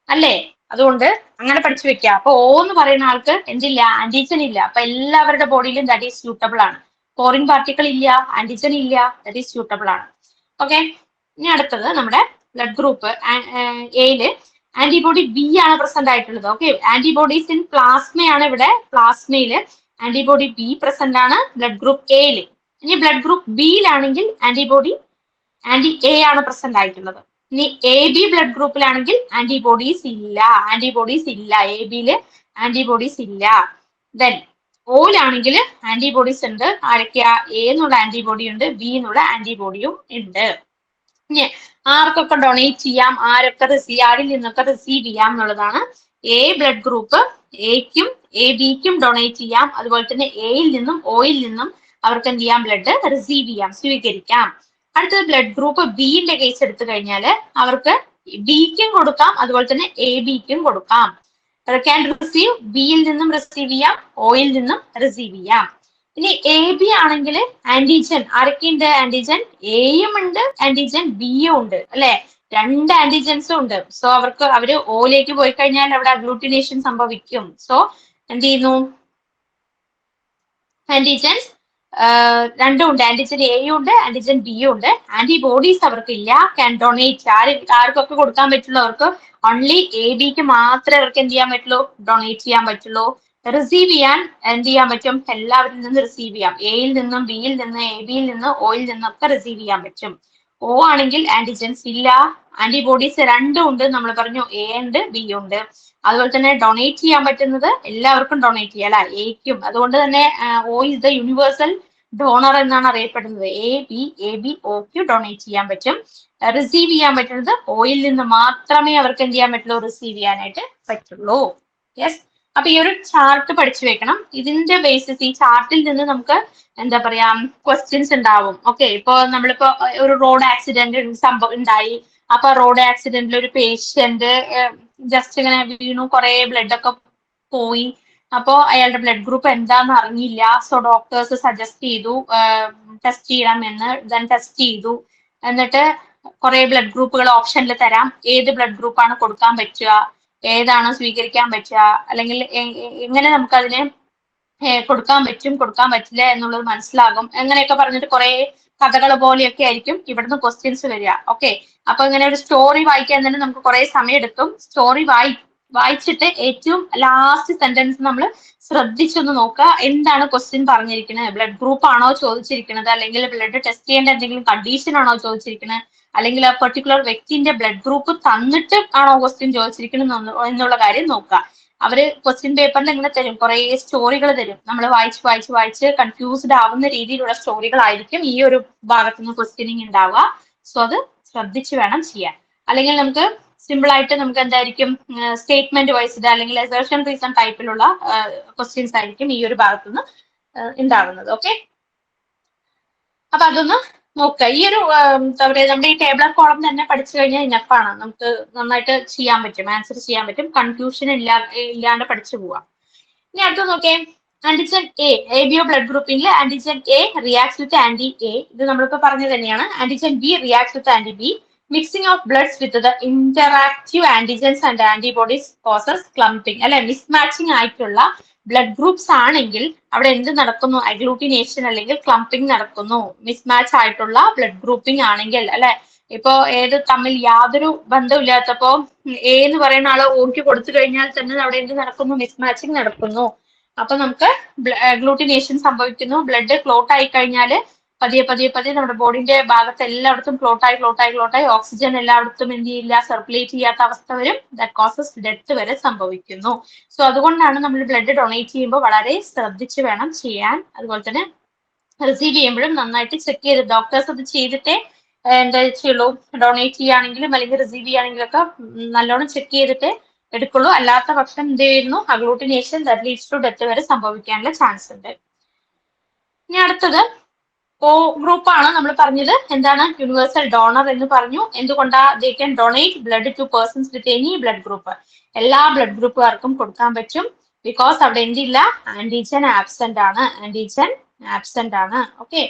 അല്ലേ? അതുകൊണ്ട് അങ്ങനെ പഠിച്ചു വെക്കുക. അപ്പൊ ഓ എന്ന് പറയുന്ന ആൾക്ക് എന്തില്ല? ആന്റിജൻ ഇല്ല. അപ്പൊ എല്ലാവരുടെ ബോഡിയിലും ദാറ്റ് ഈസ് സ്യൂട്ടബിൾ ആണ്. ഫോറിൻ പാർട്ടിക്കിൾ ഇല്ല, ആന്റിജൻ ഇല്ല, ദാറ്റ് ഈസ് സ്യൂട്ടബിൾ ആണ്. ഓക്കെ, ഇനി അടുത്തത് നമ്മുടെ ബ്ലഡ് ഗ്രൂപ്പ് എയില് ആന്റിബോഡി ബി ആണ് പ്രസന്റ് ആയിട്ടുള്ളത്. ഓക്കെ, ആന്റിബോഡീസ് ഇൻ പ്ലാസ്മയാണ് ഇവിടെ. പ്ലാസ്മയില് ആന്റിബോഡി ബി പ്രസന്റ് ആണ് ബ്ലഡ് ഗ്രൂപ്പ് എയില്. ഇനി ബ്ലഡ് ഗ്രൂപ്പ് ബിയിലാണെങ്കിൽ ആന്റി എ ആണ് പ്രസന്റ് ആയിട്ടുള്ളത്. ഇനി എ ബി ബ്ലഡ് ഗ്രൂപ്പിലാണെങ്കിൽ ആന്റിബോഡീസ് ഇല്ല. എ ബിയില് ആന്റിബോഡീസ് ഇല്ല. ദെൻ ഓയിലാണെങ്കിൽ ആന്റിബോഡീസ് ഉണ്ട്. ആരൊക്കെയാ? എ എന്നുള്ള ആന്റിബോഡി ഉണ്ട്, ബി എന്നുള്ള ആന്റിബോഡിയും ഉണ്ട്. ഇനി ആർക്കൊക്കെ ഡൊണേറ്റ് ചെയ്യാം, ആരിൽ നിന്നൊക്കെ റിസീവ് ചെയ്യാം എന്നുള്ളതാണ്. എ ബ്ലഡ് ഗ്രൂപ്പ് എക്കും എ ബിക്കും ഡൊണേറ്റ് ചെയ്യാം. അതുപോലെ തന്നെ എയിൽ നിന്നും ഓയിൽ നിന്നും അവർക്ക് എന്ത് ചെയ്യാം? ബ്ലഡ് റിസീവ് ചെയ്യാം, സ്വീകരിക്കാം. അടുത്തത് ബ്ലഡ് ഗ്രൂപ്പ് ബിന്റെ കേസ് എടുത്തു കഴിഞ്ഞാൽ അവർക്ക് ബിക്കും കൊടുക്കാം, അതുപോലെ തന്നെ എ ബിക്കും കൊടുക്കാം. ക്യാൻ റിസീവ്, ബിയിൽ നിന്നും റിസീവ് ചെയ്യാം, ഓയിൽ നിന്നും റിസീവ് ചെയ്യാം. ഇനി എ ബി ആണെങ്കിൽ ആന്റിജൻ ആരൊക്കെയുണ്ട്? ആന്റിജൻ എയും ഉണ്ട്, ആന്റിജൻ ബിയും ഉണ്ട് അല്ലെ? രണ്ട് ആന്റിജൻസും ഉണ്ട്. സോ അവര് ഓയിലേക്ക് പോയി കഴിഞ്ഞാൽ അവിടെ അഗ്ലൂട്ടിനേഷൻ സംഭവിക്കും. സോ എന്ത് ചെയ്യുന്നു? ആന്റിജൻസ് രണ്ടും ഉണ്ട്. ആന്റിജൻ എയും ഉണ്ട്, ആന്റിജൻ ബിയും ഉണ്ട്. ആന്റിബോഡീസ് അവർക്ക് ഇല്ല. ക്യാൻ ഡൊണേറ്റ്, ആർക്കൊക്കെ കൊടുക്കാൻ പറ്റുള്ളൂ? അവർക്ക് ഓൺലി എ ബിക്ക് മാത്രമേ അവർക്ക് എന്ത് ചെയ്യാൻ പറ്റുള്ളൂ? ഡൊണേറ്റ് ചെയ്യാൻ പറ്റുള്ളൂ. റിസീവ് ചെയ്യാൻ എന്ത് ചെയ്യാൻ പറ്റും? എല്ലാവരിൽ നിന്നും റിസീവ് ചെയ്യാം. എയിൽ നിന്നും, ബിയിൽ നിന്ന്, എ ബിയിൽ നിന്ന്, ഓയിൽ നിന്നൊക്കെ റിസീവ് ചെയ്യാൻ പറ്റും. ഓ ആണെങ്കിൽ ആന്റിജൻസ് ഇല്ല, ആന്റിബോഡീസ് രണ്ടും ഉണ്ട്. നമ്മൾ പറഞ്ഞു എ ഉണ്ട്, ബി ഉണ്ട്. അതുപോലെ തന്നെ ഡൊണേറ്റ് ചെയ്യാൻ പറ്റുന്നത് എല്ലാവർക്കും ഡൊണേറ്റ് ചെയ്യാം അല്ലെ? എക്കും. അതുകൊണ്ട് തന്നെ oh is the universal donor എന്നാണ് അറിയപ്പെടുന്നത്. എ ബി ഒക്ക് ഡൊണേറ്റ് ചെയ്യാൻ പറ്റും. റിസീവ് ചെയ്യാൻ പറ്റുന്നത് ഓയിൽ നിന്ന് മാത്രമേ അവർക്ക് എന്ത് ചെയ്യാൻ പറ്റുള്ളൂ? റിസീവ് ചെയ്യാനായിട്ട് പറ്റുള്ളൂ. യെസ്, അപ്പൊ ഈ ഒരു ചാർട്ട് പഠിച്ചു വെക്കണം. ഇതിന്റെ ബേസിസ്, ഈ ചാർട്ടിൽ നിന്ന് നമുക്ക് എന്താ പറയാ ക്വസ്റ്റ്യൻസ് ഉണ്ടാവും. ഓക്കെ, ഇപ്പൊ നമ്മളിപ്പോ ഒരു റോഡ് ആക്സിഡന്റ് ഉണ്ടായി. അപ്പൊ റോഡ് ആക്സിഡന്റിൽ ഒരു പേഷ്യന്റ് ജസ്റ്റ് ഇങ്ങനെ വീണു, കുറെ ബ്ലഡ് ഒക്കെ പോയി. അപ്പോ അയാളുടെ ബ്ലഡ് ഗ്രൂപ്പ് എന്താന്ന് അറിഞ്ഞില്ല. സോ ഡോക്ടേഴ്സ് സജസ്റ്റ് ചെയ്തു ടെസ്റ്റ് ചെയ്യണമെന്ന്. ദെൻ ടെസ്റ്റ് ചെയ്തു. എന്നിട്ട് കുറെ ബ്ലഡ് ഗ്രൂപ്പുകൾ ഓപ്ഷനിൽ തരാം. ഏത് ബ്ലഡ് ഗ്രൂപ്പാണ് കൊടുക്കാൻ പറ്റുക, ഏതാണ് സ്വീകരിക്കാൻ പറ്റുക, അല്ലെങ്കിൽ എങ്ങനെ നമുക്ക് അതിനെ കൊടുക്കാൻ പറ്റും, കൊടുക്കാൻ പറ്റില്ല എന്നുള്ളത് മനസ്സിലാകും. അങ്ങനെയൊക്കെ പറഞ്ഞിട്ട് കുറെ കഥകൾ പോലെയൊക്കെ ആയിരിക്കും ഇവിടുന്ന് ക്വസ്റ്റ്യൻസ് വരിക. ഓക്കെ, അപ്പൊ ഇങ്ങനെ ഒരു സ്റ്റോറി വായിക്കാൻ തന്നെ നമുക്ക് കുറെ സമയം എടുക്കും. സ്റ്റോറി വായിച്ചിട്ട് ഏറ്റവും ലാസ്റ്റ് സെന്റൻസ് നമ്മൾ ശ്രദ്ധിച്ചൊന്ന് നോക്കുക. എന്താണ് ക്വസ്റ്റ്യൻ പറഞ്ഞിരിക്കുന്നത്? ബ്ലഡ് ഗ്രൂപ്പ് ആണോ ചോദിച്ചിരിക്കുന്നത്, അല്ലെങ്കിൽ ബ്ലഡ് ടെസ്റ്റ് ചെയ്യേണ്ട എന്തെങ്കിലും കണ്ടീഷൻ ആണോ ചോദിച്ചിരിക്കുന്നത്, അല്ലെങ്കിൽ ആ പെർട്ടിക്കുലർ വ്യക്തിന്റെ ബ്ലഡ് ഗ്രൂപ്പ് തന്നിട്ട് ആണോ ക്വസ്റ്റ്യൻ ചോദിച്ചിരിക്കുന്നത് എന്നുള്ള കാര്യം നോക്കുക. അവര് ക്വസ്റ്റ്യൻ പേപ്പറിൽ ഇങ്ങനെ തരും, കുറെ സ്റ്റോറികൾ തരും. നമ്മൾ വായിച്ച് കൺഫ്യൂസ്ഡ് ആവുന്ന രീതിയിലുള്ള സ്റ്റോറികളായിരിക്കും ഈ ഒരു ഭാഗത്ത് നിന്ന് ക്വസ്റ്റ്യനിങ് ഉണ്ടാവുക. സോ അത് ശ്രദ്ധിച്ച് വേണം ചെയ്യാൻ. അല്ലെങ്കിൽ നമുക്ക് സിമ്പിൾ ആയിട്ട് നമുക്ക് എന്തായിരിക്കും സ്റ്റേറ്റ്മെന്റ് വൈസ്ഡ് അല്ലെങ്കിൽ അസർഷൻ റീസൺ ടൈപ്പിലുള്ള ക്വസ്റ്റ്യൻസ് ആയിരിക്കും ഈ ഒരു ഭാഗത്തുനിന്ന് ഉണ്ടാവുന്നത്. ഓക്കെ, അപ്പൊ അതൊന്ന് നോക്കുക. ഈ ഒരു എന്താ പറയുക, നമ്മുടെ ഈ ടേബിൾ ആൻഡ് കോളം തന്നെ പഠിച്ചു കഴിഞ്ഞാൽ ഇനഫാണ്. നമുക്ക് നന്നായിട്ട് ചെയ്യാൻ പറ്റും, ആൻസർ ചെയ്യാൻ പറ്റും. കൺഫ്യൂഷൻ ഇല്ലാണ്ട് പഠിച്ചു പോവാം. ഇനി അടുത്ത് നോക്കേ, antigen A B O blood ഗ്രൂപ്പിംഗിൽ antigen A reacts with anti A. ഇത് നമ്മളിപ്പോ പറഞ്ഞത് തന്നെയാണ്. Antigen B reacts with anti B. Mixing of bloods with the interactive antigens and antibodies causes clumping അല്ലെ? മിസ്മാച്ചിങ് ആയിട്ടുള്ള ബ്ലഡ് ഗ്രൂപ്പ്സ് ആണെങ്കിൽ അവിടെ എന്ത് നടക്കുന്നു? അഗ്ലൂട്ടിനേഷൻ അല്ലെങ്കിൽ ക്ലംപിംഗ് നടക്കുന്നു. മിസ്മാച്ച് ആയിട്ടുള്ള ബ്ലഡ് ഗ്രൂപ്പിംഗ് ആണെങ്കിൽ അല്ലെ? ഇപ്പോ ഏത് തമ്മിൽ യാതൊരു ബന്ധമില്ലാത്തപ്പോ എ എന്ന് പറയുന്ന ആള് ഓക്ക് കൊടുത്തു കഴിഞ്ഞാൽ തന്നെ അവിടെ എന്ത് നടക്കുന്നു? മിസ്മാച്ചിങ് നടക്കുന്നു. അപ്പൊ നമുക്ക് അഗ്ലൂട്ടിനേഷൻ സംഭവിക്കുന്നു. ബ്ലഡ് ക്ലോട്ട് ആയി കഴിഞ്ഞാൽ പതിയെ നമ്മുടെ ബോഡിന്റെ ഭാഗത്ത് എല്ലായിടത്തും ക്ലോട്ടായി ഓക്സിജൻ എല്ലായിടത്തും എന്ത് ചെയ്യില്ല? സർക്കുലേറ്റ് ചെയ്യാത്ത അവസ്ഥ വരും. ദാറ്റ് കോസസ് ഡെത്ത് വരെ സംഭവിക്കുന്നു. സോ അതുകൊണ്ടാണ് നമ്മൾ ബ്ലഡ് ഡൊണേറ്റ് ചെയ്യുമ്പോൾ വളരെ ശ്രദ്ധിച്ച് വേണം ചെയ്യാൻ. അതുപോലെ തന്നെ റിസീവ് ചെയ്യുമ്പോഴും നന്നായിട്ട് ചെക്ക് ചെയ്ത്, ഡോക്ടേഴ്സ് അത് ചെയ്തിട്ടേ എന്താ ചെയ്യുള്ളൂ, ഡൊണേറ്റ് ചെയ്യുകയാണെങ്കിലും അല്ലെങ്കിൽ റിസീവ് ചെയ്യുകയാണെങ്കിലും ഒക്കെ നല്ലോണം ചെക്ക് ചെയ്തിട്ട് എടുക്കുള്ളൂ. അല്ലാത്ത പക്ഷം എന്ത് ചെയ്യുന്നു, agglutination that leads to death വരെ സംഭവിക്കാനുള്ള ചാൻസ് ഉണ്ട്. ഇനി അടുത്തത് ഓ ഗ്രൂപ്പ് ആണ്. നമ്മൾ പറഞ്ഞത് എന്താണ്, യൂണിവേഴ്സൽ ഡോണർ എന്ന് പറഞ്ഞു. എന്തുകൊണ്ടാ? They can donate blood to persons with any blood group. എല്ലാ ബ്ലഡ് ഗ്രൂപ്പുകാർക്കും കൊടുക്കാൻ പറ്റും. ബിക്കോസ് അവിടെ എന്തില്ല, ആന്റിജൻ ആബ്സെന്റ് ആണ്. ആന്റിജൻ ആബ്സെന്റ് ആണ്. ഓക്കെ.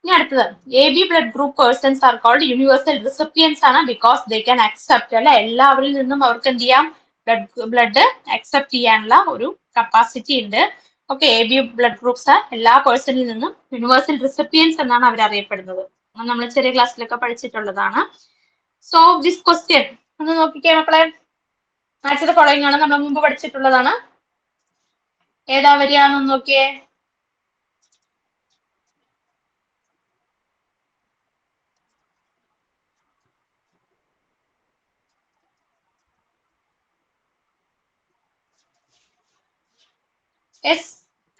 ഇനി അടുത്തത് A B blood group persons are called universal recipients ആണ്. ബിക്കോസ് ദേ ക്യാൻ അക്സെപ്റ്റ്, അല്ലെ, എല്ലാവരിൽ നിന്നും അവർക്ക് എന്ത് ചെയ്യാം, ബ്ലഡ് അക്സെപ്റ്റ് ചെയ്യാനുള്ള ഒരു കപ്പാസിറ്റി ഉണ്ട്. Okay. A B blood groups എല്ലാ പേഴ്സണിൽ നിന്നും യൂണിവേഴ്സൽ റിസിപ്പിയൻസ് എന്നാണ് അവർ അറിയപ്പെടുന്നത്. നമ്മൾ ചെറിയ ക്ലാസ്സിലൊക്കെ പഠിച്ചിട്ടുള്ളതാണ്. സോ ദിസ് ക്വസ്റ്റ്യൻ ഒന്ന് നോക്കിക്കേ മക്കളെ. മാച്ച് ദ ഫോളോയിങ് ആണ്, നമ്മൾ മുമ്പ് പഠിച്ചിട്ടുള്ളതാണ്. ഏതാ വരികയെന്ന് നോക്കിയേ. യെസ്,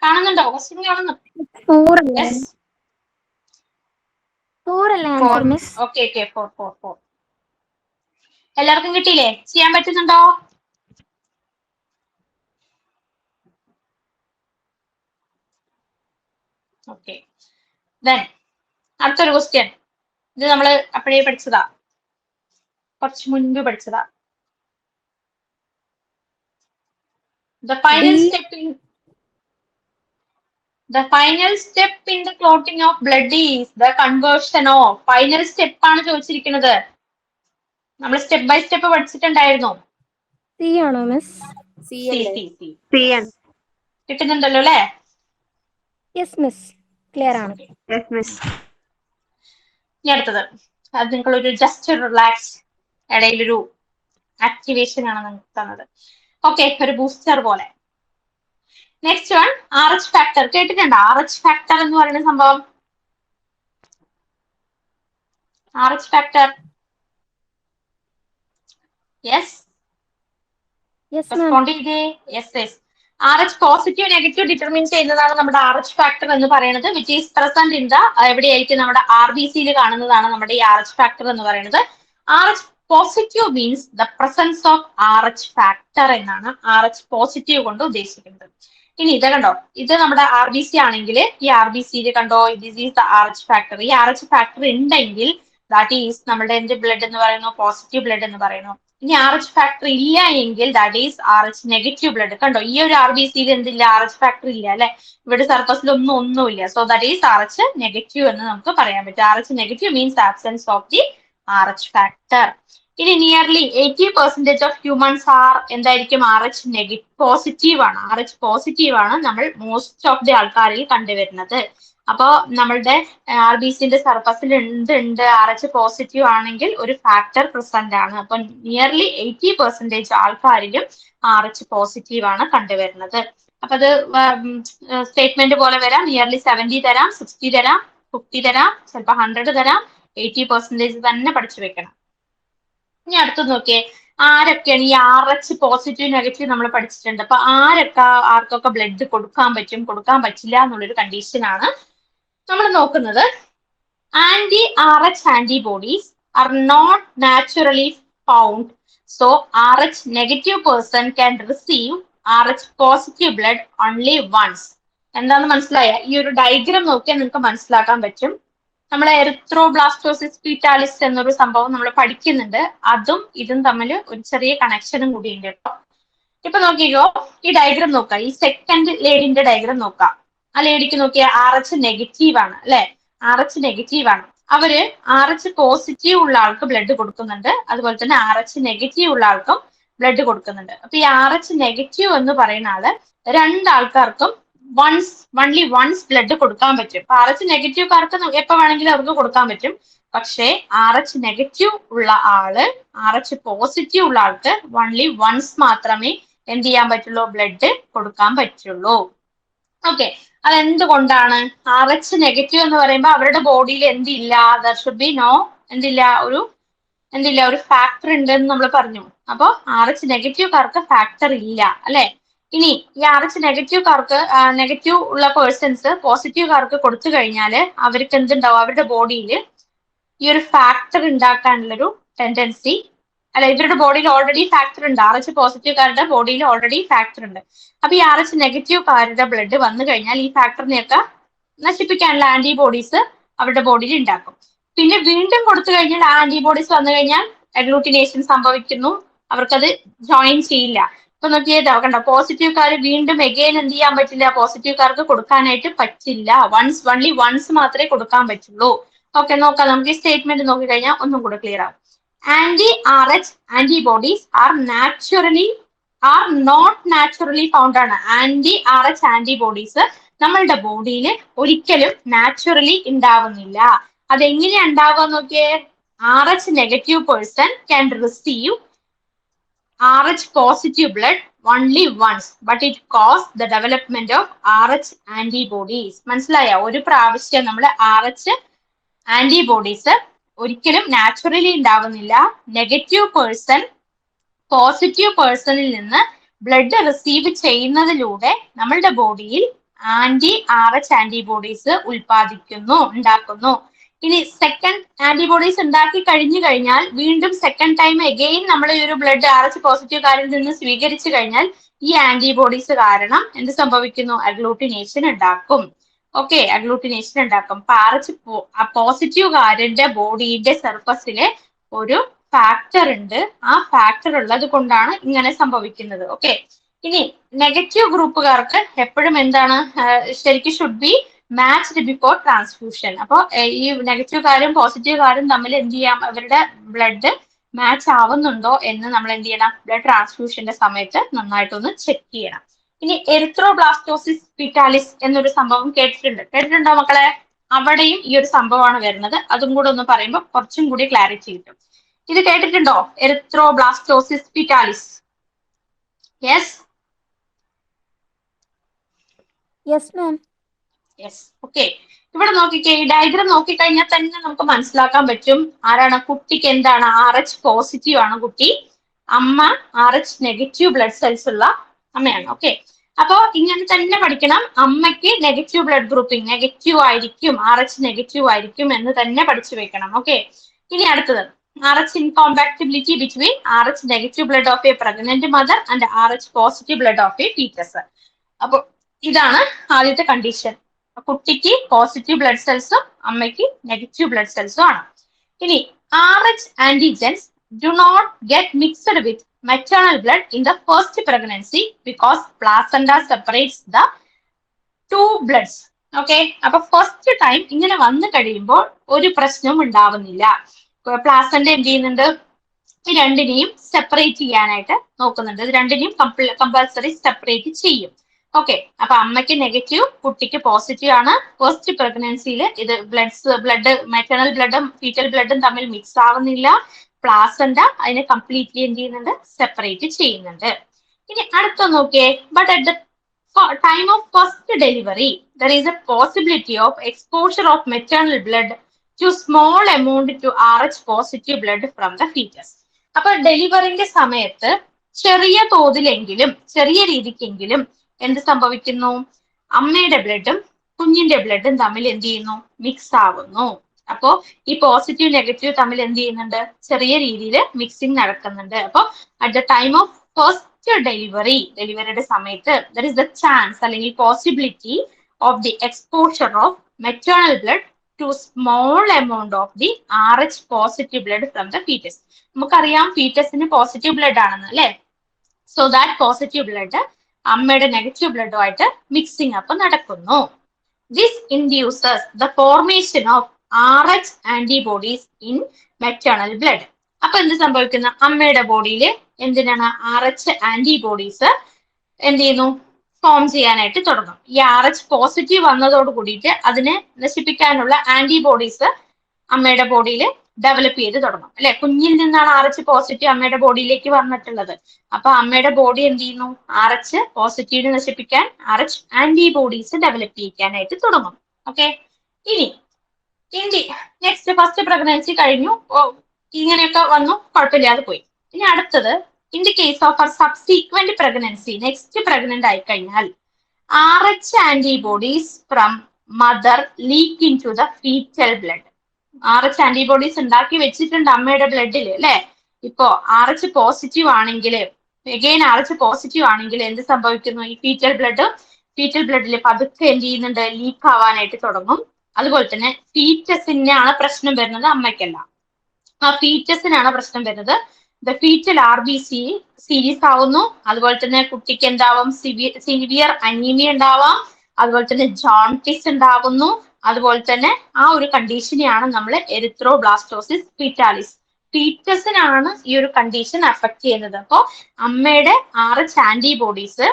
കാണുന്നുണ്ടോ? ക്വസ്റ്റ്യൻ കാണുന്നു? 4 അല്ലേ? യെസ്, 4 അല്ലേ 4. Answer miss? Okay okay, 4. എല്ലാവർക്കും കിട്ടിയില്ലേ? ചെയ്യാൻ പറ്റുന്നുണ്ടോ? ഓക്കെ. ദെൻ അടുത്തൊരു ക്വസ്റ്റ്യൻ. ഇത് നമ്മൾ അപ്പോഴേ പഠിച്ചതാ, കുറച്ച് മുൻപ് പഠിച്ചതാ. The final step in the clotting of blood is the conversion of. Final step ആണ് ചോദിച്ചിരിക്കുന്നത്. നമ്മൾ സ്റ്റെപ്പ് ബൈ സ്റ്റെപ്പ് പഠിച്ചിട്ടുണ്ടായിരുന്നു. സി ആണോ മിസ്? സി. കിട്ടുന്നുണ്ടല്ലോ അല്ലേ? യെസ് മിസ്, ക്ലിയർ ആണ്. ഇനി അടുത്തത്, അത് നിങ്ങളൊരു ജസ്റ്റ് റിലാക്സ്, ഇടയിലൊരു ആക്ടിവേഷൻ ആണ് നിങ്ങൾക്ക് തന്നത്. ഓക്കെ, ഒരു ബൂസ്റ്റർ പോലെ. Next one, RH factor. കേട്ടിട്ടുണ്ടോ RH ഫാക്ടർ എന്ന് പറയുന്ന സംഭവം? RH factor. യെസ്, റെസ്പോണ്ട് ചെയ്തേ. Yes. RH positive negative determine ചെയ്യുന്നതാണ് നമ്മുടെ RH ഫാക്ടർ എന്ന് പറയുന്നത്. Which is present in the, എവിടെയായിരിക്കും, നമ്മുടെ RBCയിൽ കാണുന്നതാണ് നമ്മുടെ ഈ RH ഫാക്ടർ എന്ന് പറയുന്നത്. RH positive means the presence of RH factor എന്നാണ് RH പോസിറ്റീവ് കൊണ്ട് ഉദ്ദേശിക്കുന്നത്. ഇനി ഇത് കണ്ടോ, ഇത് നമ്മുടെ RBC ആണെങ്കിൽ ഈ RBCയിൽ കണ്ടോ, this is the RH factor. ഈ RH ഫാക്ടർ ഉണ്ടെങ്കിൽ ദാറ്റ് ഈസ് നമ്മുടെ എന്ത് ബ്ലഡ് എന്ന് പറയുന്നു, പോസിറ്റീവ് ബ്ലഡ് എന്ന് പറയുന്നു. ഇനി RH ഫാക്ടർ ഇല്ല എങ്കിൽ that is RH negative blood. കണ്ടോ, ഈ ഒരു RBCയിൽ എന്തില്ല, RH ഫാക്ടർ ഇല്ല, അല്ലെ, ഇവിടെ സർഫസിൽ ഒന്നുമില്ല. So that is RH negative എന്ന് നമുക്ക് പറയാൻ പറ്റും. RH negative means absence of the RH factor. ഇനി നിയർലി 80% ഓഫ് ഹ്യൂമൻസ് ആർ എന്തായിരിക്കും, RH പോസിറ്റീവ് ആണ്. RH പോസിറ്റീവ് ആണ് നമ്മൾ മോസ്റ്റ് ഓഫ് ദി ആൾക്കാരിൽ കണ്ടുവരുന്നത്. അപ്പോൾ നമ്മളുടെ RBCന്റെ സർഫസിൽ ഉണ്ട് RH പോസിറ്റീവ് ആണെങ്കിൽ ഒരു ഫാക്ടർ പ്രസന്റ് ആണ്. അപ്പൊ നിയർലി 80% ആൾക്കാരിലും RH പോസിറ്റീവ് ആണ് കണ്ടുവരുന്നത്. അപ്പൊ അത് സ്റ്റേറ്റ്മെന്റ് പോലെ വരാം. നിയർലി 70 തരാം, 60 തരാം, 50 തരാം, ചിലപ്പോൾ 100 തരാം. 80% തന്നെ പഠിച്ചു വെക്കണം. ഇനി അടുത്ത് നോക്കിയേ, ആരൊക്കെയാണ് ഈ RH പോസിറ്റീവ് നെഗറ്റീവ് നമ്മൾ പഠിച്ചിട്ടുണ്ട്. അപ്പൊ ആർക്കൊക്കെ ബ്ലഡ് കൊടുക്കാൻ പറ്റും, കൊടുക്കാൻ പറ്റില്ല എന്നുള്ളൊരു കണ്ടീഷൻ ആണ് നമ്മൾ നോക്കുന്നത്. anti-RH antibodies are not naturally found, so RH negative person can receive RH positive blood only once. എന്താന്ന് മനസ്സിലായ? ഈ ഒരു ഡയഗ്രാം നോക്കിയാൽ നിങ്ങൾക്ക് മനസ്സിലാക്കാൻ പറ്റും. നമ്മളെ എറിത്രോബ്ലാസ്റ്റോസിസ് ഫീറ്റാലിസ് എന്നൊരു സംഭവം നമ്മൾ പഠിക്കുന്നുണ്ട്. അതും ഇതും തമ്മിൽ ഒരു ചെറിയ കണക്ഷനും കൂടി ഉണ്ട് കേട്ടോ. ഇപ്പൊ നോക്കിക്കോ, ഈ ഡയഗ്രാം നോക്കാം. ഈ സെക്കൻഡ് ലേഡിന്റെ ഡയഗ്രാം നോക്കാം. ആ ലേഡിക്ക് നോക്കിയ RH നെഗറ്റീവ് ആണ്, അല്ലെ, RH നെഗറ്റീവ് ആണ്. അവര് RH പോസിറ്റീവ് ഉള്ള ആൾക്ക് ബ്ലഡ് കൊടുക്കുന്നുണ്ട്, അതുപോലെ തന്നെ RH നെഗറ്റീവ് ഉള്ള ആൾക്കും ബ്ലഡ് കൊടുക്കുന്നുണ്ട്. അപ്പൊ ഈ RH നെഗറ്റീവ് എന്ന് പറയുന്ന ആള് രണ്ടാൾക്കാർക്കും only once ബ്ലഡ് കൊടുക്കാൻ പറ്റും. അപ്പൊ RH നെഗറ്റീവുകാർക്ക് എപ്പോ വേണമെങ്കിലും അവർക്ക് കൊടുക്കാൻ പറ്റും. പക്ഷേ RH നെഗറ്റീവ് ഉള്ള ആള്, RH പോസിറ്റീവ് ഉള്ള ആൾക്ക് only once മാത്രമേ എന്ത് ചെയ്യാൻ പറ്റുള്ളൂ, ബ്ലഡ് കൊടുക്കാൻ പറ്റുള്ളൂ. ഓക്കെ, അതെന്തുകൊണ്ടാണ്? RH നെഗറ്റീവ് എന്ന് പറയുമ്പോൾ അവരുടെ ബോഡിയിൽ എന്തില്ല, ദർ ഷുഡ് ബി നോ ഒരു ഫാക്ടർ ഉണ്ട് എന്ന് നമ്മൾ പറഞ്ഞു. അപ്പൊ RH നെഗറ്റീവുകാർക്ക് ഫാക്ടർ ഇല്ല, അല്ലെ. ഇനി ഈ RH നെഗറ്റീവുകാർക്ക്, നെഗറ്റീവ് ഉള്ള പേഴ്സൺസ് പോസിറ്റീവുകാർക്ക് കൊടുത്തു കഴിഞ്ഞാല് അവർക്ക് എന്തുണ്ടാവും, അവരുടെ ബോഡിയിൽ ഈ ഒരു ഫാക്ടർ ഉണ്ടാക്കാനുള്ളൊരു ടെൻഡൻസി, അല്ല ഇവരുടെ ബോഡിയിൽ ഓൾറെഡി ഫാക്ടർ ഉണ്ട്. RH പോസിറ്റീവുകാരുടെ ബോഡിയിൽ ഓൾറെഡി ഫാക്ടർ ഉണ്ട്. അപ്പൊ ഈ RH നെഗറ്റീവുകാരുടെ ബ്ലഡ് വന്നു കഴിഞ്ഞാൽ ഈ ഫാക്ടറിനെയൊക്കെ നശിപ്പിക്കാനുള്ള ആന്റിബോഡീസ് അവരുടെ ബോഡിയിൽ ഉണ്ടാക്കും. പിന്നെ വീണ്ടും കൊടുത്തു കഴിഞ്ഞാൽ ആ ആന്റിബോഡീസ് വന്നു കഴിഞ്ഞാൽ അഗ്ലൂട്ടിനേഷൻ സംഭവിക്കുന്നു, അവർക്കത് ജോയിൻ ചെയ്യില്ല. ഇപ്പൊ നോക്കിയത് കണ്ടോ, പോസിറ്റീവുകാർ വീണ്ടും എഗെയിൻ എന്ത് ചെയ്യാൻ പറ്റില്ല, പോസിറ്റീവുകാർക്ക് കൊടുക്കാനായിട്ട് പറ്റില്ല. ഓൺലി വൺസ് മാത്രമേ കൊടുക്കാൻ പറ്റുള്ളൂ. ഓക്കെ, നോക്കാം നമുക്ക് ഈ സ്റ്റേറ്റ്മെന്റ് നോക്കി കഴിഞ്ഞാൽ ഒന്നും കൂടെ ക്ലിയർ ആവും. Anti-RH antibodies are not naturally found ആണ്. Anti-RH antibodies നമ്മളുടെ ബോഡിയിൽ ഒരിക്കലും നാച്ചുറലി ഉണ്ടാവുന്നില്ല. അതെങ്ങനെയാ ഉണ്ടാവുക നോക്കിയേ, RH negative person can receive RH positive blood only once, but it caused the development of RH antibodies. മനസ്സിലായ? ഒരു പ്രാവശ്യം നമ്മൾ RH ആന്റിബോഡീസ് ഒരിക്കലും നാച്ചുറലി ഉണ്ടാവുന്നില്ല. നെഗറ്റീവ് പേഴ്സൺ പോസിറ്റീവ് പേഴ്സണിൽ നിന്ന് ബ്ലഡ് റിസീവ് ചെയ്യുന്നതിലൂടെ നമ്മളുടെ ബോഡിയിൽ RH ആന്റിബോഡീസ് ഉണ്ടാക്കുന്നു. ഇനി സെക്കൻഡ് ആന്റിബോഡീസ് ഉണ്ടാക്കി കഴിഞ്ഞു കഴിഞ്ഞാൽ വീണ്ടും സെക്കൻഡ് ടൈം എഗെയിൻ നമ്മൾ ഈ ഒരു ബ്ലഡ് RH പോസിറ്റീവുകാരിൽ നിന്ന് സ്വീകരിച്ചു കഴിഞ്ഞാൽ ഈ ആന്റിബോഡീസ് കാരണം എന്ത് സംഭവിക്കുന്നു, അഗ്ലൂട്ടിനേഷൻ ഉണ്ടാക്കും. ഓക്കെ, അഗ്ലൂട്ടിനേഷൻ ഉണ്ടാക്കും. RH പോസിറ്റീവുകാരന്റെ ബോഡിയുടെ സർഫസിലെ ഒരു ഫാക്ടർ ഉണ്ട്. ആ ഫാക്ടർ ഉള്ളത് കൊണ്ടാണ് ഇങ്ങനെ സംഭവിക്കുന്നത്. ഓക്കെ, ഇനി നെഗറ്റീവ് ഗ്രൂപ്പുകാർക്ക് എപ്പോഴും എന്താണ്, ശരിക്കും should be matched before transfusion. അപ്പോൾ ഈ നെഗറ്റീവുകാരും പോസിറ്റീവുകാരും തമ്മിൽ എന്ത് ചെയ്യാം, അവരുടെ ബ്ലഡ് മാച്ച് ആവുന്നുണ്ടോ എന്ന് നമ്മൾ എന്ത് ചെയ്യണം, ബ്ലഡ് ട്രാൻസ്ഫ്യൂഷന്റെ സമയത്ത് നന്നായിട്ടൊന്ന് ചെക്ക് ചെയ്യണം. ഇനി എറിത്രോബ്ലാസ്റ്റോസിസ് ഫീറ്റാലിസ് എന്നൊരു സംഭവം കേട്ടിട്ടുണ്ടോ മക്കളെ? അവിടെയും ഈ ഒരു സംഭവമാണ് വരുന്നത്. അതും കൂടെ ഒന്ന് പറയുമ്പോൾ കുറച്ചും കൂടി ക്ലാരിറ്റി കിട്ടും. ഇത് കേട്ടിട്ടുണ്ടോ, erythroblastosis fetalis? Yes yes ma'am. Yes, okay. ഇവിടെ നോക്കിക്കേ, ഈ ഡയഗ്രാം നോക്കിക്കഴിഞ്ഞാൽ തന്നെ നമുക്ക് മനസ്സിലാക്കാൻ പറ്റും ആരാണ് കുട്ടിക്ക് എന്താണ്, RH പോസിറ്റീവ് ആണ് കുട്ടി. അമ്മ RH നെഗറ്റീവ് ബ്ലഡ് സെൽസ് ഉള്ള അമ്മയാണ്. ഓക്കെ, അപ്പോ ഇങ്ങനെ തന്നെ പഠിക്കണം. അമ്മയ്ക്ക് നെഗറ്റീവ് ബ്ലഡ് ഗ്രൂപ്പിംഗ് നെഗറ്റീവ് ആയിരിക്കും, RH നെഗറ്റീവ് ആയിരിക്കും എന്ന് തന്നെ പഠിച്ചു വെക്കണം. ഓക്കെ, ഇനി അടുത്തത് RH incompatibility between RH negative blood of a pregnant mother and RH positive blood of a fetus. അപ്പൊ ഇതാണ് ആദ്യത്തെ കണ്ടീഷൻ. കുട്ടിക്ക് പോസിറ്റീവ് ബ്ലഡ് സെൽസും അമ്മയ്ക്ക് നെഗറ്റീവ് ബ്ലഡ് സെൽസും ആണ്. ഇനി RH antigens do not get mixed with maternal blood in the first pregnancy because placenta separates the two bloods. Okay, അപ്പൊ first time ഇങ്ങനെ വന്നു കഴിയുമ്പോൾ ഒരു പ്രശ്നവും ഉണ്ടാവുന്നില്ല. പ്ലാസന്റ എന്ത് ചെയ്യുന്നുണ്ട്, ഈ രണ്ടിനെയും സെപ്പറേറ്റ് ചെയ്യാനായിട്ട് നോക്കുന്നുണ്ട്. ഇത് രണ്ടിനെയും കമ്പൽസറി സെപ്പറേറ്റ് ചെയ്യും. ഓക്കെ, അപ്പൊ അമ്മയ്ക്ക് നെഗറ്റീവ്, കുട്ടിക്ക് പോസിറ്റീവ് ആണ്. ഫസ്റ്റ് പ്രഗ്നൻസിയിൽ ഇത് ബ്ലഡ് മെറ്റേണൽ ബ്ലഡും ഫീറ്റൽ ബ്ലഡും തമ്മിൽ മിക്സ് ആവുന്നില്ല. പ്ലാസന്റ അതിനെ കംപ്ലീറ്റ്ലി എന്ത് ചെയ്യുന്നുണ്ട്, സെപ്പറേറ്റ് ചെയ്യുന്നുണ്ട്. ഇനി അടുത്ത നോക്കിയേ, but at the time of first delivery there is a possibility of exposure of maternal blood to small amount to RH positive blood from the foetus. അപ്പൊ ഡെലിവറിന്റെ സമയത്ത് ചെറിയ തോതിലെങ്കിലും ചെറിയ രീതിക്കെങ്കിലും എന്ത് സംഭവിക്കുന്നു, അമ്മയുടെ ബ്ലഡും കുഞ്ഞിന്റെ ബ്ലഡും തമ്മിൽ എന്ത് ചെയ്യുന്നു, മിക്സ് ആവുന്നു. അപ്പോ ഈ പോസിറ്റീവ് നെഗറ്റീവ് തമ്മിൽ എന്ത് ചെയ്യുന്നുണ്ട്, ചെറിയ രീതിയിൽ മിക്സിംഗ് നടക്കുന്നുണ്ട്. അപ്പൊ at the time of first ഡെലിവറിയുടെ സമയത്ത് ദർ ഇസ് ദ ചാൻസ് അല്ലെങ്കിൽ possibility of the exposure of maternal blood to small amount of the RH positive blood from the foetus. നമുക്കറിയാം ഫീറ്റസിന് പോസിറ്റീവ് ബ്ലഡ് ആണെന്ന് അല്ലെ. സോ ദാറ്റ് പോസിറ്റീവ് ബ്ലഡ് അമ്മയുടെ negative ബ്ലഡുമായിട്ട് mixing up നടക്കുന്നു. This induces the formation of RH antibodies in maternal blood. അപ്പൊ എന്ത് സംഭവിക്കുന്നു, അമ്മയുടെ ബോഡിയിൽ എന്തിനാണ് RH ആന്റിബോഡീസ് എന്ത് ചെയ്യുന്നു, ഫോം ചെയ്യാനായിട്ട് തുടങ്ങും. ഈ RH പോസിറ്റീവ് വന്നതോട് കൂടിയിട്ട് അതിനെ നശിപ്പിക്കാനുള്ള ആന്റിബോഡീസ് അമ്മയുടെ ബോഡിയിൽ ഡെവലപ്പ് ചെയ്ത് തുടങ്ങും അല്ലെ. കുഞ്ഞിൽ നിന്നാണ് RH പോസിറ്റീവ് അമ്മയുടെ ബോഡിയിലേക്ക് വന്നിട്ടുള്ളത്. അപ്പൊ അമ്മയുടെ ബോഡി എന്ത് ചെയ്യുന്നു, RH പോസിറ്റീവിനെ നശിപ്പിക്കാൻ RH ആന്റിബോഡീസ് ഡെവലപ്പ് ചെയ്യിക്കാനായിട്ട് തുടങ്ങും. ഓക്കെ, ഇനി നെക്സ്റ്റ് ഫസ്റ്റ് പ്രഗ്നൻസി കഴിഞ്ഞു, ഇങ്ങനെയൊക്കെ വന്നു, കുഴപ്പമില്ലാതെ പോയി. ഇനി അടുത്തത് in the case of our subsequent pregnancy, next pregnant ആയി കഴിഞ്ഞാൽ RH antibodies from mother leak into the foetal blood. RH antibodies ഉണ്ടാക്കി വെച്ചിട്ടുണ്ട് അമ്മയുടെ ബ്ലഡിൽ അല്ലെ. ഇപ്പോ RH പോസിറ്റീവ് ആണെങ്കിൽ, എഗെയിൻ RH പോസിറ്റീവ് ആണെങ്കിൽ എന്ത് സംഭവിക്കുന്നു? ഈ ഫീറ്റൽ ബ്ലഡിൽ പതുക്കെ എന്ത് ചെയ്യുന്നുണ്ട്? ലീക്ക് ആവാനായിട്ട് തുടങ്ങും. അതുപോലെ തന്നെ ഫീറ്റസിനാണ് പ്രശ്നം വരുന്നത്, അമ്മയ്ക്കല്ല. ആ ഫീറ്റസിനാണ് പ്രശ്നം വരുന്നത്. ദ ഫീറ്റൽ RBC സീരീസ് ആവുന്നു. അതുപോലെ തന്നെ കുട്ടിക്ക് എന്താവും? സിവിയർ അനീമിയ ഉണ്ടാവാം. അതുപോലെ തന്നെ ജോണ്ടിസ് ഉണ്ടാവുന്നു. അതുപോലെ തന്നെ ആ ഒരു കണ്ടീഷനെയാണ് നമ്മൾ എറിത്രോബ്ലാസ്റ്റോസിസ് ഫീറ്റാലിസ്. ഫീറ്റസിനാണ് ഈ ഒരു കണ്ടീഷൻ അഫക്ട് ചെയ്യുന്നത്. അപ്പോൾ അമ്മയുടെ RH ആന്റിബോഡീസ്,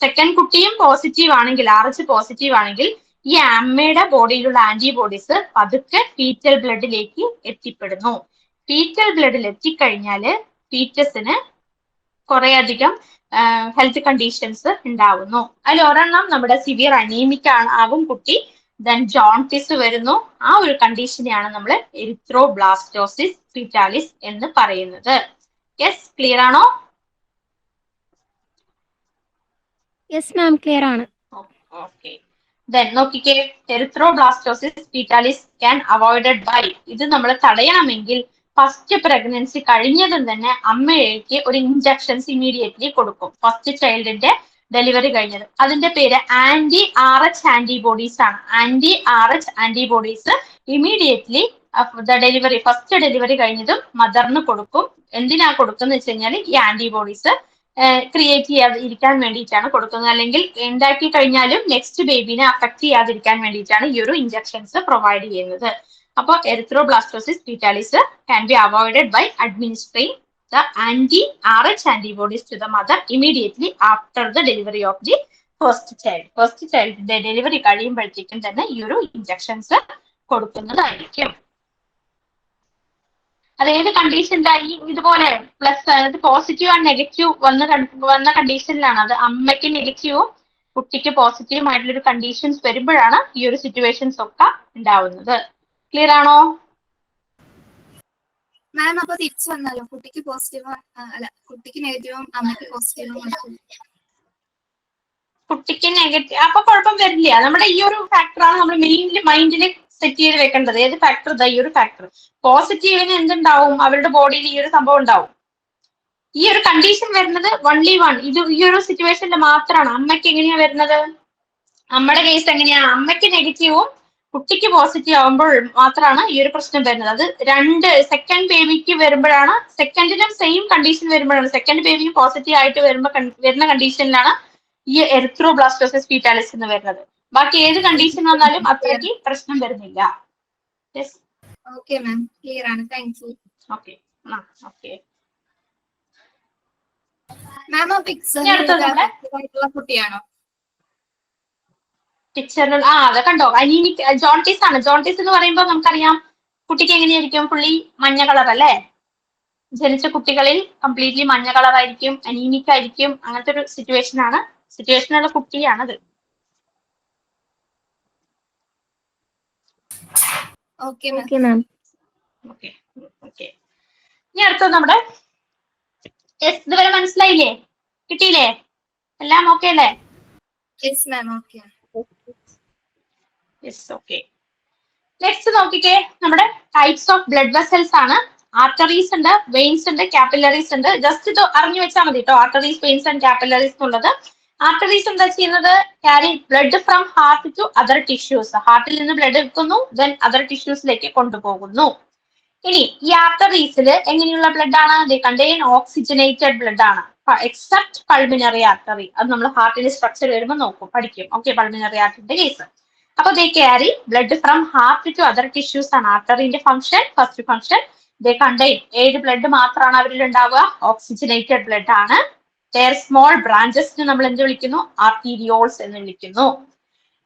സെക്കൻഡ് കുട്ടിയും പോസിറ്റീവ് ആണെങ്കിൽ, RH പോസിറ്റീവ് ആണെങ്കിൽ, ഈ അമ്മയുടെ ബോഡിയിലുള്ള ആന്റിബോഡീസ് പതുക്കെ ഫീറ്റൽ ബ്ലഡിലേക്ക് എത്തിപ്പെടുന്നു. ഫീറ്റൽ ബ്ലഡിൽ എത്തിക്കഴിഞ്ഞാല് ഫീറ്റസിന് കുറെ അധികം ഹെൽത്ത് കണ്ടീഷൻസ് ഉണ്ടാവുന്നു. അതിൽ ഒരെണ്ണം നമ്മുടെ സിവിയർ അനീമിക് ആവും കുട്ടി. ദെൻ ജോണ്ടിസ് വരുന്നു. ആ ഒരു കണ്ടീഷനെയാണ് നമ്മൾ എറിത്രോബ്ലാസ്റ്റോസിസ് ഫീറ്റാലിസ് എന്ന് പറയുന്നത്. യെസ്, ക്ലിയർ ആണോ? യെസ് മാം, ക്ലിയർ ആണ്. ഓക്കെ. ദെൻ നോക്കിക്കേ, erythroblastosis fetalis can avoided by, ഇത് നമ്മൾ തടയണമെങ്കിൽ ഫസ്റ്റ് പ്രഗ്നൻസി കഴിഞ്ഞതും തന്നെ അമ്മയ്ക്ക് ഒരു ഇഞ്ചക്ഷൻസ് ഇമ്മീഡിയറ്റ്ലി കൊടുക്കും. ഫസ്റ്റ് ചൈൽഡിന്റെ ഡെലിവറി കഴിഞ്ഞത്. അതിന്റെ പേര് ആന്റി-RH ആന്റിബോഡീസ് ആണ്. Anti RH antibodies immediately delivery, first delivery കഴിഞ്ഞതും മദറിന് കൊടുക്കും. എന്തിനാ കൊടുക്കുന്നത് വെച്ച് കഴിഞ്ഞാൽ ഈ ആന്റിബോഡീസ് ക്രിയേറ്റ് ചെയ്യാതിരിക്കാൻ വേണ്ടിയിട്ടാണ് കൊടുക്കുന്നത്. അല്ലെങ്കിൽ ഉണ്ടാക്കി കഴിഞ്ഞാലും നെക്സ്റ്റ് ബേബിനെ അഫക്ട് ചെയ്യാതിരിക്കാൻ വേണ്ടിയിട്ടാണ് ഈ ഒരു ഇഞ്ചക്ഷൻസ് പ്രൊവൈഡ് ചെയ്യുന്നത്. അപ്പോൾ erythroblastosis fetalis can be avoided by administering the anti-RH antibodies to the mother immediately after the delivery of the first child. First ചൈൽഡിന്റെ ഡെലിവറി കഴിയുമ്പോഴത്തേക്കും തന്നെ ഈ ഒരു ഇഞ്ചക്ഷൻസ് കൊടുക്കുന്നതായിരിക്കും. അത് ഏത് കണ്ടീഷനിലായി? ഇതുപോലെ പ്ലസ് പോസിറ്റീവ് ആൻഡ് നെഗറ്റീവ് വന്ന കണ്ടീഷനിലാണ്. അത് അമ്മയ്ക്ക് നെഗറ്റീവും കുട്ടിക്ക് പോസിറ്റീവും ആയിട്ടുള്ള ഒരു കണ്ടീഷൻസ് വരുമ്പോഴാണ് ഈ ഒരു സിറ്റുവേഷൻസ് ഒക്കെ ഉണ്ടാവുന്നത്. ക്ലിയർ ആണോ? മാം അപ്പൊ തിരിച്ചു വന്നാലോ? കുട്ടിക്ക് പോസിറ്റീവ് അല്ല, കുട്ടിക്ക് നെഗറ്റീവും അമ്മയ്ക്ക് പോസിറ്റീവും. കുട്ടിക്ക് നെഗറ്റീവ് അപ്പൊ കുഴപ്പം വരില്ല. നമ്മുടെ ഈ ഒരു ഫാക്ടറാണ് നമ്മൾ മെയിൻലി മൈൻഡിൽ സെറ്റ് ചെയ്ത് വെക്കേണ്ടത്. ഏത് ഫാക്ടർ? ഈ ഒരു ഫാക്ടർ. പോസിറ്റീവിന് എന്തുണ്ടാവും? അവരുടെ ബോഡിയിൽ ഈ ഒരു സംഭവം ഉണ്ടാവും. ഈ ഒരു കണ്ടീഷൻ വരുന്നത് only one, ഇത് ഈ ഒരു സിറ്റുവേഷനിൽ മാത്രമാണ്. അമ്മയ്ക്ക് എങ്ങനെയാ വരുന്നത്? അമ്മയുടെ കേസ് എങ്ങനെയാ? അമ്മയ്ക്ക് നെഗറ്റീവും കുട്ടിക്ക് പോസിറ്റീവ് ആവുമ്പോൾ മാത്രമാണ് ഈ ഒരു പ്രശ്നം വരുന്നത്. അത് രണ്ട് സെക്കൻഡ് ബേബിക്ക് വരുമ്പോഴാണ്, സെക്കൻഡിലും സെയിം കണ്ടീഷൻ വരുമ്പോഴാണ്, സെക്കൻഡ് ബേബിക്ക് പോസിറ്റീവ് ആയിട്ട് വരുന്ന കണ്ടീഷനിലാണ് ഈ എറിത്രോബ്ലാസ്റ്റോസിസ് ഫീറ്റാലിസ് എന്ന് വരുന്നത്. ബാക്കി ഏത് കണ്ടീഷൻ വന്നാലും അത്രയ്ക്ക് പ്രശ്നം വരുന്നില്ല. ഓക്കെ മാം, ക്ലിയർ ആണ്. Thank you. Okay okay ma'am പിക്ചറിലുള്ള കുട്ടിയാണോ? പിക്ചറിൽ അത് കണ്ടോ? അനീമിക് ജോണ്ടിസ് ആണ്. ജോണ്ടിസ് എന്ന് പറയുമ്പോൾ നമുക്കറിയാം കുട്ടിക്ക് എങ്ങനെയായിരിക്കും? ഫുള്ളി മഞ്ഞ കളർ അല്ലേ? ജനിച്ച കുട്ടികളിൽ കംപ്ലീറ്റ്ലി മഞ്ഞ കളർ ആയിരിക്കും, അനീമിക് ആയിരിക്കും. അങ്ങനത്തെ ഒരു സിറ്റുവേഷനുള്ള കുട്ടിയാണത്. Okay ma'am. ഓക്കെ. ഇനി അടുത്തത് നമ്മുടെ ഇതുവരെ മനസ്സിലായില്ലേ? കിട്ടിയില്ലേ? എല്ലാം ഓക്കെ അല്ലേ? Yes ma'am, okay. Yes, okay. Next നോക്കിക്കേ, നമ്മുടെ ടൈപ്സ് ഓഫ് ബ്ലഡ് വെസൽസ് ആണ്. ആർട്ടറീസ് ഉണ്ട്, വെയിൻസ് ഉണ്ട്, കാപ്പിലറീസ് ഉണ്ട്. ജസ്റ്റ് ഇത് അറിഞ്ഞു വെച്ചാൽ മതി കേട്ടോ, ആർട്ടറീസ്, വെയിൻസ് ആൻഡ് കാപ്പിലറീസ് എന്നുള്ളത്. ആർട്ടറീസ് എന്താ ചെയ്യുന്നത്? Carry blood from heart to other tissues. ഹാർട്ടിൽ നിന്ന് ബ്ലഡ് എടുക്കുന്നു, ദെൻ അതർ ടിഷ്യൂസിലേക്ക് കൊണ്ടുപോകുന്നു. ഇനി ഈ ആർട്ടറീസിൽ എങ്ങനെയുള്ള ബ്ലഡ് ആണ്? ദേ കണ്ടെയ്ൻ ഓക്സിജനേറ്റഡ് ബ്ലഡ് ആണ്, എക്സെപ്റ്റ് പൾമിനറി ആർട്ടറി. അത് നമ്മൾ ഹാർട്ടിന്റെ സ്ട്രക്ചർ വരുമ്പോൾ പഠിക്കും. ഓക്കെ, പൾമിനറി ആർട്ടറിന്റെ കേസ്. അപ്പൊ they carry blood from heart to other tissues ആണ് ആർട്ടറിന്റെ function. First function, they contain ഏത് ബ്ലഡ് മാത്രമാണ് അവരിൽ ഉണ്ടാവുക? ഓക്സിജനേറ്റഡ് ബ്ലഡ് ആണ്. ദെയർ സ്മോൾ ബ്രാഞ്ചസിന് നമ്മൾ എന്ത് വിളിക്കുന്നു? ആർട്ടീരിയോൾസ് എന്ന് വിളിക്കുന്നു.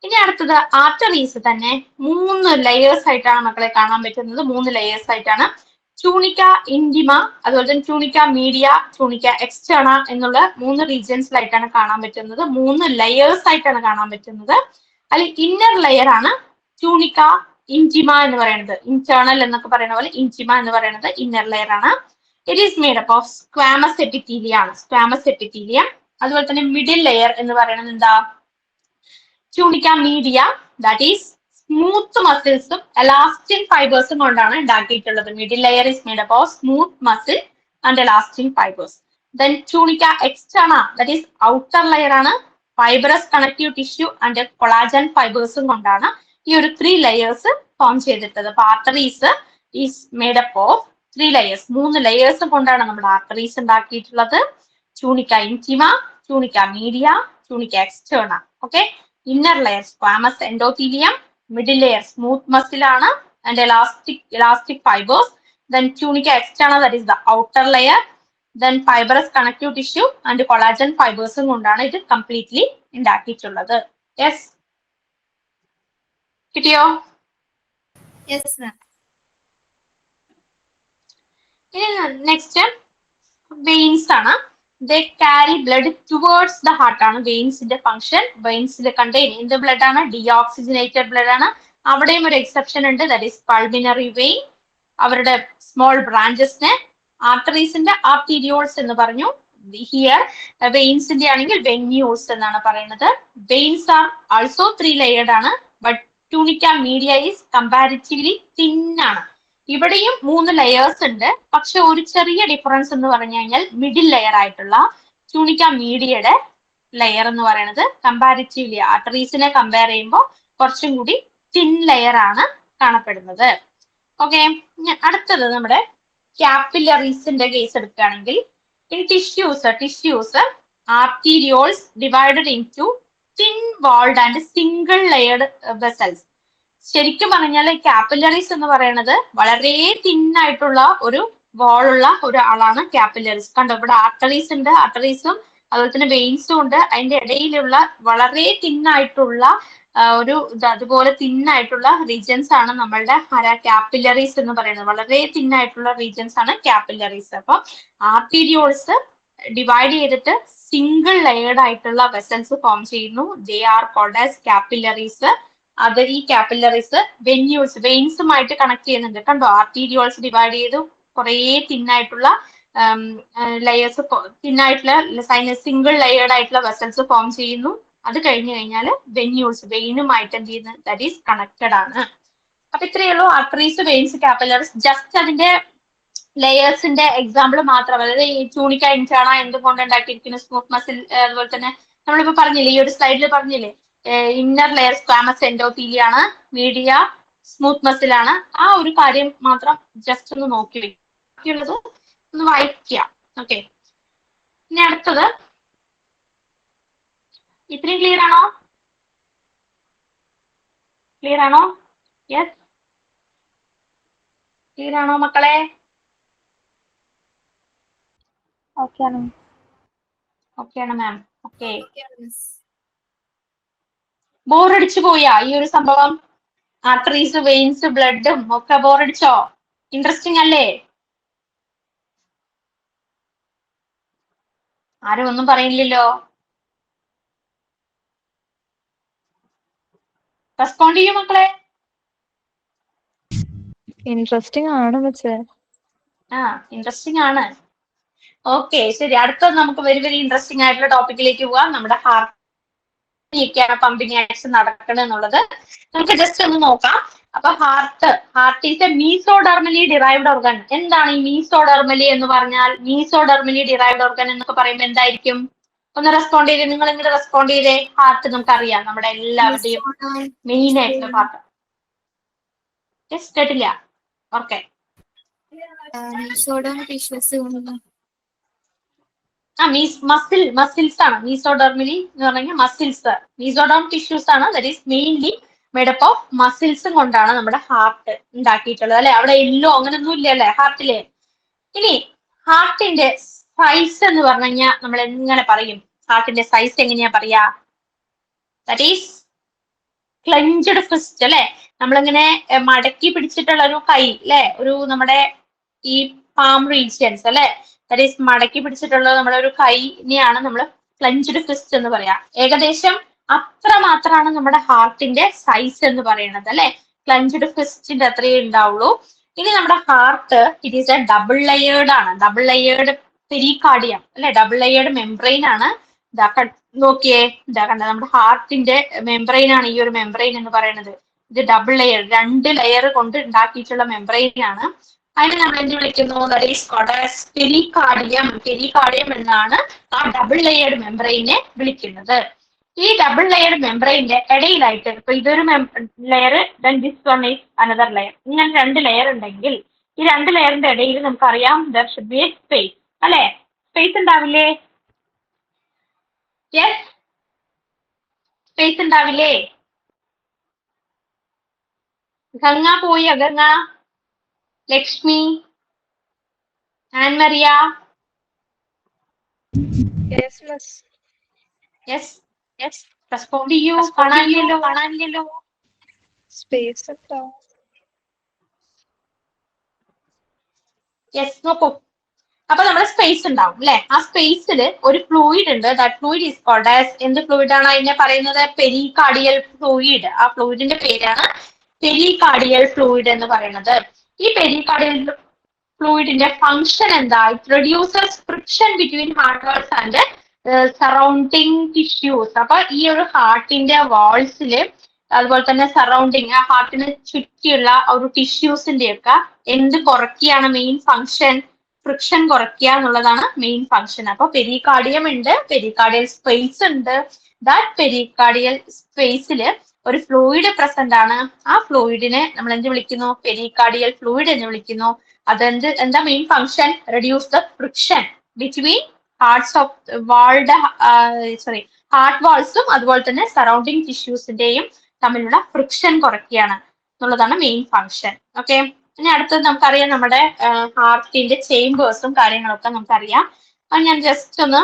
ഇനി അടുത്തത് ആർട്ടറീസ് തന്നെ 3 ലെയേഴ്സ് ആയിട്ടാണ് മക്കളെ കാണാൻ പറ്റുന്നത്. 3 ലെയേഴ്സ് ആയിട്ടാണ്. ട്യൂണിക്ക ഇൻറ്റിമ, അതുപോലെ തന്നെ ട്യൂണിക്ക മീഡിയ, ട്യൂണിക്ക എക്സ്റ്റേണ എന്നുള്ള 3 റീജിയൻസിലായിട്ടാണ് കാണാൻ പറ്റുന്നത്. 3 ലെയേഴ്സ് ആയിട്ടാണ് കാണാൻ പറ്റുന്നത്. അതിൽ ഇന്നർ ലെയർ ആണ് ട്യൂണിക്ക ഇൻറ്റിമ എന്ന് പറയുന്നത്. ഇന്റേണൽ എന്നൊക്കെ പറയുന്ന പോലെ ഇൻറ്റിമ എന്ന് പറയുന്നത് ഇന്നർ ലെയർ ആണ്. It is made up of squamous epithelium ആണ്, സ്ക്വാമസ് എപ്പിത്തീലിയം. അതുപോലെ തന്നെ മിഡിൽ ലെയർ എന്ന് പറയുന്നത് എന്താ? Tunica media, that is smooth മസിൽസും എലാസ്റ്റിക് ഫൈബേഴ്സും കൊണ്ടാണ് ഉണ്ടാക്കിയിട്ടുള്ളത്. Middle layer is made up of smooth muscle and elastic fibres. Then tunica externa that is outer layer ആണ്. Fibrous connective tissue and collagen ഫൈബേഴ്സും കൊണ്ടാണ് ഈ ഒരു 3 ലെയേഴ്സ് ഫോം ചെയ്തിട്ടത്. അപ്പൊ arteries is made up of 3 layers. 3 layers കൊണ്ടാണ് നമ്മുടെ arteries ഉണ്ടാക്കിയിട്ടുള്ളത്. Tunica intima, tunica media, tunica externa. Okay, inner layer squamous endothelium, middle layer smooth muscle ആണ് and elastic fibers. Then tunica externa, that is the outer layer. Then fibrous connective tissue and collagen fibers കൊണ്ടാണ് ഇത് completely ഉണ്ടാക്കിയിട്ടുള്ളത്. Yes, കിട്ടിയോ? Yes ma'am. ഇനി next veins ആണ്. They carry blood towards the heart ആണ് വെയിൻസിന്റെ function. വെയിൻസിൽ contain എന്ത് blood ആണ്? Deoxygenated blood ആണ്. അവിടെയും ഒരു എക്സെപ്ഷൻ ഉണ്ട്, ദാറ്റ് ഈസ് പൾമിനറി വെയിൻ. അവരുടെ സ്മോൾ ബ്രാഞ്ചസിനെ ആർട്ടറീസിന്റെ ആർട്ടീരിയോൾസ് എന്ന് പറഞ്ഞു. ഹിയർ വെയിൻസിന്റെ ആണെങ്കിൽ വെന്യൂൾസ് എന്നാണ് പറയുന്നത്. വെയിൻസ് ആർ ആൾസോ 3 ലെയർഡ് ആണ്, but tunica media is comparatively thin ആണ്. ഇവിടെയും 3 ലെയേഴ്സ് ഉണ്ട്, പക്ഷെ ഒരു ചെറിയ ഡിഫറൻസ് എന്ന് പറഞ്ഞു കഴിഞ്ഞാൽ മിഡിൽ ലെയർ ആയിട്ടുള്ള ട്യൂണിക്ക മീഡിയയുടെ ലെയർ എന്ന് പറയുന്നത് കമ്പാരിറ്റീവ്ലി ആർട്ടറീസിനെ കമ്പയർ ചെയ്യുമ്പോൾ കുറച്ചും കൂടി തിൻ ലെയർ ആണ് കാണപ്പെടുന്നത്. ഓക്കെ, അടുത്തത് നമ്മുടെ ക്യാപ്പിലറീസിന്റെ കേസ് എടുക്കുകയാണെങ്കിൽ in tissues arterioles divided into thin walled and single layered vessels. ശരിക്കും പറഞ്ഞാൽ ക്യാപ്പിലറീസ് എന്ന് പറയുന്നത് വളരെ തിന്നായിട്ടുള്ള ഒരു വാളുള്ള ഒരു ആളാണ് ക്യാപ്പിലറീസ്. കണ്ടോ, ഇവിടെ ആർട്ടറീസ് ഉണ്ട്, ആർട്ടറീസും അതുപോലെ തന്നെ വെയിൻസും ഉണ്ട്. അതിന്റെ ഇടയിലുള്ള വളരെ തിന്നായിട്ടുള്ള ഒരു അതുപോലെ തിന്നായിട്ടുള്ള റീജിയൻസ് ആണ് നമ്മളുടെ ക്യാപ്പിലറീസ് എന്ന് പറയുന്നത്. വളരെ തിന്നായിട്ടുള്ള റീജിയൻസ് ആണ് ക്യാപ്പിലറീസ്. അപ്പൊ ആർട്ടീരിയോൾസ് ഡിവൈഡ് ചെയ്തിട്ട് സിംഗിൾ ലെയർഡ് ആയിട്ടുള്ള വെസൽസ് ഫോം ചെയ്യുന്നു. They are called as capillaries. അത് ഈ ക്യാപ്പിലറീസ് വെന്യൂൾസ് വെയിൻസുമായിട്ട് കണക്ട് ചെയ്യുന്നുണ്ട്. കണ്ടോ, ആർട്ടീരിയോൾസ് ഡിവൈഡ് ചെയ്തു കുറേ തിന്നായിട്ടുള്ള ലെയേഴ്സ്, തിന്നായിട്ടുള്ള സിംഗിൾ ലെയർഡ് ആയിട്ടുള്ള വെസൽസ് ഫോം ചെയ്യുന്നു. അത് കഴിഞ്ഞു കഴിഞ്ഞാൽ വെന്യൂൾസ് വെയിനുമായിട്ട് എന്ത് ചെയ്യുന്നത്, ദാറ്റ് ഈസ് കണക്റ്റഡ് ആണ്. അപ്പൊ ഇത്രയേ ഉള്ളൂ ആർട്ടറീസ്, വെയിൻസ്, ക്യാപ്പിലറീസ്. ജസ്റ്റ് അതിന്റെ ലെയേഴ്സിന്റെ എക്സാമ്പിൾ മാത്രം. അതായത് ഈ ട്യൂണിക്ക ഇന്റേണ എന്തുകൊണ്ട് ഉണ്ടാക്കിയിരിക്കുന്നു, സ്മൂത്ത് മസിൽ. അതുപോലെ തന്നെ നമ്മളിപ്പോ പറഞ്ഞില്ലേ, ഈ ഒരു സ്ലൈഡിൽ പറഞ്ഞില്ലേ, ഇന്നർ ലെയർ സ്ക്വാമസ് എൻഡോത്തീലിയാണ്, മീഡിയ സ്മൂത്ത് മസിൽ ആണ്. ആ ഒരു കാര്യം മാത്രം ജസ്റ്റ് ഒന്ന് നോക്കി വെക്കും, ബാക്കിയുള്ളത് ഒന്ന് വായിക്കുക. ഓക്കെ, ഇനി അടുത്തത് ഇത്രയും ക്ലിയർ ആണോ? ക്ലിയർ ആണോ? യെസ്, ക്ലിയർ ആണോ മക്കളെ? ഓക്കെ ആണ്. ഓക്കെ ആണ് മാം. ഓക്കെ, ബോറടിച്ചു പോയാ ഈ ഒരു സംഭവം? ആർട്ടറീസ്, വെയിൻസ്, ബ്ലഡും ഒക്കെ ബോറടിച്ചോ? ഇൻട്രസ്റ്റിംഗ് അല്ലേ? ആരും ഒന്നും പറയില്ലല്ലോ. റെസ്പോണ്ട് ചെയ്യൂ മക്കളെ. ഇൻട്രസ്റ്റിംഗ് ആണ് പക്ഷേ. ഇൻട്രസ്റ്റിംഗ് ആണ്. ഓക്കെ, ശരി. അടുത്തത് നമുക്ക് വെരി വെരി ഇൻട്രസ്റ്റിംഗ് ആയിട്ടുള്ള ടോപ്പിക്കിലേക്ക് പോവാം. നമ്മുടെ ഹാർട്ടിലേക്കാണ് പമ്പിങ് ആക്ഷൻ നടക്കുന്നത് എന്നുള്ളത് നമുക്ക് ജസ്റ്റ് ഒന്ന് നോക്കാം. അപ്പൊ heart is a mesodermally derived organ. എന്താണ് ഈ മീസോഡെർമലി എന്ന് പറഞ്ഞാൽ? മീസോഡെർമലി ഡിറൈവ്ഡ് ഓർഗൻ എന്നൊക്കെ പറയുമ്പോൾ എന്തായിരിക്കും? ഒന്ന് റെസ്പോണ്ട് ചെയ്തേ, നിങ്ങൾ ഇങ്ങനെ റെസ്പോണ്ട് ചെയ്തേ. ഹാർട്ട് നമുക്കറിയാം, നമ്മുടെ എല്ലാവരുടെയും മെയിൻ ആയിട്ടുള്ള പാർട്ട്. കേട്ടില്ല? ഓക്കെ, മസിൽസ് ആണ് മീസോഡെർമലി എന്ന് പറഞ്ഞാൽ മസിൽസ്. മീസോഡെർം ടിഷ്യൂസ് ആണ്, that is mainly made up of മസിൽസും കൊണ്ടാണ് നമ്മുടെ ഹാർട്ട് ഉണ്ടാക്കിയിട്ടുള്ളത് അല്ലെ. അവിടെ എല്ലോ അങ്ങനൊന്നും ഇല്ല അല്ലെ ഹാർട്ടില്. ഇനി ഹാർട്ടിന്റെ സൈസ് എന്ന് പറഞ്ഞു കഴിഞ്ഞാൽ നമ്മൾ എങ്ങനെ പറയും? ഹാർട്ടിന്റെ സൈസ് എങ്ങനെയാ പറയാ? ദാറ്റ് ഈസ് ക്ലെഞ്ചഡ് ഫിസ്റ്റ് അല്ലെ. നമ്മളിങ്ങനെ മടക്കി പിടിച്ചിട്ടുള്ള ഒരു കൈ അല്ലെ, ഒരു നമ്മുടെ ഈ പാം റീജിയൻസ് അല്ലെ, ദാറ്റ് ഈസ് മടക്കി പിടിച്ചിട്ടുള്ള നമ്മുടെ ഒരു കൈനെയാണ് നമ്മൾ ക്ലെഞ്ചഡ് ഫിസ്റ്റ് എന്ന് പറയാ. ഏകദേശം അത്ര മാത്രമാണ് നമ്മുടെ ഹാർട്ടിന്റെ സൈസ് എന്ന് പറയുന്നത് അല്ലെ. ക്ലെഞ്ചഡ് ഫിസ്റ്റിന്റെ അത്രയേ ഉണ്ടാവുള്ളൂ. ഇനി നമ്മുടെ heart it is A double layered ആണ്. ഡബിൾ ലെയേർഡ് പെരികാർഡിയം അല്ലെ, ഡബിൾ ലെയേർഡ് മെംബ്രെയിൻ ആണ്. നോക്കിയേ, ഇതാ കണ്ട നമ്മുടെ ഹാർട്ടിന്റെ മെംബ്രെയിൻ ആണ് ഈ ഒരു മെംബ്രെയിൻ എന്ന് പറയുന്നത്. ഇത് ഡബിൾ ലെയർ, 2 ലെയർ കൊണ്ട് ഉണ്ടാക്കിയിട്ടുള്ള മെംബ്രെയിൻ ആണ്. അതിനെ നമ്മൾ എന്ത് വിളിക്കുന്നു? That is called as pericardium. Pericardium എന്നാണ് ആ ഡബിൾ ലെയർഡ് മെംബ്രെയിനെ വിളിക്കുന്നത്. ഈ ഡബിൾ ലെയർഡ് മെംബ്രെയിന്റെ ഇടയിലായിട്ട് ഇപ്പൊ ഇതൊരു layer, then this one is another layer, ഇങ്ങനെ 2 ലെയർ ഉണ്ടെങ്കിൽ ഈ 2 ലെയറിന്റെ ഇടയിൽ നമുക്കറിയാം there should B A space, അല്ലെ? സ്പേസ് ഉണ്ടാവില്ലേ? യെസ്, സ്പേസ് ഉണ്ടാവില്ലേ? ഗംഗ പോയി, Ganga, Lakshmi, Ann Maria. Yes, miss. Yes yes, respond ചെയ്യൂ. കാണാനില്ലല്ലോ. Space ഇട്ടോ. യെസ്, നോക്കൂ. അപ്പൊ നമ്മുടെ സ്പേസ് ഉണ്ടാവും അല്ലെ? ആ സ്പേസിൽ ഒരു ഫ്ലൂയിഡ് ഉണ്ട്. That fluid is called as, എന്ത് ഫ്ലൂയിഡ് ആണ് അതിനെ പറയുന്നത്? Pericardial fluid. ആ ഫ്ലൂയിഡിന്റെ പേരാണ് പെരികാർഡിയൽ ഫ്ലൂയിഡ് എന്ന് പറയുന്നത്. ഈ പെരികാർഡിയൽ ഫ്ലൂയിഡിന്റെ ഫംഗ്ഷൻ എന്താ? It reduces friction between heart walls and surrounding tissues. അപ്പൊ ഈ ഒരു ഹാർട്ടിന്റെ വാൾസില്, അതുപോലെ തന്നെ സറൗണ്ടിങ്, ആ ഹാർട്ടിന് ചുറ്റിയുള്ള ഒരു ടിഷ്യൂസിന്റെ ഒക്കെ എന്ത് കുറയ്ക്കുകയാണ് മെയിൻ ഫംഗ്ഷൻ? ഫ്രിക്ഷൻ കുറയ്ക്കുക എന്നുള്ളതാണ് മെയിൻ ഫംഗ്ഷൻ. അപ്പൊ പെരികാർഡിയം ഉണ്ട്, പെരികാർഡിയൽ സ്പേസ് ഉണ്ട്. ദാറ്റ് പെരികാർഡിയൽ സ്പേസില് ഒരു ഫ്ലൂയിഡ് പ്രസന്റ് ആണ്. ആ ഫ്ലൂയിഡിനെ നമ്മൾ എന്ത് വിളിക്കുന്നു? പെരികാർഡിയൽ ഫ്ലൂയിഡ് എന്ന് വിളിക്കുന്നു. അതെന്ത്, എന്താ main function? Reduce the friction between hearts of walled heart വാൾസും അതുപോലെ തന്നെ സറൗണ്ടിങ് ടിഷ്യൂസിന്റെയും തമ്മിലുള്ള ഫ്രിക്ഷൻ കുറയ്ക്കുകയാണ് എന്നുള്ളതാണ് മെയിൻ ഫംഗ്ഷൻ. ഓക്കെ, ഇനി അടുത്തത് നമുക്കറിയാം നമ്മുടെ ഹാർട്ടിന്റെ ചേംബേഴ്സും കാര്യങ്ങളൊക്കെ നമുക്കറിയാം. അത് ഞാൻ ജസ്റ്റ് ഒന്ന്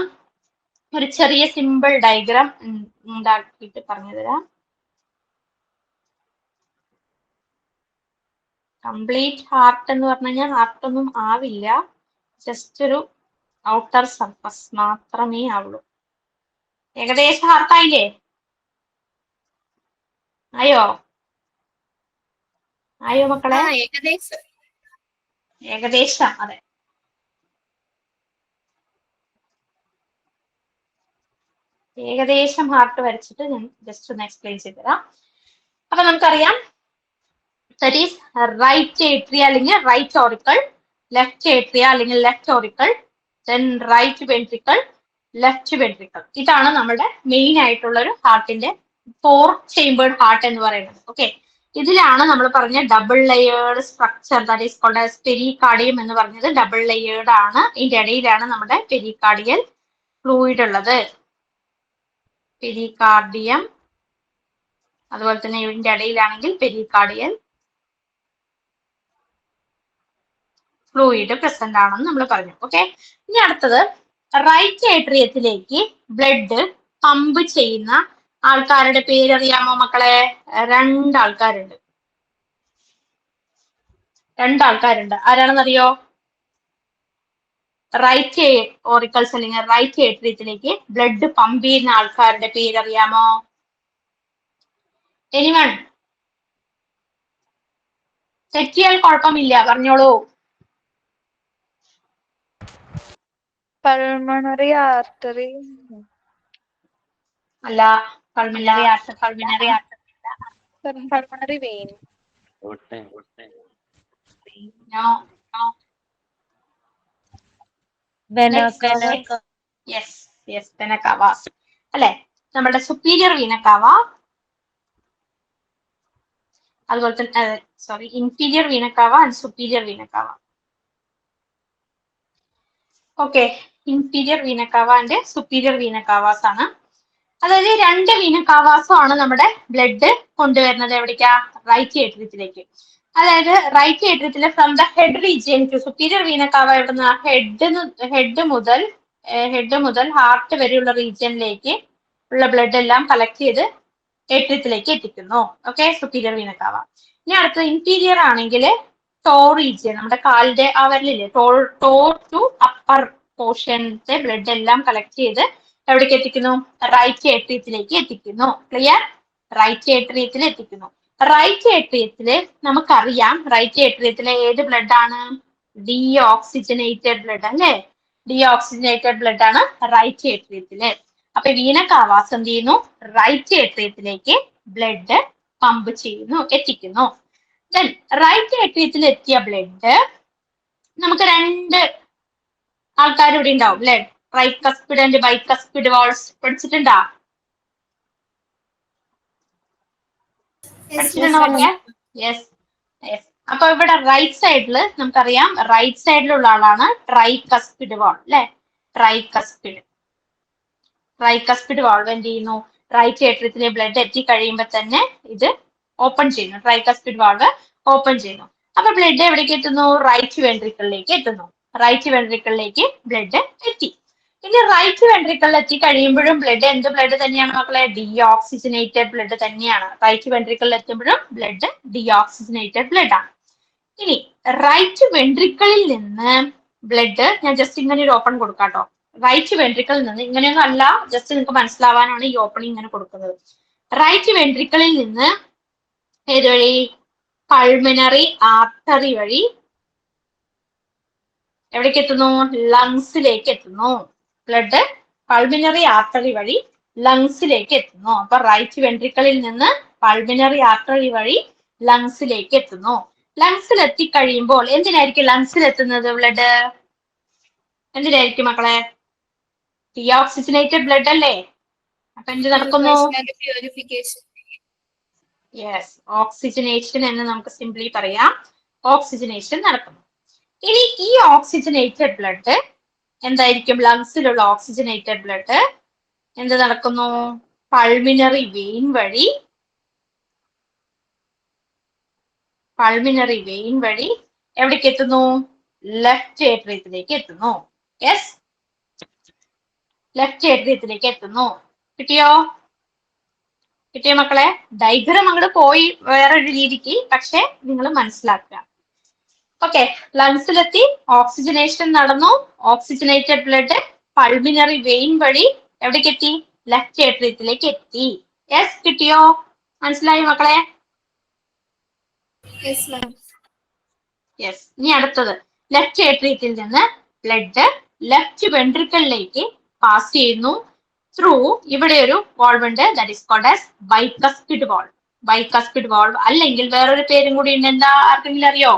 ഒരു ചെറിയ സിമ്പിൾ ഡയഗ്രാം ഉണ്ടാക്കിയിട്ട് പറഞ്ഞു തരാം. കംപ്ലീറ്റ് ഹാർട്ട് എന്ന് പറഞ്ഞു കഴിഞ്ഞാൽ ഹാർട്ടൊന്നും ആവില്ല, ജസ്റ്റ് ഒരു ഔട്ടർ സർഫസ് മാത്രമേ ആവുള്ളൂ. ഏകദേശം ഹാർട്ടായില്ലേ? ആയോ മക്കളെ? ഏകദേശം, അതെ. ഏകദേശം ഹാർട്ട് വരച്ചിട്ട് ഞാൻ ജസ്റ്റ് ഒന്ന് എക്സ്പ്ലെയിൻ ചെയ്ത് തരാം. അപ്പൊ നമുക്കറിയാം ദാറ്റ് ഈസ് റൈറ്റ് ഏട്രിയ അല്ലെങ്കിൽ റൈറ്റ് ഓറിക്കിൾ, ലെഫ്റ്റ് ഏട്രിയ അല്ലെങ്കിൽ left auricle, then right ventricle, left ventricle. ഇതാണ് നമ്മുടെ മെയിൻ ആയിട്ടുള്ള ഒരു ഹാർട്ടിന്റെ 4 ചേംബേർഡ് ഹാർട്ട് എന്ന് പറയുന്നത്. ഓക്കെ, ഇതിലാണ് നമ്മൾ പറഞ്ഞ double layered structure, that is called as pericardium എന്ന് പറഞ്ഞത് ഡബിൾ ലെയേർഡ് ആണ്. ഇതിന്റെ ഇടയിലാണ് നമ്മുടെ പെരികാർഡിയൽ ഫ്ലൂയിഡ് ഉള്ളത്. പെരികാർഡിയം, അതുപോലെ തന്നെ ഇതിന്റെ ഇടയിലാണെങ്കിൽ പെരികാർഡിയൽ ഫ്ലൂയിഡ് പ്രസന്റ് ആണെന്ന് നമ്മൾ പറഞ്ഞു. ഓക്കെ, ഇനി അടുത്തത് റൈറ്റ് ഏട്രിയത്തിലേക്ക് ബ്ലഡ് പമ്പ് ചെയ്യുന്ന ആൾക്കാരുടെ പേരറിയാമോ മക്കളെ? 2 ആൾക്കാരുണ്ട്. 2 ആൾക്കാരുണ്ട്. ആരാണെന്നറിയോ? റൈറ്റ് ഓറിക്കൽസ് അല്ലെങ്കിൽ റൈറ്റ് ഏട്രിയത്തിലേക്ക് ബ്ലഡ് പമ്പ് ചെയ്യുന്ന ആൾക്കാരുടെ പേരറിയാമോ? എനിവൺ? തെറ്റിയാൽ കുഴപ്പമില്ല, പറഞ്ഞോളൂ. Pulmonary artery. അല്ല, pulmonary artery. Pulmonary vein. No. Vena Yes, vena cava. അല്ലെ, നമ്മുടെ സുപ്പീരിയർ വീന കാവ, അതുപോലെ തന്നെ inferior vena cava and superior vena cava. Okay, inferior vena cava and superior vena cavas ആണ്. അതായത് 2 വീന കാവാസും ആണ് നമ്മുടെ ബ്ലഡ് കൊണ്ടുവരുന്നത് എവിടേക്കാ? റൈറ്റ് ഏട്രിയത്തിലേക്ക്. അതായത് റൈറ്റ് ഏട്രിയത്തിലെ from the head region to superior vena cava എവിടുന്ന? ഹെഡ് മുതൽ ഹാർട്ട് വരെയുള്ള റീജിയനിലേക്ക് ഉള്ള ബ്ലഡ് എല്ലാം കളക്ട് ചെയ്ത് ഏട്രിയത്തിലേക്ക് എത്തിക്കുന്നു. ഓക്കെ, സുപ്പീരിയർ വീന കാവ. ഇനി അടുത്തത് ഇൻഫീരിയർ ആണെങ്കിൽ ടോ റീജിയൻ, നമ്മുടെ കാലിന്റെ ആ വരലില്ലേ, ടോ ടു അപ്പർ പോർഷൻത്തെ ബ്ലഡ് എല്ലാം കളക്ട് ചെയ്ത് എവിടേക്ക് എത്തിക്കുന്നു? റൈറ്റ് ഏട്രിയത്തിലേക്ക് എത്തിക്കുന്നു. ക്ലിയർ? റൈറ്റ് ഏട്രിയത്തിൽ എത്തിക്കുന്നു. റൈറ്റ് ഏട്രിയത്തില് നമുക്കറിയാം, റൈറ്റ് ഏട്രിയത്തിലെ ഏത് ബ്ലഡ് ആണ്? ഡീഓക്സിജനേറ്റഡ് ബ്ലഡ് അല്ലേ? ഡീഓക്സിജനേറ്റഡ് ബ്ലഡ് ആണ് റൈറ്റ് ഏട്രിയത്തില്. അപ്പൊ വീന കാവാസ് എന്ത് ചെയ്യുന്നു? റൈറ്റ് ഏട്രിയത്തിലേക്ക് ബ്ലഡ് പമ്പ് ചെയ്യുന്നു, എത്തിക്കുന്നു. ദെൻ റൈറ്റ് ഏട്രിയത്തിൽ എത്തിയ ബ്ലഡ് നമുക്ക് രണ്ട് ആൾക്കാർ ഇവിടെ ഉണ്ടാവും അല്ലെ, ട്രൈകസ്പിഡ് ആൻഡ് ബൈകസ്പിഡ് വാൾസ് പഠിച്ചിട്ടുണ്ടാ? പഠിച്ചിട്ടുണ്ടോ മക്കളെ? Yes yes. അപ്പൊ ഇവിടെ റൈറ്റ് സൈഡില് നമുക്കറിയാം, റൈറ്റ് സൈഡിലുള്ള ആളാണ് ട്രൈകസ്പിഡ് വാൾ അല്ലെ. ട്രൈകസ്പിഡ് വാൾവ് എന്ത് ചെയ്യുന്നു? റൈറ്റ് ഏട്രിയത്തിലെ ബ്ലഡ് എത്തി കഴിയുമ്പോൾ തന്നെ ഇത് ഓപ്പൺ ചെയ്യുന്നു. ട്രൈകസ്പിഡ് വാൾവ് ഓപ്പൺ ചെയ്യുന്നു. അപ്പൊ ബ്ലഡ് എവിടേക്ക് എത്തുന്നു? റൈറ്റ് വെൻട്രിക്കിളിലേക്ക് എത്തുന്നു. റൈറ്റ് വെൻട്രിക്കിളിലേക്ക് ബ്ലഡ് എത്തി. ഇനി റൈറ്റ് വെൻട്രിക്കിളിൽ എത്തി കഴിയുമ്പോഴും ബ്ലഡ് എന്ത് ബ്ലഡ് തന്നെയാണ് മക്കളെ? ഡീഓക്സിജനേറ്റഡ് ബ്ലഡ് തന്നെയാണ്. റൈറ്റ് വെൻട്രിക്കിളിൽ എത്തുമ്പോഴും ബ്ലഡ് ഡീഓക്സിജനേറ്റഡ് ബ്ലഡ് ആണ്. ഇനി റൈറ്റ് വെൻട്രിക്കിളിൽ നിന്ന് ബ്ലഡ്, ഞാൻ ജസ്റ്റ് ഇങ്ങനെ ഒരു ഓപ്പൺ കൊടുക്കാട്ടോ. റൈറ്റ് വെൻട്രിക്കിളിൽ നിന്ന്, ഇങ്ങനെയൊന്നും അല്ല, ജസ്റ്റ് നിങ്ങൾക്ക് മനസ്സിലാവാനാണ് ഈ ഓപ്പണിംഗ് ഇങ്ങനെ കൊടുക്കുന്നത്. റൈറ്റ് വെൻട്രിക്കിളിൽ നിന്ന് ഏതുവഴി? പൾമിനറി ആർട്ടറി വഴി എവിടേക്ക് എത്തുന്നു? ലങ്സിലേക്ക് എത്തുന്നു. ബ്ലഡ് പൾമിനറി ആർട്ടറി വഴി ലങ്സിലേക്ക് എത്തുന്നു. അപ്പൊ റൈറ്റ് വെൻട്രിക്കിളിൽ നിന്ന് പൾമിനറി ആർട്ടറി വഴി ലങ്സിലേക്ക് എത്തുന്നു. ലങ്സിൽ എത്തിക്കഴിയുമ്പോൾ എന്തിനായിരിക്കും ലങ്സിൽ എത്തുന്നത് ബ്ലഡ്? എന്തിനായിരിക്കും മക്കളെ? ഡീഓക്സിജനേറ്റഡ് ബ്ലഡ് അല്ലേ. അപ്പൊ എന്ത് നടക്കുന്നു? യെസ്, ഓക്സിജനേഷൻ എന്ന് നമുക്ക് സിംപ്ലി പറയാം. ഓക്സിജനേഷൻ നടക്കുന്നു. ഇനി ഈ ഓക്സിജനേറ്റഡ് ബ്ലഡ് എന്തായിരിക്കും? ലങ്സിലുള്ള ഓക്സിജനേറ്റഡ് ബ്ലഡ് എന്ത് നടക്കുന്നു? പൾമിനറി വെയിൻ വഴി എവിടേക്ക് എത്തുന്നു? ലെഫ്റ്റ് ഏട്രിയത്തിലേക്ക് എത്തുന്നു. യെസ്, ലെഫ്റ്റ് ഏട്രിയത്തിലേക്ക് എത്തുന്നു. കിട്ടിയോ മക്കളെ? ഡയഗ്രം അങ്ങോട്ട് പോയി വേറൊരു രീതിക്ക്, പക്ഷെ നിങ്ങൾ മനസ്സിലാക്കുക. ഓക്കെ, ലങ്സിലെത്തി, ഓക്സിജനേഷൻ നടന്നു. ഓക്സിജനേറ്റഡ് ബ്ലഡ് പൾമിനറി വെയിൻ വഴി എവിടേക്ക് എത്തി? ലെഫ്റ്റ് ഏട്രിയത്തിലേക്ക് എത്തി. യെസ്, കിട്ടിയോ? മനസ്സിലായോ മക്കളെ? യെസ്. ഇനി അടുത്തത്, ലെഫ്റ്റ് ഏട്രിയത്തിൽ നിന്ന് ബ്ലഡ് ലെഫ്റ്റ് വെൻട്രിക്കിളിലേക്ക് പാസ് ചെയ്യുന്നു ത്രൂ ഇവിടെ ഒരു വാൾവ് ഉണ്ട്, that is called as bicuspid valve. Bicuspid valve അല്ലെങ്കിൽ വേറൊരു പേരും കൂടി ഉണ്ട്. എന്താ, ആർക്കെങ്കിലും അറിയോ?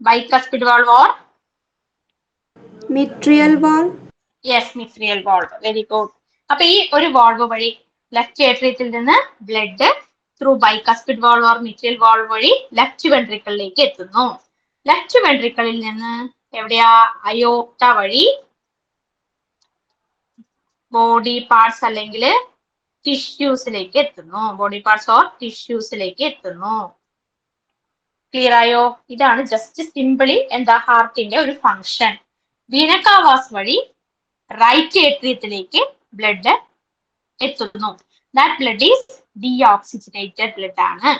Bicuspid valve or mitral valve. Yes, mitral valve. Very good. അപ്പൊ ഈ ഒരു വാൾവ് വഴി ലെഫ്റ്റ് ഏട്രിയത്തിൽ നിന്ന് blood through bicuspid valve or mitral valve വഴി ലെഫ്റ്റ് വെൻട്രിക്കിളിലേക്ക് എത്തുന്നു. ലെഫ്റ്റ് വെൻട്രിക്കിളിൽ നിന്ന് എവിടെയാ? അയോർട്ട വഴി ബോഡി പാർട്സ് അല്ലെങ്കിൽ ടിഷ്യൂസിലേക്ക് എത്തുന്നു. ബോഡി പാർട്സ് ഓർ ടിഷ്യൂസിലേക്ക് എത്തുന്നു. ക്ലിയർ ആയോ? ഇതാണ് ജസ്റ്റ് സിംപിളി എന്താ ഹാർട്ടിന്റെ ഒരു ഫങ്ഷൻ. വീനക്കാവാസ് വഴി റൈറ്റ് ഏട്രിയത്തിലേക്ക് ബ്ലഡ് എത്തുന്നു. That blood is deoxygenated blood ആണ്.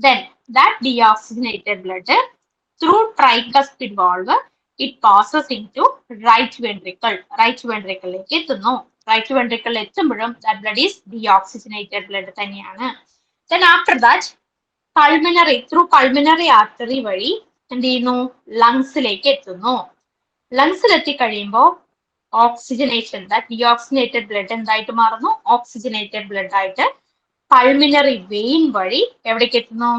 Then that deoxygenated blood through tricuspid valve it passes into right ventricle. Right വെൻട്രിക്കിളിലേക്ക് എത്തുന്നു. റൈറ്റ് വെൻട്രിക്കിളിൽ എത്തുമ്പോഴും that blood is deoxygenated blood തന്നെയാണ്. Then after that pulmonary through pulmonary artery വഴി എന്ത് ചെയ്യുന്നു? ലങ്സിലേക്ക് എത്തുന്നു. ലങ്സിൽ എത്തിക്കഴിയുമ്പോൾ ഓക്സിജനേഷൻ, ഡീഓക്സിജനേറ്റഡ് ബ്ലഡ് എന്തായിട്ട് മാറുന്നു? ഓക്സിജനേറ്റഡ് ബ്ലഡ് ആയിട്ട് പൾമിനറി വെയിൻ വഴി എവിടേക്ക് എത്തുന്നു?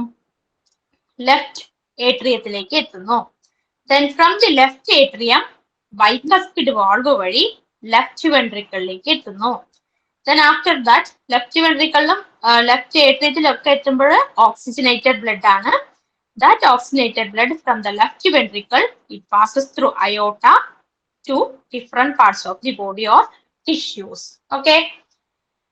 ലെഫ്റ്റ് ഏട്രിയത്തിലേക്ക് എത്തുന്നു. Then from the left atrium bicuspid valve വഴി ലെഫ്റ്റ് വെൻട്രിക്കിളിലേക്ക് എത്തുന്നു. ദെൻ ആഫ്റ്റർ ദാറ്റ് ലെഫ്റ്റ് വെൻട്രിക്കിളിലും ലെഫ്റ്റ് ഏട്രിയത്തിലൊക്കെ എത്തുമ്പോൾ ഓക്സിജനേറ്റഡ് ബ്ലഡ് ആണ്. That oxygenated blood from the left ventricle it passes through aorta to different parts of the body or tissues. Okay,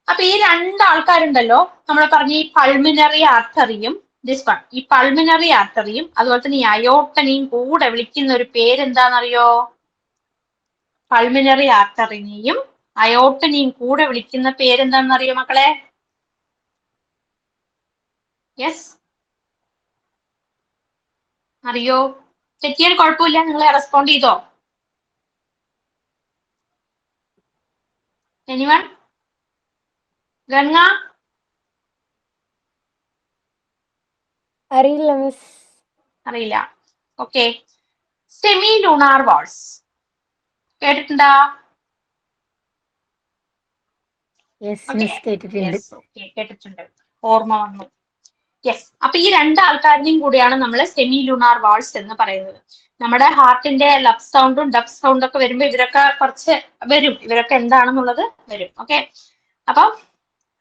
അപ്പൊ ഈ രണ്ട് ആൾക്കാരുണ്ടല്ലോ, നമ്മൾ പറഞ്ഞ ഈ പൾമിനറി ആർട്ടറിയും ദിസ് വൺ, ഈ പൾമിനറി ആർട്ടറിയും അതുപോലെ തന്നെ ഈ അയോർട്ടനെയും കൂടെ വിളിക്കുന്ന ഒരു പേരെന്താണെന്നറിയോ? പൾമിനറി ആർട്ടറിനെയും അയോർട്ടനെയും കൂടെ വിളിക്കുന്ന പേരെന്താണെന്നറിയോ മക്കളെ? യെസ്, അറിയോ? തെറ്റിയാൽ കുഴപ്പമില്ല, നിങ്ങൾ റെസ്പോണ്ട് ചെയ്തോ. എനിവൺ? ഗംഗ? അറിയില്ല മിസ്. അറിയില്ല. ഓക്കെ, സെമി ലൂണാർ വാൾസ് കേട്ടിട്ടുണ്ടാ? യെസ് മിസ്, കേട്ടിട്ടുണ്ട്. കേട്ടിട്ടുണ്ട്, ഓർമ്മ വന്നു. യെസ്. അപ്പൊ ഈ രണ്ട് ആൾക്കാരുടെയും കൂടിയാണ് നമ്മൾ സെമി ലൂണാർ വാൾസ് എന്ന് പറയുന്നത്. നമ്മുടെ ഹാർട്ടിന്റെ ലബ് സൗണ്ടും ഡബ് സൗണ്ടും ഒക്കെ വരുമ്പോൾ ഇവരൊക്കെ കുറച്ച് വരും. ഇവരൊക്കെ എന്താണെന്നുള്ളത് വരും. ഓക്കെ. അപ്പൊ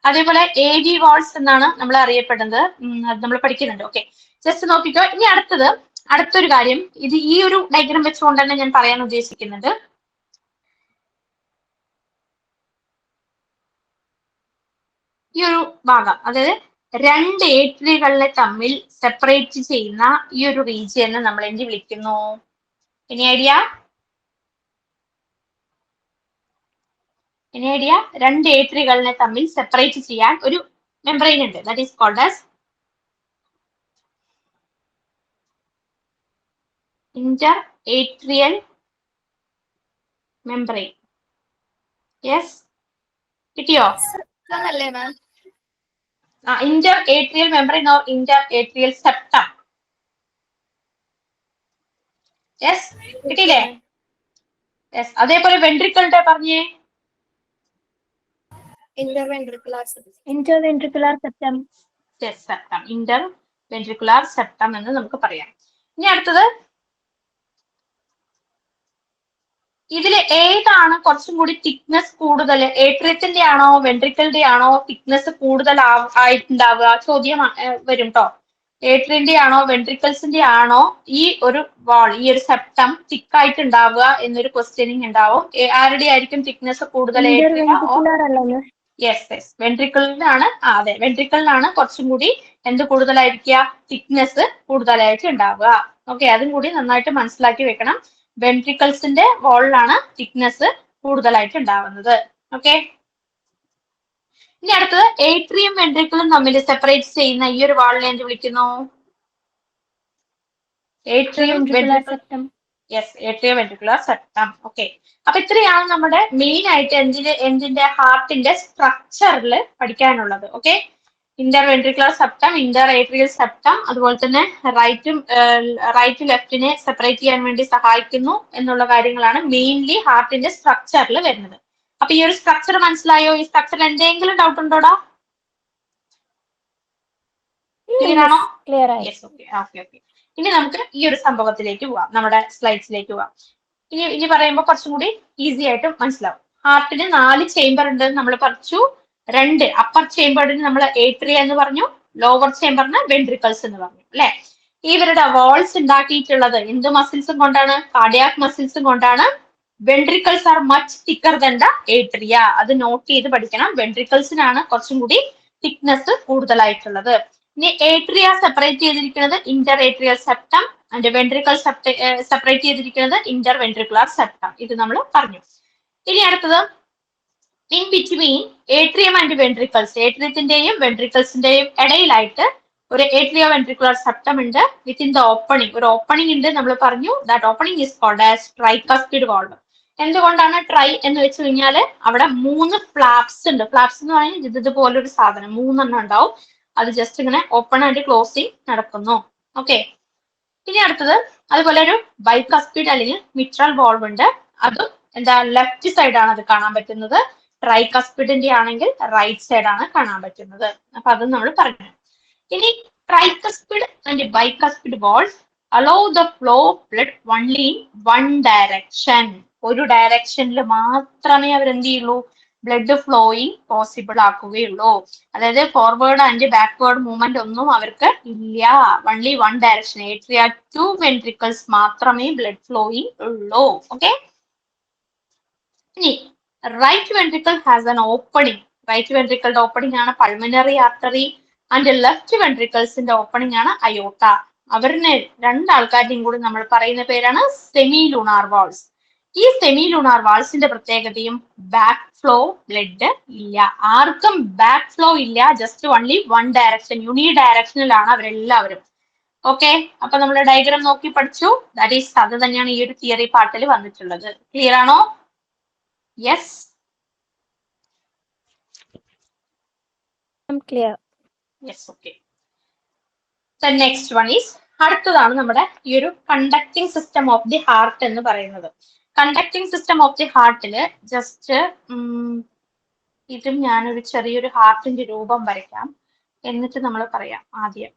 അതേപോലെ AV വാൾസ് എന്നാണ് നമ്മൾ അറിയപ്പെടുന്നത്. അത് നമ്മൾ പഠിക്കുന്നുണ്ട്. ഓക്കെ. ജസ്റ്റ് നോക്കിക്കോ. ഇനി അടുത്തൊരു കാര്യം, ഇത് ഈ ഒരു ഡയഗ്രാം വെച്ചുകൊണ്ട് തന്നെ ഞാൻ പറയാൻ ഉദ്ദേശിക്കുന്നുണ്ട്. ഈ ഒരു ഭാഗം, അതായത് രണ്ട് ഏട്രികളിലെ തമ്മിൽ സെപ്പറേറ്റ് ചെയ്യുന്ന ഈ ഒരു റീജിയനെ നമ്മൾ എന്ത് വിളിക്കുന്നു? Any idea? രണ്ട് ഏട്രികളിനെ തമ്മിൽ സെപ്പറേറ്റ് ചെയ്യാൻ ഒരു മെംബ്രെയിൻ ഉണ്ട്. That is called as inter atrial membrane. Yes, കിട്ടിയോ? അതല്ലേ ma'am? Inter atrial membrane or inter atrial septum. Yes, കിട്ടിയില്ലേ? യെസ്. അതേപോലെ വെൻട്രിക്കിളിന്റെ പറഞ്ഞേ. Interventricular septum. Yes, septum. Inter ventricular septum എന്ന് നമുക്ക് പറയാം. ഇനി അടുത്തത്, ഇതില് ഏതാണ് കുറച്ചും കൂടി തിക്നെസ് കൂടുതൽ? ഏട്രിയത്തിന്റെ ആണോ വെൻട്രിക്കിളിന്റെ ആണോ തിക്നെസ് കൂടുതൽ ആയിട്ടുണ്ടാവുക? ചോദ്യം വരും കേട്ടോ. ഏട്രിയന്റെ ആണോ വെൻട്രിക്കിൾസിന്റെ ആണോ ഈ ഒരു വാൾ, ഈ ഒരു സെപ്റ്റം തിക്കായിട്ട് ഉണ്ടാവുക എന്നൊരു ക്വസ്റ്റ്യനിങ് ഉണ്ടാവും. ആരുടെ ആയിരിക്കും തിക്നെസ് കൂടുതൽ? യെസ്, വെൻട്രിക്കിളിനാണ്. അതെ, വെൻട്രിക്കിളിനാണ് കുറച്ചും കൂടി എന്ത് കൂടുതലായിരിക്കുക? തിക്നെസ് കൂടുതലായിട്ട് ഉണ്ടാവുക. ഓക്കെ, അതും കൂടി നന്നായിട്ട് മനസ്സിലാക്കി വെക്കണം. വെൻട്രിക്കിൾസിന്റെ വാളിലാണ് തിക്നെസ് കൂടുതലായിട്ട് ഉണ്ടാവുന്നത്. ഓക്കെ. ഇനി അടുത്തത്, ഏട്രിയം വെൻട്രിക്കിളും തമ്മിൽ സെപ്പറേറ്റ് ചെയ്യുന്ന ഈ ഒരു വാളിനെ എന്ത് വിളിക്കുന്നു? Atrium ventricle. Yes, atrium ventricular septum. Okay. അപ്പൊ ഇത്രയാണ് നമ്മുടെ മെയിൻ ആയിട്ട് എന്തിന്റെ ഹാർട്ടിന്റെ സ്ട്രക്ചറിൽ പഠിക്കാനുള്ളത്. Okay. Inter ventricular septum, Inter atrial septum, അതുപോലെ തന്നെ റൈറ്റ് ലെഫ്റ്റിനെ സെപ്പറേറ്റ് ചെയ്യാൻ വേണ്ടി സഹായിക്കുന്നു എന്നുള്ള കാര്യങ്ങളാണ് മെയിൻലി ഹാർട്ടിന്റെ സ്ട്രക്ചറിൽ വരുന്നത്. അപ്പൊ ഈ ഒരു സ്ട്രക്ചർ മനസ്സിലായോ? ഈ സ്ട്രക്ചറിൽ എന്തെങ്കിലും ഡൗട്ട് ഉണ്ടോടാ? ക്ലിയർ ആണോ? യെസ്. ഓക്കെ. ഇനി നമുക്ക് ഈ ഒരു സംഭവത്തിലേക്ക് പോവാം, നമ്മുടെ സ്ലൈഡ്സിലേക്ക് പോവാം. ഇനി പറയുമ്പോൾ കുറച്ചും കൂടി ഈസി ആയിട്ട് മനസ്സിലാവും. ഹാർട്ടിന് 4 ചേംബർ ഉണ്ട് നമ്മൾ പഠിച്ചു. 2 അപ്പർ ചേംബറിന് നമ്മൾ ഏട്രിയ എന്ന് പറഞ്ഞു, ലോവർ ചേംബറിന് വെൻട്രിക്കിൾസ് എന്ന് പറഞ്ഞു, അല്ലെ? ഇവരുടെ വാൾസ് ഉണ്ടാക്കിയിട്ടുള്ളത് എന്ത് മസിൽസും കൊണ്ടാണ്? കാർഡിയാക് മസിൽസും കൊണ്ടാണ്. Ventricles are much thicker than the atria. അത് നോട്ട് ചെയ്ത് പഠിക്കണം. വെൻട്രിക്കിൾസിനാണ് കുറച്ചും കൂടി തിക്നെസ് കൂടുതലായിട്ടുള്ളത്. ഇനി ഏട്രിയ സെപ്പറേറ്റ് ചെയ്തിരിക്കുന്നത് inter atrial septum, and ventricle separate ചെയ്തിരിക്കുന്നത് ഇന്റർ വെൻട്രിക്കുലർ സെപ്റ്റം. ഇത് നമ്മൾ പറഞ്ഞു. ഇനി അടുത്തത്, in between atrium and ventricles, ഏട്രിയത്തിന്റെയും വെൻട്രിക്കിൾസിന്റെയും ഇടയിലായിട്ട് ഒരു ഏട്രിയോ വെൻട്രിക്കുലർ സെപ്റ്റം ഉണ്ട്. വിത്തിൻ ദ ഓപ്പണിംഗ് ഒരു ഓപ്പണിംഗ് ഉണ്ട്. നമ്മൾ പറഞ്ഞു that opening is called as tricuspid valve. എന്തുകൊണ്ടാണ് ട്രൈ എന്ന് വെച്ച് കഴിഞ്ഞാൽ അവിടെ 3 ഫ്ലാപ്സ് ഉണ്ട്. ഫ്ലാപ്സ് എന്ന് പറഞ്ഞാൽ ഇതുപോലൊരു സാധനം 3 ഉണ്ടാവും. അത് ജസ്റ്റ് ഇങ്ങനെ ഓപ്പൺ ആൻഡ് ക്ലോസിങ് നടക്കുന്നു. ഓക്കെ. ഇനി അടുത്തത്, അതുപോലെ ഒരു ബൈകസ്പിഡ് അല്ലെങ്കിൽ മിട്രൽ വാൾവ് ഉണ്ട്. അതും എന്താ ലെഫ്റ്റ് സൈഡ് ആണ് അത് കാണാൻ പറ്റുന്നത്. ട്രൈകസ്പിഡിന്റെ ആണെങ്കിൽ റൈറ്റ് സൈഡ് ആണ് കാണാൻ പറ്റുന്നത്. അപ്പൊ അത് നമ്മൾ പറഞ്ഞു. ഇനി tricuspid and bicuspid valve allow the flow of blood only in one direction. ഒരു ഡയറക്ഷനിൽ മാത്രമേ അവർ എന്ത് ചെയ്യുള്ളൂ? ബ്ലഡ് ഫ്ലോയിങ് പോസിബിൾ ആക്കുകയുള്ളൂ. അതായത് ഫോർവേഡ് ആൻഡ് ബാക്ക്വേർഡ് മൂവ്മെന്റ് ഒന്നും അവർക്ക് ഇല്ല. Only one direction, atria to ventricles മാത്രമേ ബ്ലഡ് ഫ്ലോയിങ് ഉള്ളൂ. ഓക്കെ. ഇനി right ventricle has an opening. Right വെൻട്രിക്കിളുടെ ഓപ്പണിംഗ് ആണ് പൾമനറി ആർട്ടറി, ആൻഡ് ലെഫ്റ്റ് വെൻട്രിക്കിൾസിന്റെ ഓപ്പണിംഗ് ആണ് അയോട്ട. അവരിന് രണ്ടാൾക്കാരുടെയും കൂടി നമ്മൾ പറയുന്ന പേരാണ് സെമി ലൂണാർ വാൾസ്. ഈ സെമി ലൂണാർ വാൾസിന്റെ പ്രത്യേകതയും ബാക്ക് ഫ്ലോ ബ്ലഡ് ഇല്ല. ആർക്കും ബാക്ക് ഫ്ലോ ഇല്ല. ജസ്റ്റ് ഓൺലി വൺ ഡയറക്ഷൻ, യൂണി ഡയറക്ഷനിലാണ് അവരെല്ലാവരും. ഓക്കെ. അപ്പൊ നമ്മൾ ഡയഗ്രാം നോക്കി പഠിച്ചു. ദാറ്റ് ഈസ് അത് തന്നെയാണ് ഈ ഒരു തിയറി പാർട്ടിൽ വന്നിട്ടുള്ളത്. ക്ലിയർ ആണോ? Yes. Clear. Yes. Okay. Next one is, അടുത്തതാണ് നമ്മുടെ ഈ ഒരു conducting system of the heart എന്ന് പറയുന്നത്. കണ്ടക്ടിങ് സിസ്റ്റം ഓഫ് ദി ഹാർട്ടില് ജസ്റ്റ് ഇതും ഞാനൊരു ചെറിയൊരു ഹാർട്ടിന്റെ രൂപം വരയ്ക്കാം. എന്നിട്ട് നമ്മൾ പറയാം. ആദ്യം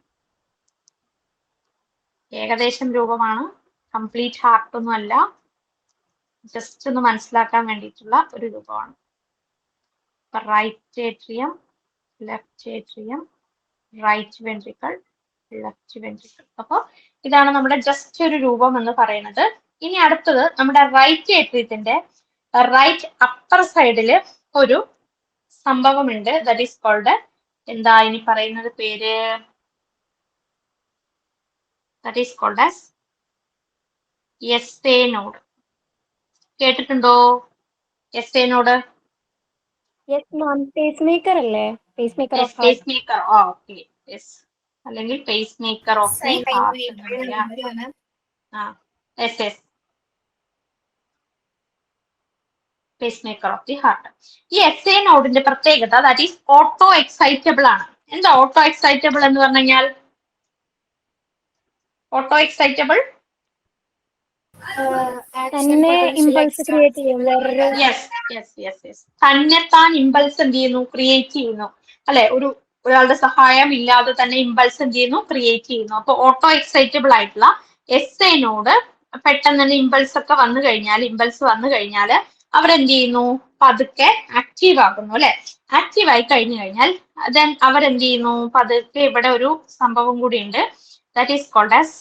ഏകദേശം രൂപമാണ്, കംപ്ലീറ്റ് ഹാർട്ട് ഒന്നും അല്ല, ജസ്റ്റ് ഒന്ന് മനസ്സിലാക്കാൻ വേണ്ടിയിട്ടുള്ള ഒരു രൂപമാണ്. Right atrium, left atrium, right ventricle, left ventricle. അപ്പൊ ഇതാണ് നമ്മുടെ ജസ്റ്റ് ഒരു രൂപം എന്ന് പറയുന്നത്. ഇനി അടുത്തത് നമ്മുടെ റൈറ്റ് ഏട്രിയത്തിന്റെ റൈറ്റ് അപ്പർ സൈഡില് ഒരു സംഭവമുണ്ട്. ദാറ്റ് ഈസ് കോൾഡ്, എന്താ ഇനി പറയുന്നത് പേര്, that is called as SA node. കേട്ടിട്ടുണ്ടോ SA node? Yes ma'am, pacemaker അല്ലേ? Pacemaker of heart. Pacemaker, okay, yes, അല്ലെങ്കിൽ pacemaker of the heart എന്ന് പറയാം. Yes, pacemaker of the heart. ഈ SA നോഡിന്റെ പ്രത്യേകത that is auto excitable ആണ്. എന്താ ഓട്ടോ എക്സൈറ്റബിൾ എന്ന് പറഞ്ഞു കഴിഞ്ഞാൽ? ഓട്ടോ എക്സൈറ്റബിൾ തന്നെ ഇമ്പൾസ് ക്രിയേറ്റ് ചെയ്യും. തന്നെത്താൻ ഇമ്പൾസ് എന്ത് ചെയ്യുന്നു? ക്രിയേറ്റ് ചെയ്യുന്നു, അല്ലെ? ഒരാളുടെ സഹായം ഇല്ലാതെ തന്നെ ഇമ്പൾസ് എന്ത് ചെയ്യുന്നു? ക്രിയേറ്റ് ചെയ്യുന്നു. അപ്പൊ ഓട്ടോ എക്സൈറ്റബിൾ ആയിട്ടുള്ള SA നോഡ് പെട്ടെന്ന് തന്നെ ഇമ്പൾസ് വന്നു കഴിഞ്ഞാൽ അവരെന്ത് ചെയ്യുന്നു? പതുക്കെ ആക്റ്റീവ് ആകുന്നു, അല്ലെ? ആക്റ്റീവ് ആയി കഴിഞ്ഞു കഴിഞ്ഞാൽ ദെൻ അവരെന്ത് ചെയ്യുന്നു? പതുക്കെ ഇവിടെ ഒരു സംഭവം കൂടി ഉണ്ട്, that is called as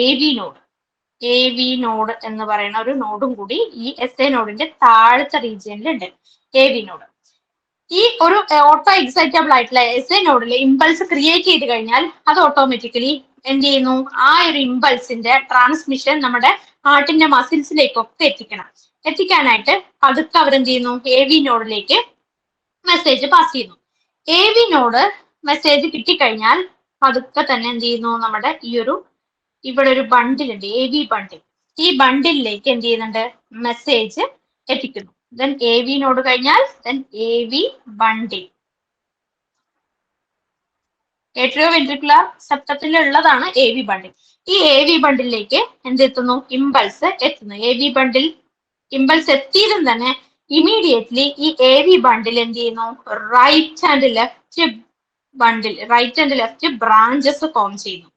AV node. AV node എന്ന് പറയുന്ന ഒരു നോഡും കൂടി ഈ SA നോഡിന്റെ താഴത്തെ റീജിയനിൽ ഉണ്ട്, AV നോഡ്. ഈ ഒരു ഓട്ടോ എക്സൈറ്റബിൾ ആയിട്ടുള്ള SA നോഡിൽ ഇമ്പൾസ് ക്രിയേറ്റ് ചെയ്ത് കഴിഞ്ഞാൽ അത് ഓട്ടോമാറ്റിക്കലി എന്ത് ചെയ്യുന്നു? ആ ഒരു ഇമ്പൾസിന്റെ ട്രാൻസ്മിഷൻ നമ്മുടെ ഹാർട്ടിന്റെ മസിൽസിലേക്കൊക്കെ എത്തിക്കാനായിട്ട് പതുക്കെ അവരെന്ത് ചെയ്യുന്നു? AV നോഡിലേക്ക് മെസ്സേജ് പാസ് ചെയ്യുന്നു. AV നോഡ് മെസ്സേജ് കിട്ടിക്കഴിഞ്ഞാൽ പതുക്കെ തന്നെ എന്ത് ചെയ്യുന്നു? നമ്മുടെ ഇവിടെ ഒരു ബണ്ടിലുണ്ട്, AV ബണ്ടിൽ. ഈ ബണ്ടിലേക്ക് എന്ത് ചെയ്യുന്നുണ്ട്? മെസ്സേജ് എത്തിക്കുന്നു. ദെൻ AV നോഡ് കഴിഞ്ഞാൽ ദെൻ AV ബണ്ടിൽ. ഏട്രിയോ വെൻട്രിക്കുലർ സെപ്റ്റത്തിൽ ഉള്ളതാണ് AV ബണ്ടിൽ. ഈ AV ബണ്ടിലേക്ക് എന്തെത്തുന്നു? ഇമ്പൾസ് എത്തുന്നു. AV ബണ്ടിൽ ഇമ്പൾസ് എത്തിയതും തന്നെ ഇമീഡിയറ്റ്ലി ഈ AV ബണ്ടിൽ എന്ത് ചെയ്യുന്നു? Right and left branches form ചെയ്യുന്നു.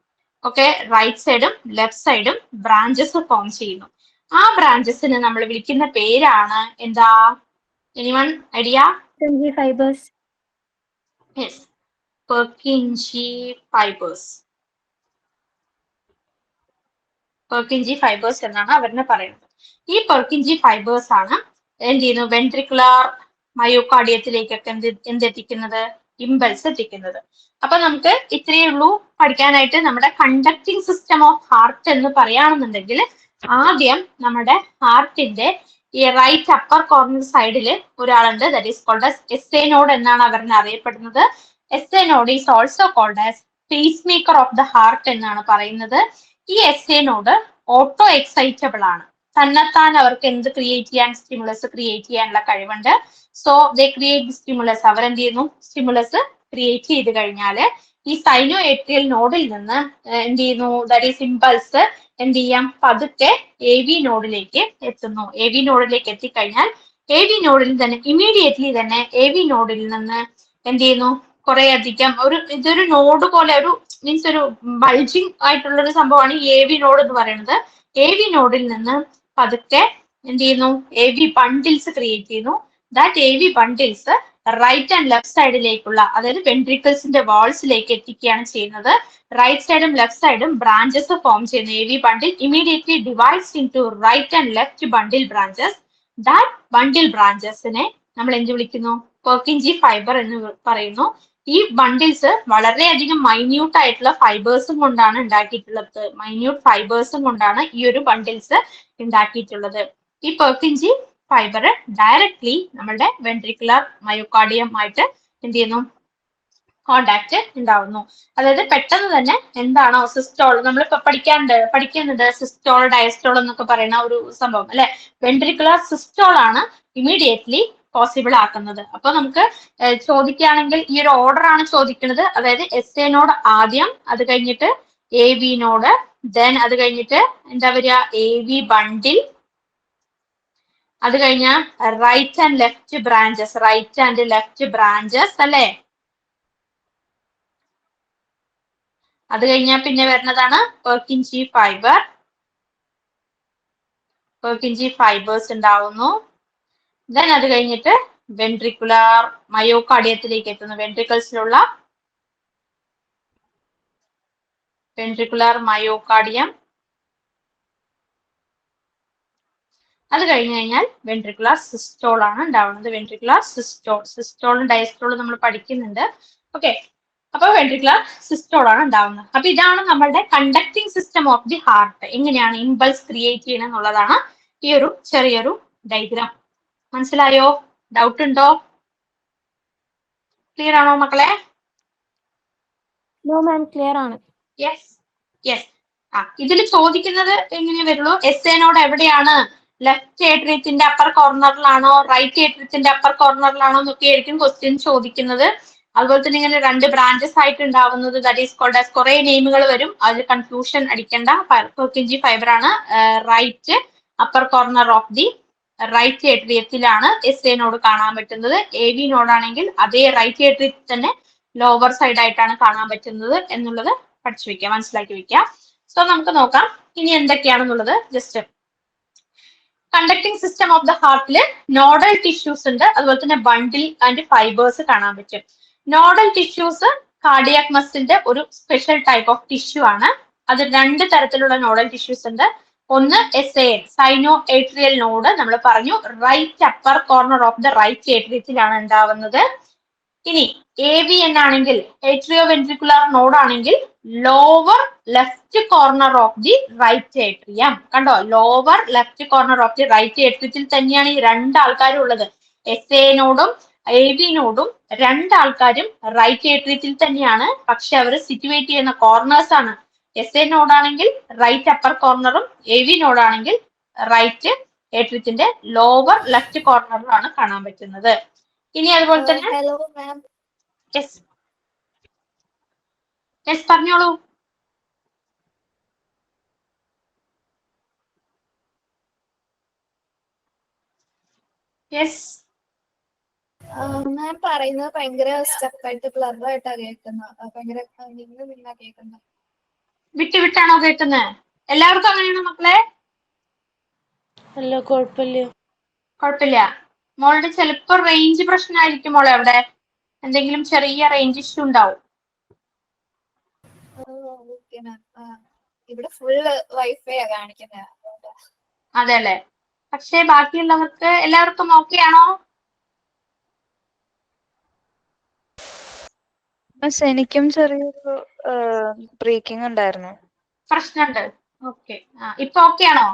ഓക്കെ, റൈറ്റ് സൈഡും ലെഫ്റ്റ് സൈഡും ബ്രാഞ്ചസ് ഫോം ചെയ്യുന്നു. ആ ബ്രാഞ്ചസിന് നമ്മൾ വിളിക്കുന്ന പേരാണ് എന്താ? Anyone idea? Fibres. Yes, പെർക്കിൻജി fibres. പെർക്കിൻജി fibres എന്നാണ് അവരിനെ പറയുന്നത്. ഈ പെർക്കിൻജി ഫൈബേഴ്സ് ആണ് എന്ത് ചെയ്യുന്നു? വെൻട്രിക്കുലർ മയോകാർഡിയത്തിലേക്കൊക്കെ എന്തെത്തിക്കുന്നത്? ഇമ്പൾസ് എത്തിക്കുന്നത്. അപ്പൊ നമുക്ക് ഇത്രയേ ഉള്ളൂ പഠിക്കാനായിട്ട്. നമ്മുടെ കണ്ടക്ടിങ് സിസ്റ്റം ഓഫ് ഹാർട്ട് എന്ന് പറയുകയാണെന്നുണ്ടെങ്കിൽ ആദ്യം നമ്മുടെ ഹാർട്ടിന്റെ ഈ റൈറ്റ് അപ്പർ കോർണർ സൈഡിൽ ഒരാളുണ്ട്, that is called as SA node എന്നാണ് അവരിനെ അറിയപ്പെടുന്നത്. SA node is also called as pacemaker of the heart എന്നാണ് പറയുന്നത്. ഈ SA നോഡ് ഓട്ടോ എക്സൈറ്റബിൾ ആണ്. തന്നെത്താൻ അവർക്ക് എന്ത് ക്രിയേറ്റ് ചെയ്യാൻ? സ്റ്റിമുലസ് ക്രിയേറ്റ് ചെയ്യാനുള്ള കഴിവുണ്ട്. So they create stimulus. അവരെന്ത് ചെയ്യുന്നു? സ്റ്റിമുലസ് ക്രിയേറ്റ് ചെയ്ത് കഴിഞ്ഞാൽ ഈ സൈനോ ഏട്രിയൽ നോഡിൽ നിന്ന് എന്ത് ചെയ്യുന്നു? ദാറ്റ് ഈസ് ഇമ്പൾസ് എന്ത് ചെയ്യാം? പതുക്കെ AV നോഡിലേക്ക് എത്തുന്നു. AV നോഡിലേക്ക് എത്തിക്കഴിഞ്ഞാൽ AV നോഡിൽ തന്നെ ഇമീഡിയറ്റ്ലി തന്നെ AV നോഡിൽ നിന്ന് എന്ത് ചെയ്യുന്നു? കുറെ അധികം ഇതൊരു നോഡ് പോലെ മീൻസ് ഒരു ബൾജിങ് ആയിട്ടുള്ള ഒരു സംഭവമാണ് ഈ AV നോഡ് എന്ന് പറയുന്നത്. AV നോഡിൽ നിന്ന് പതുക്കെ എന്ത് ചെയ്യുന്നു? AV ബണ്ടിൽസ് ക്രിയേറ്റ് ചെയ്യുന്നു. ദാറ്റ് AV bundles right and left സൈഡിലേക്കുള്ള, അതായത് വെൻട്രിക്കിൾസിന്റെ വാൾസിലേക്ക് എത്തിക്കുകയാണ് ചെയ്യുന്നത്. റൈറ്റ് സൈഡും ലെഫ്റ്റ് സൈഡും ബ്രാഞ്ചസ് ഫോം ചെയ്യുന്ന AV bundle immediately divides into right and left bundle branches. That bundle ബ്രാഞ്ചസിനെ നമ്മൾ എന്ത് വിളിക്കുന്നു? പെർക്കിൻജി ഫൈബർ എന്ന് പറയുന്നു. ഈ ബണ്ടിൽസ് വളരെയധികം മൈന്യൂട്ട് ആയിട്ടുള്ള ഫൈബേഴ്സും കൊണ്ടാണ് ഉണ്ടാക്കിയിട്ടുള്ളത്. മൈന്യൂട്ട് ഫൈബേഴ്സും കൊണ്ടാണ് ഈ ഒരു ബണ്ടിൽസ് ഉണ്ടാക്കിയിട്ടുള്ളത്. ഈ പെർക്കിൻജി ഫൈബർ ഡയറക്ട്ലി നമ്മുടെ വെൻട്രിക്കുലർ മയോകാർഡിയമായിട്ട് എന്ത് ചെയ്യുന്നു? കോണ്ടാക്ട് ഉണ്ടാവുന്നു. അതായത് പെട്ടെന്ന് തന്നെ എന്താണോ സിസ്റ്റോൾ, നമ്മളിപ്പോ പഠിക്കുന്നത് സിസ്റ്റോൾ ഡയസ്റ്റോൾ എന്നൊക്കെ പറയുന്ന ഒരു സംഭവം അല്ലെ? വെൻട്രിക്കുലർ സിസ്റ്റോൾ ആണ് ഇമീഡിയറ്റ്ലി പോസിബിൾ ആക്കുന്നത്. അപ്പൊ നമുക്ക് ചോദിക്കുകയാണെങ്കിൽ ഈ ഒരു ഓർഡർ ആണ് ചോദിക്കുന്നത്. അതായത് SA നോഡ് ആദ്യം, അത് കഴിഞ്ഞിട്ട് AV നോഡ്, ദെൻ അത് കഴിഞ്ഞിട്ട് എന്താ വരിക? AV ബണ്ടിൽ, അത് കഴിഞ്ഞാൽ റൈറ്റ് ആൻഡ് ലെഫ്റ്റ് ബ്രാഞ്ചസ് അല്ലേ? അത് കഴിഞ്ഞാൽ പിന്നെ വരുന്നതാണ് പെർക്കിൻജി ഫൈബർ. പെർക്കിൻജി ഫൈബേഴ്സ് ഉണ്ടാവുന്നു. ദെൻ അത് കഴിഞ്ഞിട്ട് വെൻട്രിക്കുലാർ മയോകാർഡിയത്തിലേക്ക് എത്തുന്നു. വെൻട്രിക്കിൾസിലുള്ള വെൻട്രിക്കുലാർ മയോകാർഡിയം. അത് കഴിഞ്ഞ് കഴിഞ്ഞാൽ വെൻട്രിക്കുലാർ സിസ്റ്റോൾ ആണ് ഉണ്ടാവുന്നത്. വെൻട്രിക്കുലാർ സിസ്റ്റോൾ, സിസ്റ്റോളും ഡയസ്റ്റോളും നമ്മൾ പഠിക്കുന്നുണ്ട്. ഓക്കെ, അപ്പൊ വെൻട്രിക്കുലാർ സിസ്റ്റോൾ ആണ് ഉണ്ടാവുന്നത്. അപ്പൊ ഇതാണ് നമ്മളുടെ conducting system of the heart. എങ്ങനെയാണ് ഇമ്പൾസ് ക്രിയേറ്റ് ചെയ്യണം എന്നുള്ളതാണ് ഈ ഒരു ചെറിയൊരു ഡയഗ്രാം. മനസ്സിലായോ? ഡൗട്ട് ഉണ്ടോ? ക്ലിയർ ആണോ മക്കളെ? No ma'am, clear ആണ്. Yes yes. ഇതിൽ ചോദിക്കുന്നത് എങ്ങനെ വരുള്ളൂ? എസ്സേനോട് എവിടെയാണ്? ലെഫ്റ്റ് ഏട്രിയത്തിന്റെ അപ്പർ കോർണറിലാണോ റൈറ്റ് ഏട്രിയത്തിന്റെ അപ്പർ കോർണറിലാണോ എന്നൊക്കെ ആയിരിക്കും ക്വസ്റ്റ്യൻ ചോദിക്കുന്നത്. അതുപോലെ തന്നെ ഇങ്ങനെ 2 ബ്രാഞ്ചസ് ആയിട്ട് ഉണ്ടാവുന്നത്, ദാറ്റ് ഈസ് കോൾഡ് ആസ്, കുറെ നെയിമുകൾ വരും, അതിൽ കൺഫ്യൂഷൻ അടിക്കേണ്ട. പെർക്കിൻജി ഫൈബർ ആണ് right upper corner of the right ഏട്രിയത്തിലാണ് എസ് നോഡ് കാണാൻ പറ്റുന്നത്. എ വി നോഡാണെങ്കിൽ അതേ റൈറ്റ് ഏട്രിയത്തിൽ തന്നെ ലോവർ സൈഡ് ആയിട്ടാണ് കാണാൻ പറ്റുന്നത് എന്നുള്ളത് പഠിച്ചു വെക്കുക, മനസ്സിലാക്കി വെക്കുക. സോ നമുക്ക് നോക്കാം ഇനി എന്തൊക്കെയാണെന്നുള്ളത്. Just conducting system of the ഹാർട്ടില് നോഡൽ ടിഷ്യൂസ് ഉണ്ട്, അതുപോലെ തന്നെ ബണ്ടിൽ ആൻഡ് ഫൈബേഴ്സ് കാണാൻ പറ്റും. നോഡൽ ടിഷ്യൂസ് കാർഡിയാക് മസിലിന്റെ ഒരു സ്പെഷ്യൽ ടൈപ്പ് ഓഫ് ടിഷ്യൂ ആണ്. അത് 2 തരത്തിലുള്ള നോഡൽ ടിഷ്യൂസ് ഉണ്ട്. ഒന്ന് SAN, സൈനോ ഏട്രിയൽ നോഡ്, നമ്മൾ പറഞ്ഞു right upper corner of the right ഏട്രിയത്തിലാണ് ഉണ്ടാവുന്നത്. ഇനി AVN ആണെങ്കിൽ, ഏട്രിയോ വെൻട്രിക്കുലാർ നോഡ് ആണെങ്കിൽ lower left corner of the right atrium. കണ്ടോ, lower left corner of the right ഏട്രിയത്തിൽ തന്നെയാണ് ഈ 2 ആൾക്കാരും ഉള്ളത്. SA നോഡും AV നോഡും 2 ആൾക്കാരും റൈറ്റ് ഏട്രിയത്തിൽ തന്നെയാണ്, പക്ഷെ അവർ സിറ്റുവേറ്റ് ചെയ്യുന്ന കോർണേഴ്സ് ആണ്. SA നോഡാണെങ്കിൽ റൈറ്റ് അപ്പർ കോർണറും AV നോഡാണെങ്കിൽ റൈറ്റ് ഏട്രിയത്തിന്റെ ലോവർ ലെഫ്റ്റ് കോർണറിലാണ് കാണാൻ പറ്റുന്നത്. ഇനി അതുപോലെ തന്നെ ഹലോ മാം. യെസ് യെസ് പറഞ്ഞോളൂ. യെസ് മാം പറയുന്നത് ഭയങ്കര സ്റ്റക്കായിട്ട് ക്ലബായിട്ടാ കേൾക്കുന്നത്. ഭയങ്കര നിന്നാ കേൾക്കുന്നത്. വിട്ട് വിട്ടാണോ കേൾക്കുന്നത്? എല്ലാവർക്കും അങ്ങനെയാണോ മക്കളെ? അല്ല, കുഴപ്പമില്ല. കുഴപ്പമില്ല. മോളുടെ ചിലപ്പോ റേഞ്ച് പ്രശ്നമായിരിക്കും മോളെ, അവിടെ എന്തെങ്കിലും ചെറിയ റേഞ്ച് ഇഷ്യൂ ഉണ്ടാവും. Okay ma'am. ഇവിടെ ഫുള്ള് വൈഫൈ ആ കാണിക്കുന്നത്. അതെ അല്ലേ? പക്ഷെ ബാക്കിയുള്ളവർക്ക് എല്ലാവർക്കും ഓക്കെ ആണോ? എനിക്കും ചെറിയൊരു ബ്രേക്കിംഗ് ഉണ്ടായിരുന്നു. പ്രശ്നമുണ്ട്. ഓക്കെ, ഇപ്പൊ ഓക്കെ ആണോ?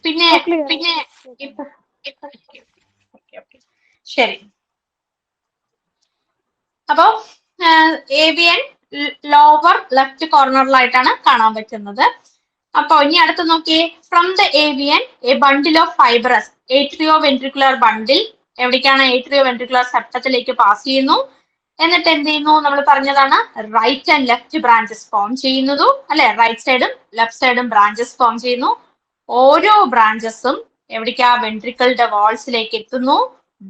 പിന്നെ പിന്നെ ശരി. അപ്പോ AVN ലോവർ ലെഫ്റ്റ് കോർണറിലായിട്ടാണ് കാണാൻ പറ്റുന്നത്. അപ്പൊ ഇനി അടുത്ത് നോക്കിയേ. From the AVN a bundle of fibrous atrio ventricular bundle എവിടേക്കാണ്? ഏട്രിയോ വെൻട്രിക്കുലർ സെപ്റ്റത്തിലേക്ക് പാസ് ചെയ്യുന്നു. എന്നിട്ട് എന്ത് ചെയ്യുന്നു? നമ്മൾ പറഞ്ഞതാണ് right and left branches form ചെയ്യുന്നതും അല്ലെ, റൈറ്റ് സൈഡും ലെഫ്റ്റ് സൈഡും ബ്രാഞ്ചസ് ഫോം ചെയ്യുന്നു. ഓരോ ബ്രാഞ്ചസും എവിടേക്കാ? വെൻട്രിക്കിളുടെ വാൾസിലേക്ക് എത്തുന്നു.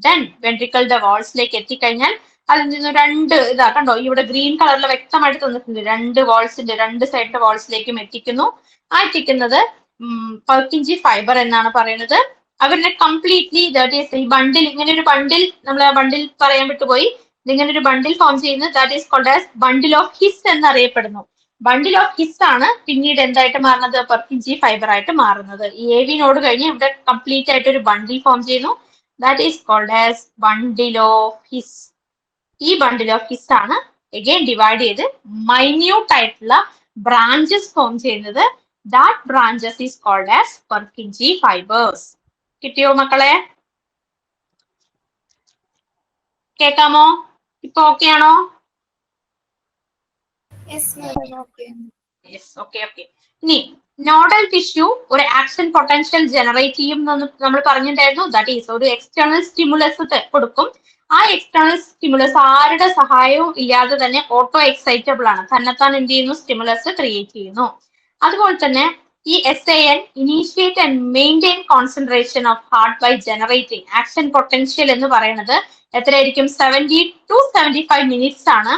ദെൻ വെൻട്രിക്കിളുടെ വാൾസിലേക്ക് എത്തിക്കഴിഞ്ഞാൽ അതിൽ നിന്ന് 2 ഇതാ കണ്ടോ, ഇവിടെ ഗ്രീൻ കളറിൽ വ്യക്തമായിട്ട് തന്നിട്ടുണ്ട്. 2 വാൾസിന്റെ 2 സൈഡിന്റെ വാൾസിലേക്കും എത്തിക്കുന്നു. ആ എത്തിക്കുന്നത് പെർക്കിൻജി ഫൈബർ എന്നാണ് പറയുന്നത്. അവരുടെ കംപ്ലീറ്റ്ലി ദാറ്റ് ഈസ് ഈ ബണ്ടിൽ, ഇങ്ങനെ ഒരു ബണ്ടിൽ, നമ്മൾ ആ ബണ്ടിൽ പറയാൻ വിട്ടുപോയി. ഇതിങ്ങനെ ഒരു ബണ്ടിൽ ഫോം ചെയ്യുന്നത് that is called as bundle of His എന്നറിയപ്പെടുന്നു. ബണ്ടിൽ ഓഫ് ഹിസ് ആണ് പിന്നീട് എന്തായിട്ട് മാറുന്നത്? പെർക്കിൻജി ഫൈബർ ആയിട്ട് മാറുന്നത്. ഈ AV നോഡ് കഴിഞ്ഞ് ഇവിടെ കംപ്ലീറ്റ് ആയിട്ട് ഒരു ബണ്ടിൽ ഫോം ചെയ്യുന്നു. That is called as bundle of His. ഈ ബണ്ടിൽ ഓഫ് ഹിസ് ആണ് അഗൈൻ ഡിവൈഡ് ചെയ്ത് മൈന്യൂട്ട് ആയിട്ടുള്ള ബ്രാഞ്ചസ് ഫോം ചെയ്യുന്നത്. That branches is called as Purkinje fibres. കിട്ടിയോ മക്കളെ? കേൾക്കാമോ? ഇപ്പൊ ഓക്കെ ആണോ? ഇനി നോഡൽ ടിഷ്യൂ ഒരു ആക്ഷൻ പൊട്ടൻഷ്യൽ ജനറേറ്റ് ചെയ്യും എന്ന് നമ്മൾ പറഞ്ഞിട്ടുണ്ടായിരുന്നു. ദാറ്റ് ഈസ് ഒരു എക്സ്റ്റേണൽ സ്റ്റിമുലസ് കൊടുക്കും. ആ എക്സ്റ്റേണൽ സ്റ്റിമുലസ് ആരുടെ സഹായവും ഇല്ലാതെ തന്നെ ഓട്ടോ എക്സൈറ്റബിൾ ആണ്, തന്നെത്താൻ എന്ത് ചെയ്യുന്നു? സ്റ്റിമുലസ് ക്രിയേറ്റ് ചെയ്യുന്നു. അതുപോലെ തന്നെ ഈ SAN initiate and maintain concentration of heart by generating action potential എന്ന് പറയുന്നത് എത്രയായിരിക്കും? 70 to 75 മിനിറ്റ്സ് ആണ്.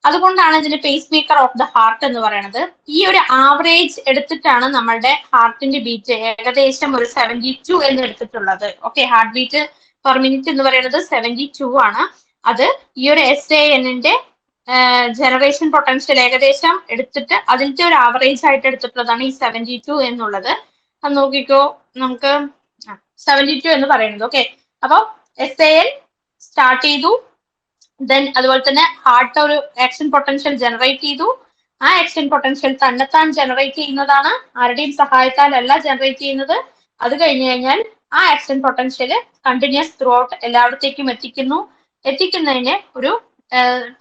അതുകൊണ്ടാണ് ഇതിന് pace maker of the heart എന്ന് പറയുന്നത്. ഈ ഒരു ആവറേജ് എടുത്തിട്ടാണ് നമ്മളുടെ ഹാർട്ടിന്റെ ബീറ്റ് ഏകദേശം ഒരു 72 എന്ന് എടുത്തിട്ടുള്ളത്. Okay, heart beat per minute എന്ന് പറയുന്നത് 72 ആണ്. അത് ഈ ഒരു SANന്റെ ജനറേഷൻ പൊട്ടൻഷ്യൽ ഏകദേശം എടുത്തിട്ട് അതിന്റെ ഒരു ആവറേജ് ആയിട്ട് എടുത്തിട്ടുള്ളതാണ് ഈ 72 എന്നുള്ളത്. അത് നോക്കിക്കോ, നമുക്ക് 72 എന്ന് പറയുന്നത്. ഓക്കെ, അപ്പൊ SAN സ്റ്റാർട്ട് ചെയ്തു, ദെൻ അതുപോലെ തന്നെ ഹാർട്ട് ഒരു ആക്ഷൻ പൊട്ടൻഷ്യൽ ജനറേറ്റ് ചെയ്തു. ആ ആക്ഷൻ പൊട്ടൻഷ്യൽ തന്നെത്താൻ ജനറേറ്റ് ചെയ്യുന്നതാണ്, ആരുടെയും സഹായത്താലല്ല ജനറേറ്റ് ചെയ്യുന്നത്. അത് കഴിഞ്ഞു കഴിഞ്ഞാൽ ആ action potential continues throughout എല്ലായിടത്തേക്കും എത്തിക്കുന്നതിന് ഒരു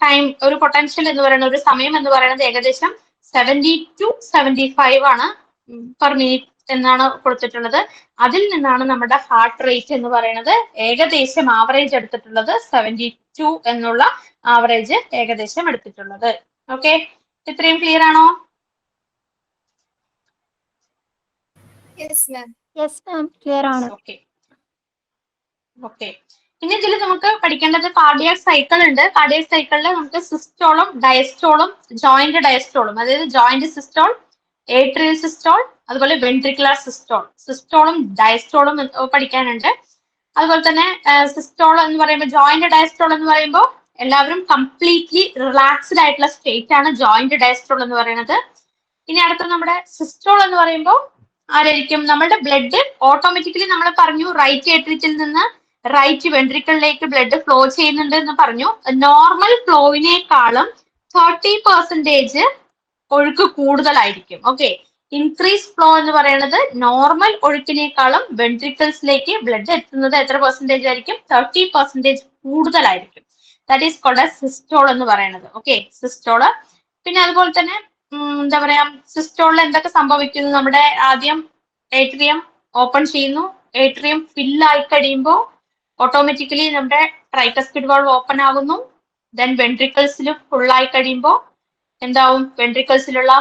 ടൈം, ഒരു പൊട്ടൻഷ്യൽ എന്ന് പറയുന്ന ഒരു സമയം എന്ന് പറയുന്നത് ഏകദേശം 70 to 75 ആണ് പെർ മിനിറ്റ് എന്നാണ് കൊടുത്തിട്ടുള്ളത്. അതിൽ നിന്നാണ് നമ്മുടെ ഹാർട്ട് റേറ്റ് എന്ന് പറയുന്നത് ഏകദേശം ആവറേജ് എടുത്തിട്ടുള്ളത് 72 എന്നുള്ള ആവറേജ് ഏകദേശം എടുത്തിട്ടുള്ളത്. ഓക്കെ, ഇത്രയും ക്ലിയർ ആണോ? Yes ma'am. Yes ma'am, clear ആണ്. ഓക്കെ ഓക്കെ, പിന്നെ ഇതിൽ നമുക്ക് പഠിക്കേണ്ടത് കാർഡിയാക് സൈക്കിൾ ഉണ്ട്. കാർഡിയാക് സൈക്കിളിൽ നമുക്ക് സിസ്റ്റോളും ഡയസ്റ്റോളും ജോയിന്റ് ഡയസ്റ്റോളും, അതായത് ജോയിന്റ് സിസ്റ്റോൾ, ഏട്രിയൽ സിസ്റ്റോൾ, അതുപോലെ വെൻട്രിക്കുലർ സിസ്റ്റോളും ഡയസ്റ്റോളും പഠിക്കാനുണ്ട്. അതുപോലെ തന്നെ സിസ്റ്റോൾ എന്ന് പറയുമ്പോൾ, ജോയിന്റ് ഡയസ്റ്റോൾ എന്ന് പറയുമ്പോൾ എല്ലാവരും കംപ്ലീറ്റ്ലി റിലാക്സ്ഡ് ആയിട്ടുള്ള സ്റ്റേറ്റ് ആണ് ജോയിന്റ് ഡയസ്റ്റോൾ എന്ന് പറയുന്നത്. ഇനി അടുത്ത നമ്മുടെ സിസ്റ്റോൾ എന്ന് പറയുമ്പോൾ ആരായിരിക്കും? നമ്മളുടെ ബ്ലഡ് ഓട്ടോമാറ്റിക്കലി നമ്മൾ പറഞ്ഞു റൈറ്റ് ഏട്രിയത്തിൽ നിന്ന് റൈറ്റ് വെൻട്രിക്കിളിലേക്ക് ബ്ലഡ് ഫ്ലോ ചെയ്യുന്നുണ്ട് എന്ന് പറഞ്ഞു. നോർമൽ ഫ്ലോവിനേക്കാളും 30% ഒഴുക്ക് കൂടുതലായിരിക്കും. ഓക്കെ, ഇൻക്രീസ് ഫ്ലോ എന്ന് പറയുന്നത് നോർമൽ ഒഴുക്കിനേക്കാളും വെൻട്രിക്കിൾസിലേക്ക് ബ്ലഡ് എത്തുന്നത് എത്ര പെർസെന്റേജ് ആയിരിക്കും? 30% കൂടുതലായിരിക്കും. ദാറ്റ് ഈസ് കോൾഡ് സിസ്റ്റോൾ എന്ന് പറയുന്നത്. ഓക്കെ, സിസ്റ്റോള്. പിന്നെ അതുപോലെ തന്നെ എന്താ പറയാ, സിസ്റ്റോളിൽ എന്തൊക്കെ സംഭവിക്കുന്നു? നമ്മുടെ ആദ്യം ഏട്രിയം ഓപ്പൺ ചെയ്യുന്നു, ഏട്രിയം ഫില്ലായി കഴിയുമ്പോൾ ഓട്ടോമാറ്റിക്കലി നമ്മുടെ ട്രൈക്കസ്പിഡ് വാൾവ് ഓപ്പൺ ആകുന്നു. ദെൻ വെൻട്രിക്കിൾസിൽ ഫുള്ളായി കഴിയുമ്പോൾ എന്താവും? വെൻട്രിക്കിൾസിലുള്ള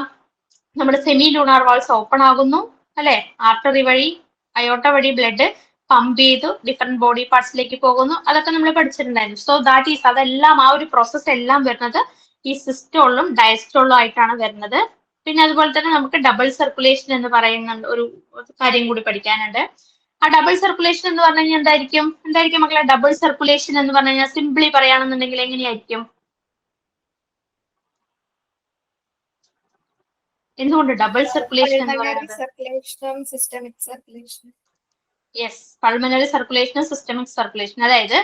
നമ്മുടെ സെമി ലൂണാർ വാൾസ് ഓപ്പൺ ആകുന്നു, അല്ലെ? ആർട്ടറി വഴി, അയോട്ട വഴി ബ്ലഡ് പമ്പ് ചെയ്തു ഡിഫറെന്റ് ബോഡി പാർട്സിലേക്ക് പോകുന്നു. അതൊക്കെ നമ്മൾ പഠിച്ചിട്ടുണ്ടായിരുന്നു. സോ ദാറ്റ് ഈസ്, അതെല്ലാം ആ ഒരു പ്രോസസ് എല്ലാം വരുന്നത് ഈ സിസ്റ്റോളിലും ഡയസ്റ്റോളിലും ആയിട്ടാണ് വരുന്നത്. പിന്നെ അതുപോലെ തന്നെ നമുക്ക് ഡബിൾ സർക്കുലേഷൻ എന്ന് പറയുന്ന ഒരു കാര്യം കൂടി പഠിക്കാനുണ്ട്. ആ ഡബിൾ സർക്കുലേഷൻ എന്ന് പറഞ്ഞു കഴിഞ്ഞാൽ എന്തായിരിക്കും മക്കളെ? ഡബിൾ സർക്കുലേഷൻ എന്ന് പറഞ്ഞു കഴിഞ്ഞാൽ സിംപ്ലി പറയുകയാണെന്നുണ്ടെങ്കിൽ എങ്ങനെയായിരിക്കും? എന്തുകൊണ്ട് ഡബിൾ സർക്കുലേഷൻ എന്ന് പറയുന്നത്? Systemic circulation. യെസ്, പൾമനറി സർക്കുലേഷനും സിസ്റ്റമിക് സർക്കുലേഷൻ. അതായത്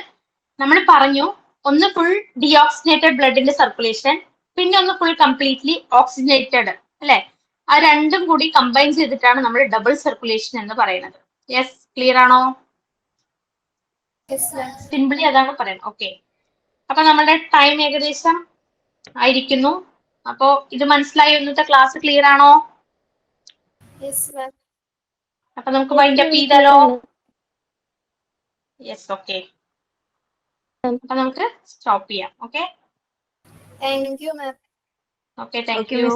നമ്മൾ പറഞ്ഞു, ഒന്ന് ഫുൾ ഡിയോക്സിനേറ്റഡ് ബ്ലഡിന്റെ സർക്കുലേഷൻ, പിന്നെ ഒന്ന് ഫുൾ കംപ്ലീറ്റ്ലി ഓക്സിജനേറ്റഡ്, അല്ലെ? ആ രണ്ടും കൂടി കമ്പൈൻ ചെയ്തിട്ടാണ് നമ്മൾ ഡബിൾ സർക്കുലേഷൻ എന്ന് പറയുന്നത്. യെസ്, ക്ലിയർ ആണോ? സിംപിളി അതാണ് പറയുന്നത്. ഓക്കെ, അപ്പൊ നമ്മുടെ ടൈം ഏകദേശം ആയിരിക്കുന്നു. അപ്പോ ഇത് മനസ്സിലായി? ഇന്നത്തെ ക്ലാസ് ക്ലിയർ ആണോ? അപ്പൊ നമുക്ക് വൈൻഡ് അപ്പ് ചെയ്താലോ? Yes, okay. അപ്പൊ നമുക്ക് സ്റ്റോപ്പ് ചെയ്യാം. Okay, thank you ma'am. Okay, thank you.